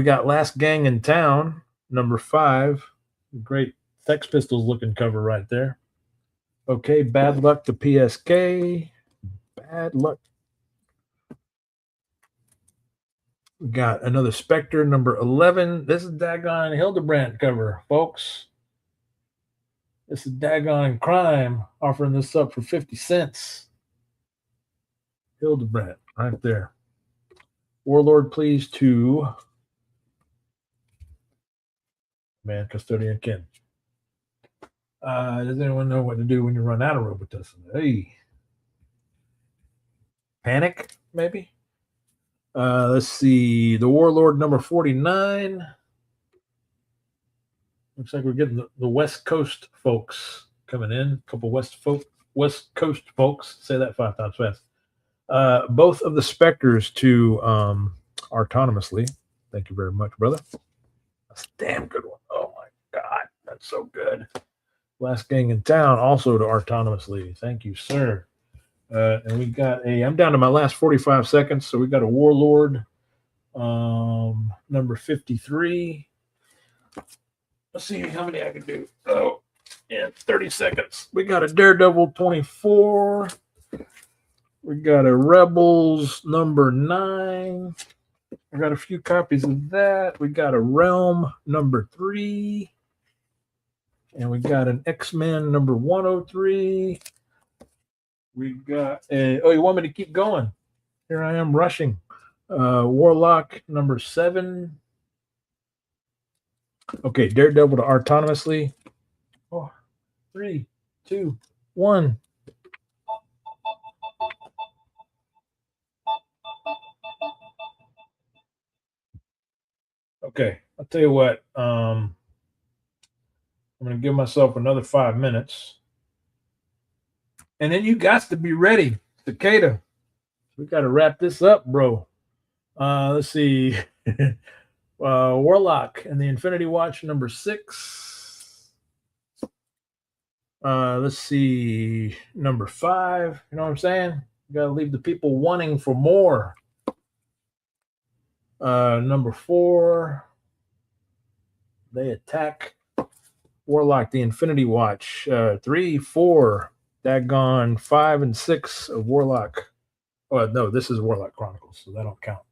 got Last Gang in Town number 5. Great Sex Pistols looking cover right there. Okay, Bad Luck to PSK. Bad Luck. We got another Spectre number 11. This is Dagon Hildebrandt cover, folks. This is Dagon Crime offering this up for 50 cents. Hildebrandt right there. Warlord, please, to Man Custodian Ken. Does anyone know what to do when you run out of Robitussin? Hey. Panic, maybe? Let's see. The Warlord number 49. Looks like we're getting the West Coast folks coming in. A couple West Coast folks. Say that 5 times fast. Both of the Spectres to autonomously. Thank you very much, brother. That's a damn good one. Oh my God. That's so good. Last Gang in Town also to autonomously. Thank you, sir. And we got I'm down to my last 45 seconds. So we got a Warlord number 53. Let's see how many I can do. Oh, yeah, 30 seconds. We got a Daredevil 24. We got a Rebels number 9. I got a few copies of that. We got a Realm number 3. And we got an X-Men number 103. We got you want me to keep going? Here I am rushing. Warlock number 7. Okay, Daredevil to autonomously. 4, 3, 2, 1. Okay, I'll tell you what. I'm going to give myself another 5 minutes. And then you got to be ready, Cicada. We got to wrap this up, bro. Let's see. Warlock and the Infinity Watch number 6. Let's see. Number 5. You know what I'm saying? You got to leave the people wanting for more. Number 4. They attack. Warlock, the Infinity Watch. 3, 4. Daggone 5 and 6 of Warlock. Oh, no, this is Warlock Chronicles, so that don't count.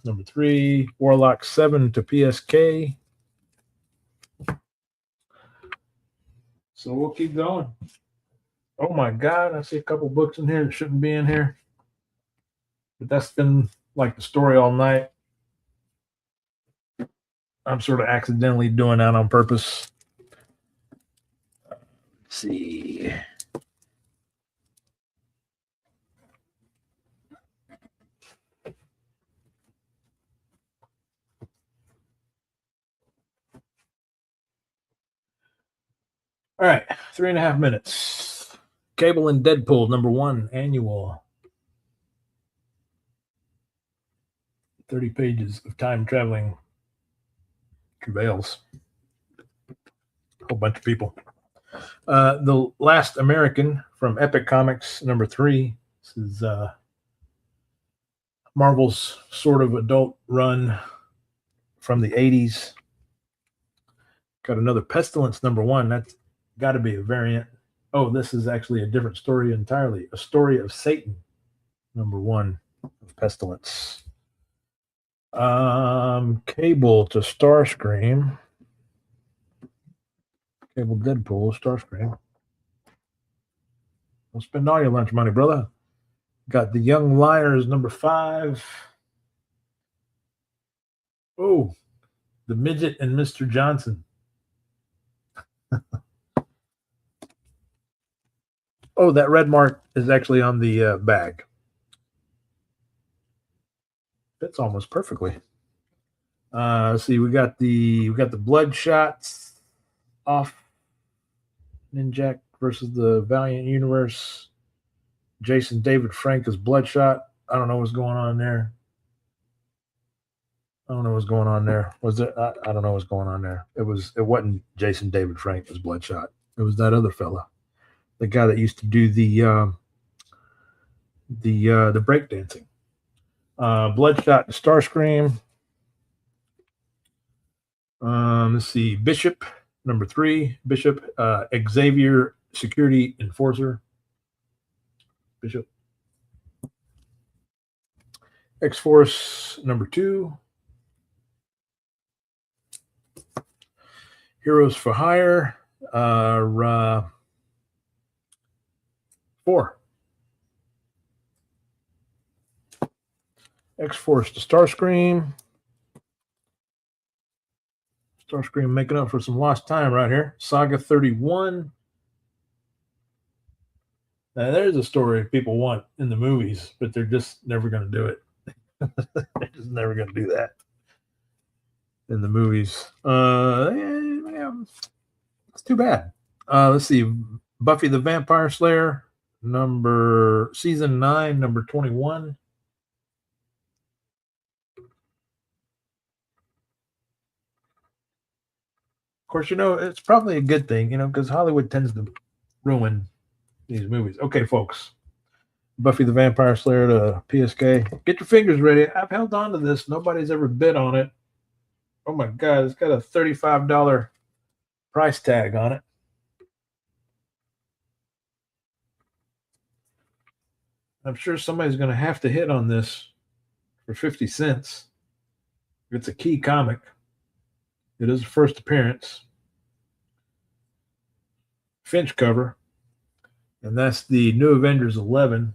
Number 3, Warlock 7 to PSK. So we'll keep going. Oh my God, I see a couple books in here that shouldn't be in here. But that's been like the story all night. I'm sort of accidentally doing that on purpose. Let's see. 3.5 minutes. Cable and Deadpool, #1 annual. 30 pages of time traveling travails. A whole bunch of people. The Last American from Epic Comics, #3. This is Marvel's sort of adult run from the 80s. Got another Pestilence, #1. That's got to be a variant. Oh, this is actually a different story entirely. A Story of Satan, #1 of Pestilence. Cable to Starscream. Cable Deadpool, Starscream. Don't spend all your lunch money, brother. Got The Young Liars, #5. Oh, The Midget and Mr. Johnson. Oh, that red mark is actually on the bag. Fits almost perfectly. Let's see, we got the Bloodshots off Ninjak versus the Valiant Universe. Jason David Frank is Bloodshot. I don't know what's going on there. I don't know what's going on there. Was it? I don't know what's going on there. It wasn't Jason David Frank as Bloodshot. It was that other fella, the guy that used to do the breakdancing. Bloodshot to Starscream. Let's see, Bishop, #3. Bishop, Xavier Security Enforcer. Bishop. X-Force, #2. Heroes for Hire, 4. X-Force to Starscream. Starscream making up for some lost time right here. Saga 31. Now, there's a story people want in the movies, but they're just never going to do it. They're just never going to do that in the movies. Yeah, it's too bad. Let's see. Buffy the Vampire Slayer, season 9, #21. Of course, it's probably a good thing, because Hollywood tends to ruin these movies. Okay, folks. Buffy the Vampire Slayer to PSK. Get your fingers ready. I've held on to this. Nobody's ever bid on it. Oh my God, it's got a $35 price tag on it. I'm sure somebody's going to have to hit on this for 50 cents. It's a key comic. It is a first appearance. Finch cover. And that's the New Avengers 11.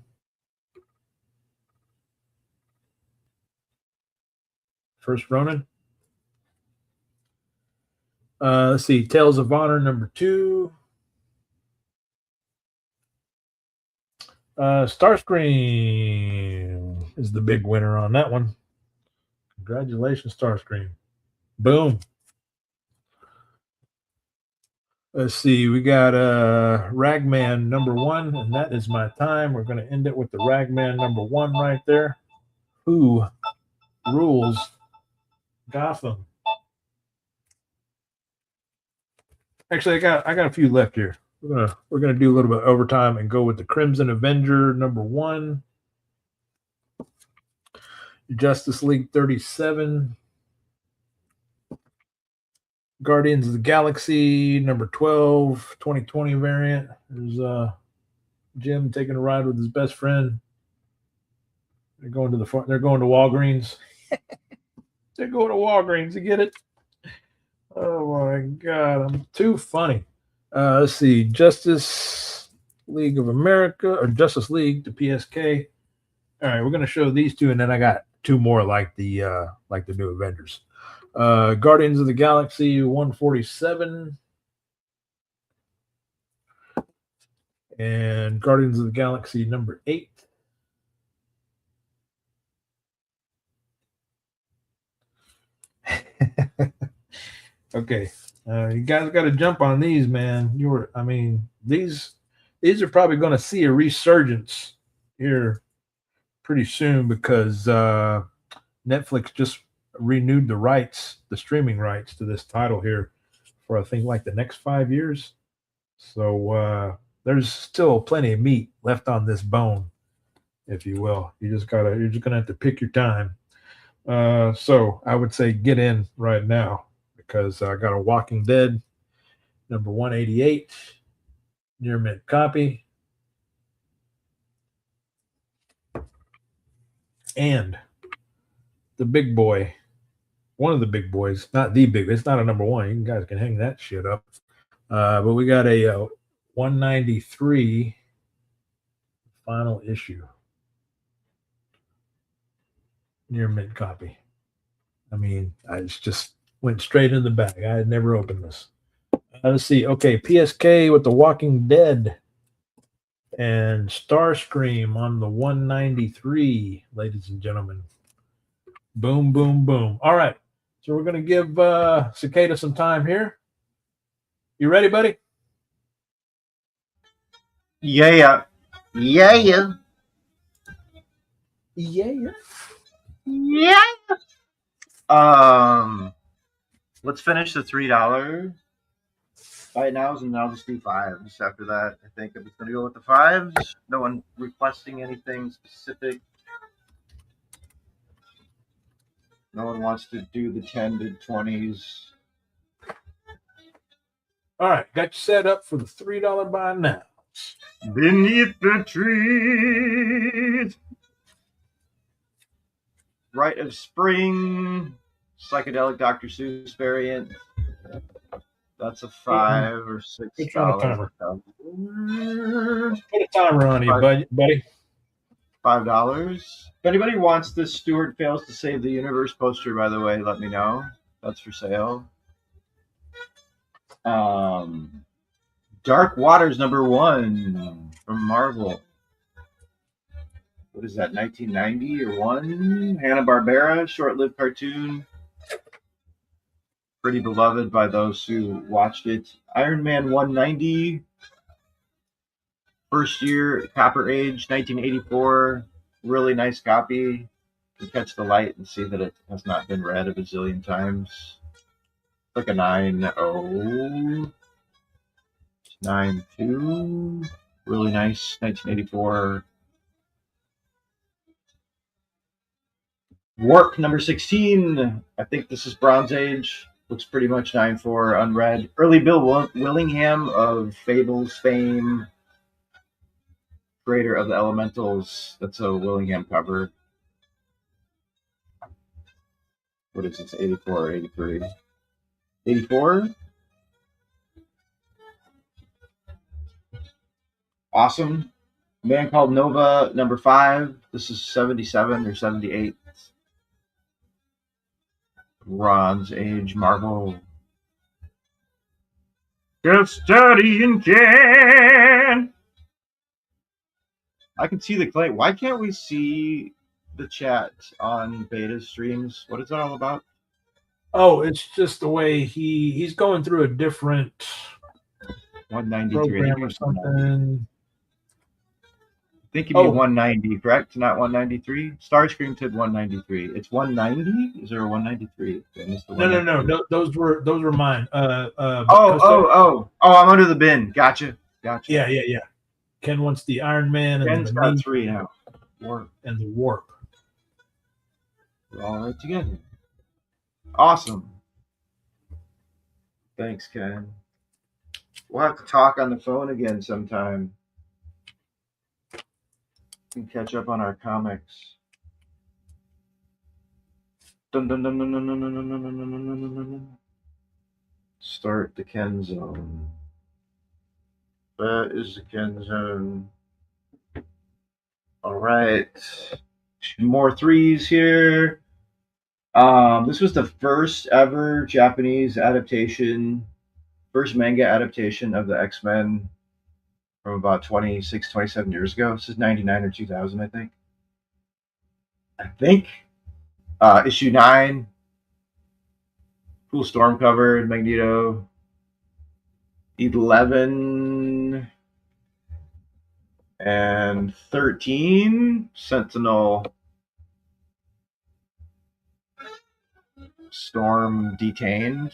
First Ronin. Let's see. Tales of Honor, #2. Starscream is the big winner on that one. Congratulations, Starscream. Boom. Let's see. We got Ragman #1, and that is my time. We're going to end it with the Ragman #1 right there. Who rules Gotham? Actually, I got a few left here. We're gonna do a little bit of overtime and go with the Crimson Avenger #1. Justice League 37. Guardians of the Galaxy #12, 2020 variant. There's Jim taking a ride with his best friend. They're going to Walgreens. They're going to Walgreens. You get it? Oh my God, I'm too funny. Let's see, Justice League of America or Justice League to PSK. All right, we're gonna show these two, and then I got two more like the New Avengers. Guardians of the Galaxy 147 and Guardians of the Galaxy #8. Okay, You guys got to jump on these, man. These are probably going to see a resurgence here pretty soon because Netflix just renewed the streaming rights to this title here for I think like the next 5 years. So there's still plenty of meat left on this bone, if you will. You're just gonna have to pick your time. So I would say get in right now because I got a Walking Dead number 188 near mint copy, and the big boy, one of the big boys, not the big. It's not a number one. You guys can hang that shit up. But we got a 193 final issue near mint copy. I mean, I just went straight in the bag. I had never opened this. Let's see. Okay, PSK with The Walking Dead and Starscream on the 193, ladies and gentlemen. Boom, boom, boom. All right. So we're going to give Cicada some time here. You ready, buddy? Yeah. Yeah. Let's finish the $3 buy nows, and I'll just do fives after that. I think I'm just gonna go with the fives. No one requesting anything specific. No one wants to do the 10 to 20s. All right, got you set up for the $3 buy now. Beneath the trees, Rite of Spring, psychedelic Dr. Seuss variant. That's a $5 or $6. Put a timer on you, buddy. $5. If anybody wants this Stuart Fails to Save the Universe poster, by the way, let me know. That's for sale. Dark Waters #1 from Marvel. What is that, 1990 or 1? Hanna-Barbera, short-lived cartoon. Pretty beloved by those who watched it. Iron Man 190. First year, Copper Age, 1984. Really nice copy. You can catch the light and see that it has not been read a bazillion times. Like a 9.0. 9.2. Really nice, 1984. Warp #16. I think this is Bronze Age. Looks pretty much 9.4, unread. Early Bill Willingham of Fables fame. Creator of the Elementals. That's a Willingham cover. What is this, 84 or 83? 84? Awesome. Man Called Nova #5. This is 77 or 78. Bronze Age Marvel. Just studying can. I can see the clay. Why can't we see the chat on beta streams? What is that all about? Oh, it's just the way he's going through a different 193 program or something. I think you mean 190, correct? Not 193? Starscream said 193. It's 190? Is there a 193? No. Those were mine. I'm under the bin. Gotcha. Yeah. Ken wants the Iron Man and Ken's the got 3 now. Warp and the Warp. We're all right together. Awesome. Thanks, Ken. We'll have to talk on the phone again sometime. And catch up on our comics. Dun, dun, dun, dun, dun, dun, dun, dun, dun, dun, dun, dun. Start the Ken Zone. That is the Ken Zone. All right. More 3s here. This was the first ever Japanese adaptation, first manga adaptation of the X-Men from about 26, 27 years ago. This is 99 or 2000, I think. Issue 9. Cool storm cover, Magneto. 11 and 13. Sentinel Storm detained.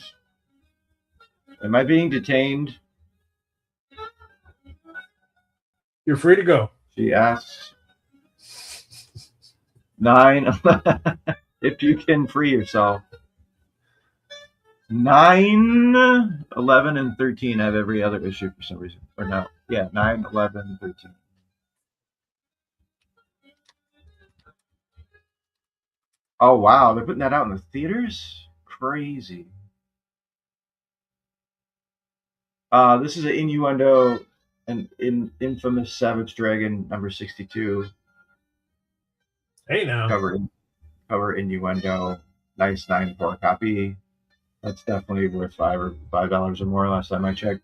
Am I being detained? You're free to go. She asks. 9, if you can free yourself. 9, 11, and 13 have every other issue for some reason. Or no. Yeah, 9, 11, 13. Oh, wow. They're putting that out in the theaters? Crazy. This is an Innuendo and infamous Savage Dragon number 62. Hey now. Cover Innuendo. Nice 9.4 copy. That's definitely worth $5 or more last time I checked.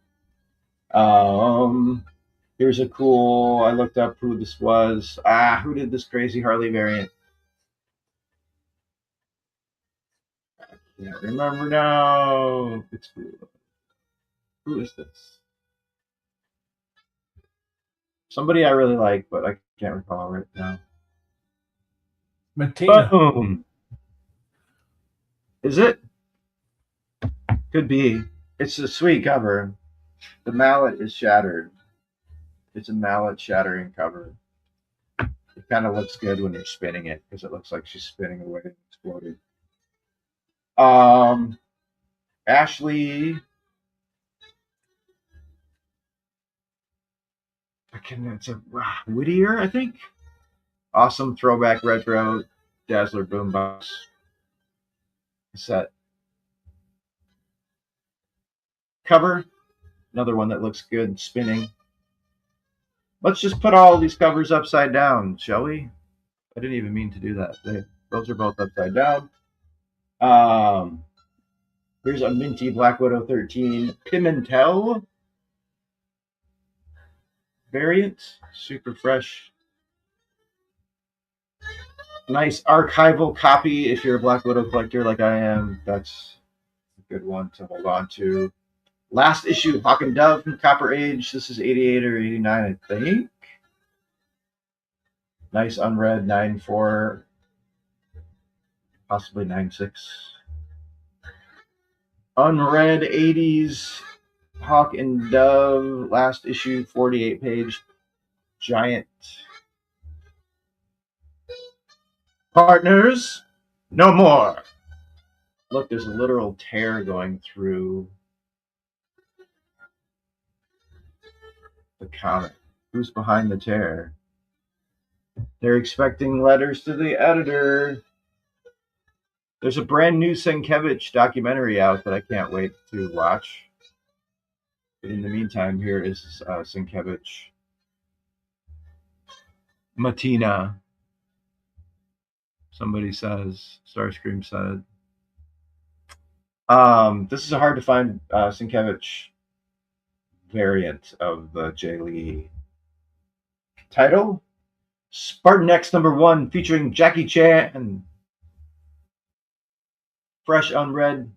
Here's a cool. I looked up who this was. Who did this crazy Harley variant? I can't remember now. It's cool. Who is this? Somebody I really like, but I can't recall right now. Matina. Boom. Is it? Could be. It's a sweet cover. The mallet is shattered. It's a mallet shattering cover. It kind of looks good when you're spinning it because it looks like she's spinning away and exploding. Ashley. It's a Whittier, I think. Awesome throwback retro Dazzler boombox set. Cover. Another one that looks good spinning. Let's just put all these covers upside down, shall we? I didn't even mean to do that. Those are both upside down. Here's a minty Black Widow 13 Pimentel variant. Super fresh. Nice archival copy if you're a Black Widow collector like I am. That's a good one to hold on to. Last issue, Hawk and Dove from Copper Age. This is 88 or 89, I think. Nice unread 9.4, possibly 9.6. Unread 80s Hawk and Dove, last issue, 48 page, giant. Partners, no more. Look, there's a literal tear going through the comic. Who's behind the tear? They're expecting letters to the editor. There's a brand new Sienkiewicz documentary out that I can't wait to watch. But in the meantime, here is Sienkiewicz. Matina. Somebody says, Starscream said. This is a hard to find Sienkiewicz variant of the Jay Lee title. Spartan X #1 featuring Jackie Chan. Fresh unread.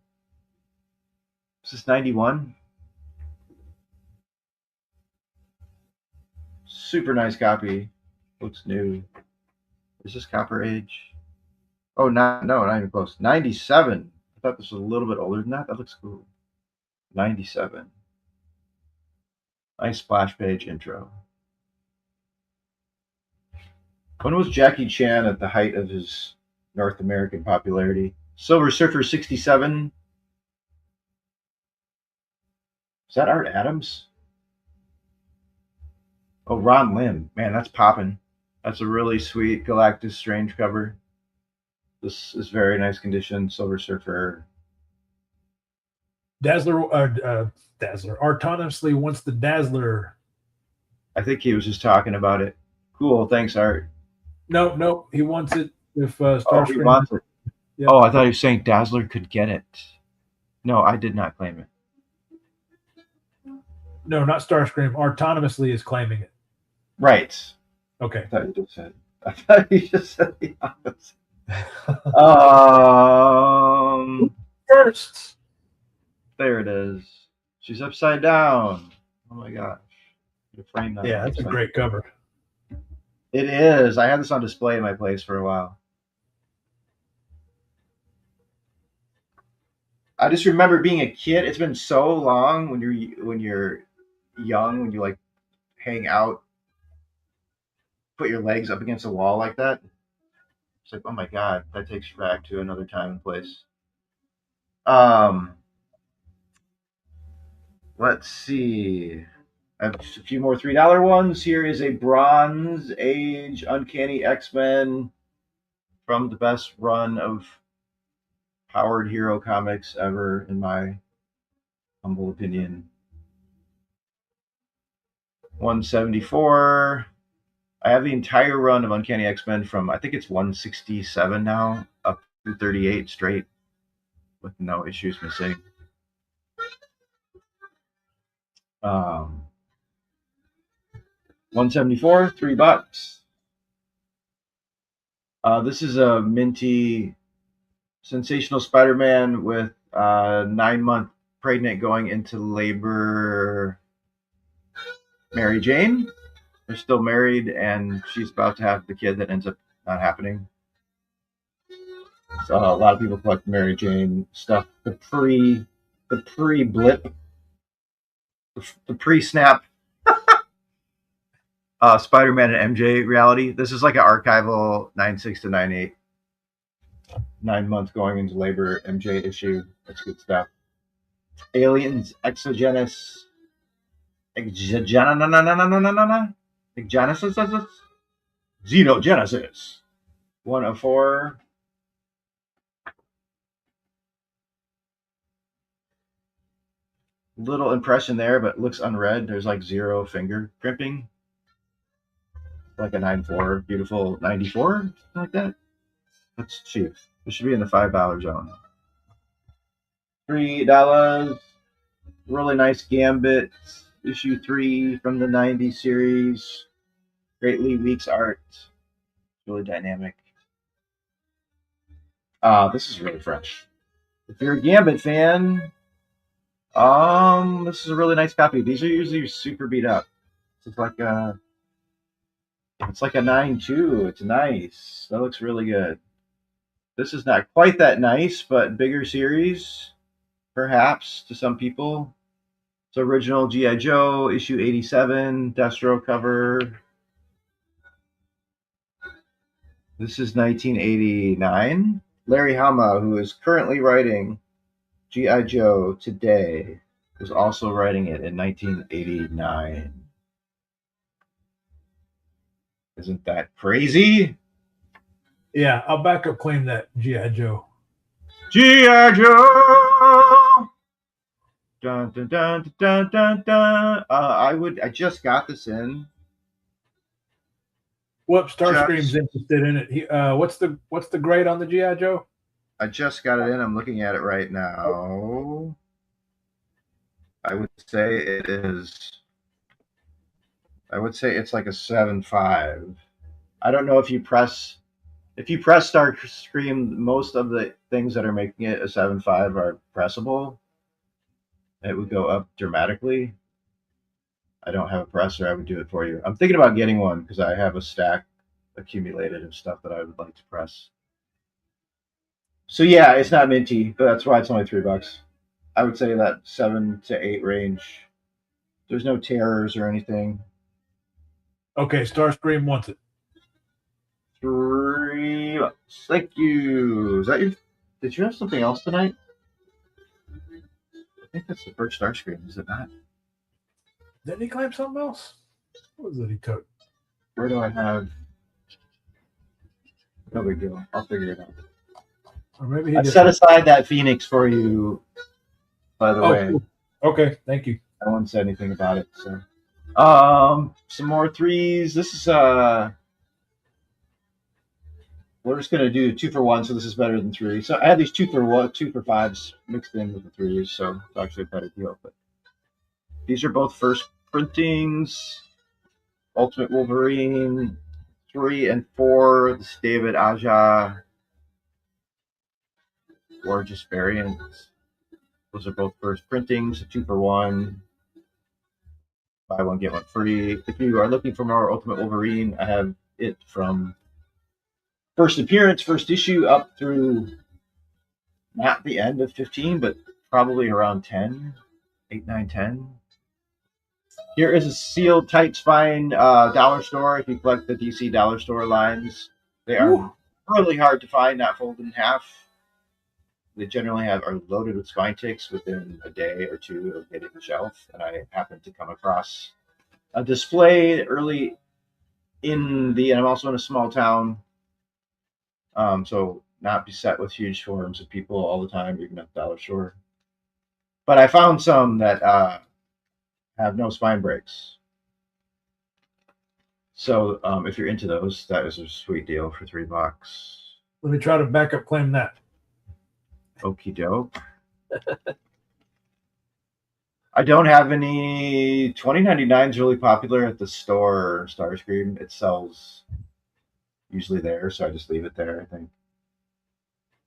This is 91. Super nice copy. Looks new. Is this Copper Age? Oh, not even close. 97. I thought this was a little bit older than that. That looks cool. 97. Nice splash page intro. When was Jackie Chan at the height of his North American popularity? Silver Surfer 67. Is that Art Adams? Oh, Ron Lim. Man, that's popping. That's a really sweet Galactus Strange cover. This is very nice condition. Silver Surfer. Dazzler. Autonomously wants the Dazzler. I think he was just talking about it. Cool. Thanks, Art. No. He wants it if he Starscream. wants it. Yep. Oh, I thought he was saying Dazzler could get it. No, I did not claim it. No, not Starscream. Autonomously is claiming it. Right. Okay. I thought you just said the opposite. First. There it is. She's upside down. Oh my gosh. Frame that. Yeah, that's a great cover. It is. I had this on display in my place for a while. I just remember being a kid. It's been so long when you're young, when you like hang out, put your legs up against a wall like that. It's like, oh my god, that takes you back to another time and place. Let's see. I have just a few more $3 ones. Here is a Bronze Age Uncanny X-Men from the best run of Powered Hero comics ever, in my humble opinion. 174. I have the entire run of Uncanny X-Men from, I think it's 167 now, up to 38 straight, with no issues missing. 174, $3. This is a minty Sensational Spider-Man with 9-month pregnant going into labor Mary Jane. They're still married, and she's about to have the kid that ends up not happening. So a lot of people collect Mary Jane stuff. The pre-blip, the pre-snap Spider-Man and MJ reality. This is like an archival 9/6 to 9/8. 9-month going into labor MJ issue. That's good stuff. Aliens Exogenesis. Xenogenesis. 104. Little impression there, but looks unread. There's like 0 finger crimping. Like a 9.4. Beautiful 94. Something like that. That's cheap. It should be in the $5 zone. $3. Really nice Gambit. Issue 3 from the 90s series. Great Lee Weeks art. Really dynamic. This is really fresh. If you're a Gambit fan, this is a really nice copy. These are usually super beat up. It's like a 9.2. It's nice. That looks really good. This is not quite that nice, but bigger series, perhaps, to some people. It's original G.I. Joe, issue 87, Destro cover. This is 1989. Larry Hama, who is currently writing G.I. Joe today, was also writing it in 1989. Isn't that crazy? Yeah, I'll back up claim that G.I. Joe. G.I. Joe! Dun, dun, dun, dun, dun, dun. I just got this in. Whoop, Starscream's interested in it. What's the grade on the G.I. Joe? I just got it in. I'm looking at it right now. I would say it's like a 7.5. I don't know if you press Starscream, most of the things that are making it a 7.5 are pressable. It would go up dramatically. I don't have a presser. I would do it for you. I'm thinking about getting one because I have a stack accumulated of stuff that I would like to press. So yeah, it's not minty, but that's why it's only $3. I would say that 7 to 8 range. There's no terrors or anything. Okay, Starscream wants it. $3. Thank you. Is that your? Did you have something else tonight? I think that's the first Starscream, is it not? Didn't he claim something else? What was it he took? Where do I have? No big deal. I'll figure it out. Or maybe he I just set aside that Phoenix for you, by the way. Cool. Okay, thank you. No one said anything about it. So, some more 3s. This is we're just gonna do 2 for 1, so this is better than 3. So I had these 2 for 5s mixed in with the 3s, so it's actually a better deal. But these are both first printings. Ultimate Wolverine 3 and 4. This David Aja gorgeous variants. Those are both first printings, 2-for-1. Buy one, get one free. If you are looking for more Ultimate Wolverine, I have it from first appearance, first issue, up through not the end of 15, but probably around 10, 8, 9, 10. Here is a sealed tight spine dollar store. If you collect the DC dollar store lines, they are really hard to find, not folded in half. They generally are loaded with spine ticks within a day or two of hitting the shelf. And I happened to come across a display early and I'm also in a small town. So not beset with huge swarms of people all the time, even at the dollar store. But I found some that have no spine breaks. So if you're into those, that is a sweet deal for $3. Let me try to backup claim that. Okie doke. I don't have any. 2099 is really popular at the store, Starscream. It sells usually there, so I just leave it there, I think.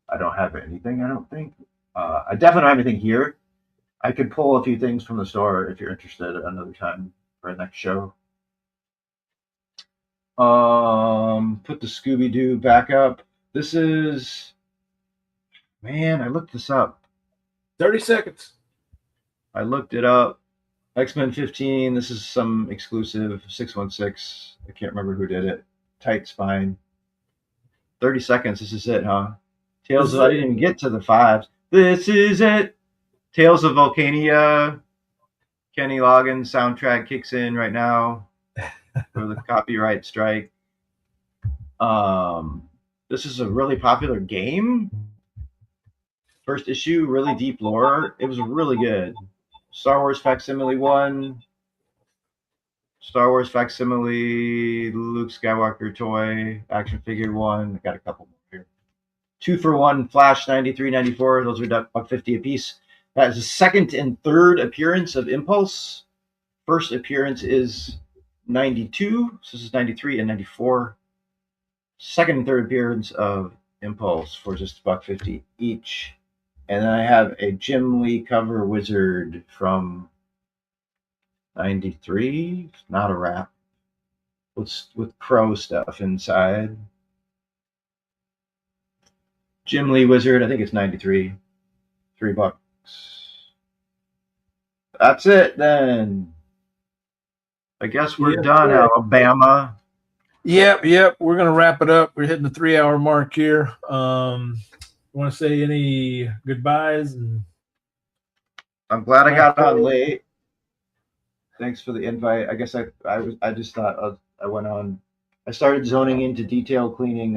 I don't have anything, I don't think. I definitely don't have anything here. I could pull a few things from the store if you're interested at another time for our next show. Put the Scooby-Doo back up. This is... Man, I looked this up. 30 seconds. I looked it up. X-Men 15. This is some exclusive 616. I can't remember who did it. Tight spine. 30 seconds. This is it, huh? Tales of... I didn't even get to the 5s. This is it. Tales of Volcania. Kenny Loggins soundtrack kicks in right now for the copyright strike. This is a really popular game. First issue, really deep lore. It was really good. Star Wars Facsimile 1. Star Wars Facsimile, Luke Skywalker toy, action figure 1. I got a couple more here. 2-for-1, Flash 93, 94. Those are $1.50 a piece. That is the second and third appearance of Impulse. First appearance is 92. So this is 93 and 94. Second and third appearance of Impulse for just $1.50 each. And then I have a Jim Lee cover wizard from 93. Not a wrap. With Crow stuff inside. Jim Lee wizard, I think it's 93. $3. That's it then. I guess we're done, Alabama. Yep. We're gonna wrap it up. We're hitting the 3-hour mark here. Want to say any goodbyes? And I'm glad I got on late. Thanks for the invite. I guess I just thought I went on. I started zoning into detail cleaning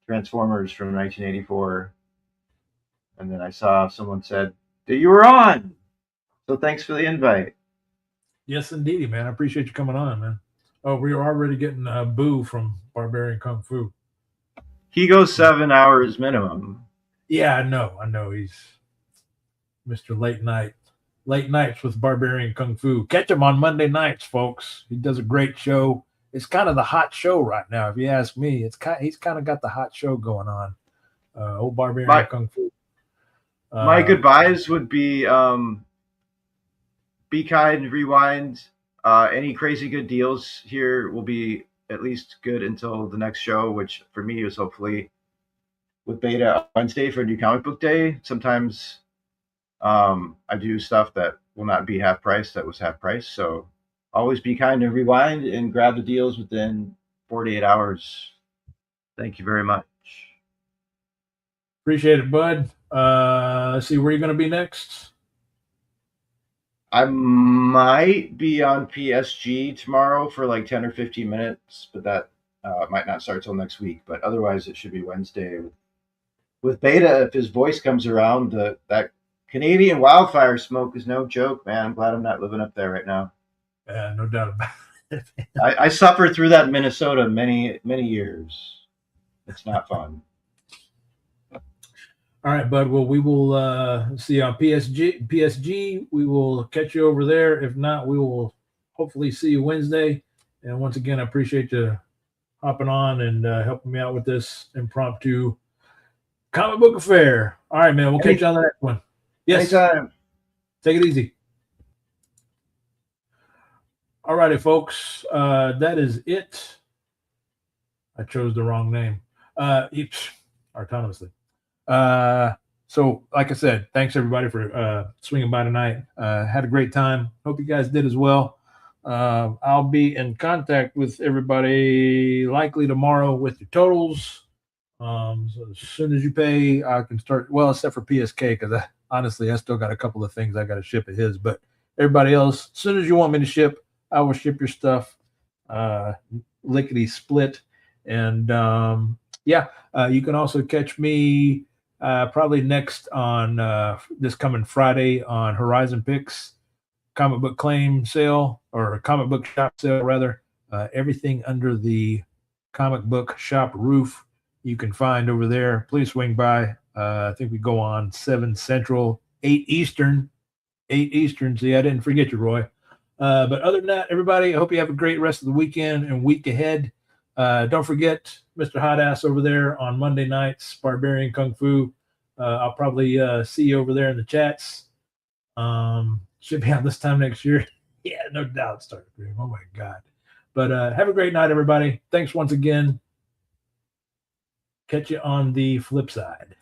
Transformers from 1984, and then I saw someone said that you were on. So thanks for the invite. Yes, indeedy, man. I appreciate you coming on, man. Oh, we are already getting a boo from Barbarian Kung Fu. He goes 7 hours minimum. Yeah, I know. He's Mr. Late Nights with Barbarian Kung Fu. Catch him on Monday nights, folks. He does a great show. It's kind of the hot show right now, if you ask me. He's kind of got the hot show going on. Old Barbarian Kung Fu. My goodbyes would be kind, rewind. Any crazy good deals here will be at least good until the next show, which for me is hopefully with Beta Wednesday for New Comic Book Day. Sometimes I do stuff that will not be half price that was half price. So always be kind and rewind and grab the deals within 48 hours. Thank you very much. Appreciate it, bud. Let's see, where are you going to be next? I might be on PSG tomorrow for like 10 or 15 minutes, but that might not start till next week. But otherwise, it should be Wednesday. With Beta, if his voice comes around, that Canadian wildfire smoke is no joke, man. I'm glad I'm not living up there right now. Yeah, no doubt about it. I suffered through that in Minnesota many years. It's not fun. All right, bud. Well, we will see you on PSG. We will catch you over there. If not, we will hopefully see you Wednesday. And once again, I appreciate you hopping on and helping me out with this impromptu comic book affair. All right, man. We'll catch you on the next one. Yes. Anytime. Take it easy. All righty, folks. That is it. I chose the wrong name. Autonomously. So, like I said, thanks everybody for swinging by tonight. Had a great time. Hope you guys did as well. I'll be in contact with everybody likely tomorrow with your totals. So as soon as you pay, I can start. Well, except for PSK, because honestly, I still got a couple of things I got to ship at his. But everybody else, as soon as you want me to ship, I will ship your stuff. Lickety split. And yeah, you can also catch me probably next on this coming Friday on Horizon Picks comic book claim sale or comic book shop sale rather. Everything under the comic book shop roof you can find over there. Please swing by. I think we go on 7 Central, 8 Eastern. 8 Eastern. See, I didn't forget you, Roy. But other than that, everybody, I hope you have a great rest of the weekend and week ahead. Don't forget Mr. Hot Ass over there on Monday nights, Barbarian Kung Fu. I'll probably see you over there in the chats. Should be out this time next year. Yeah, no doubt, Starscream. Oh my God. But have a great night, everybody. Thanks once again. Catch you on the flip side.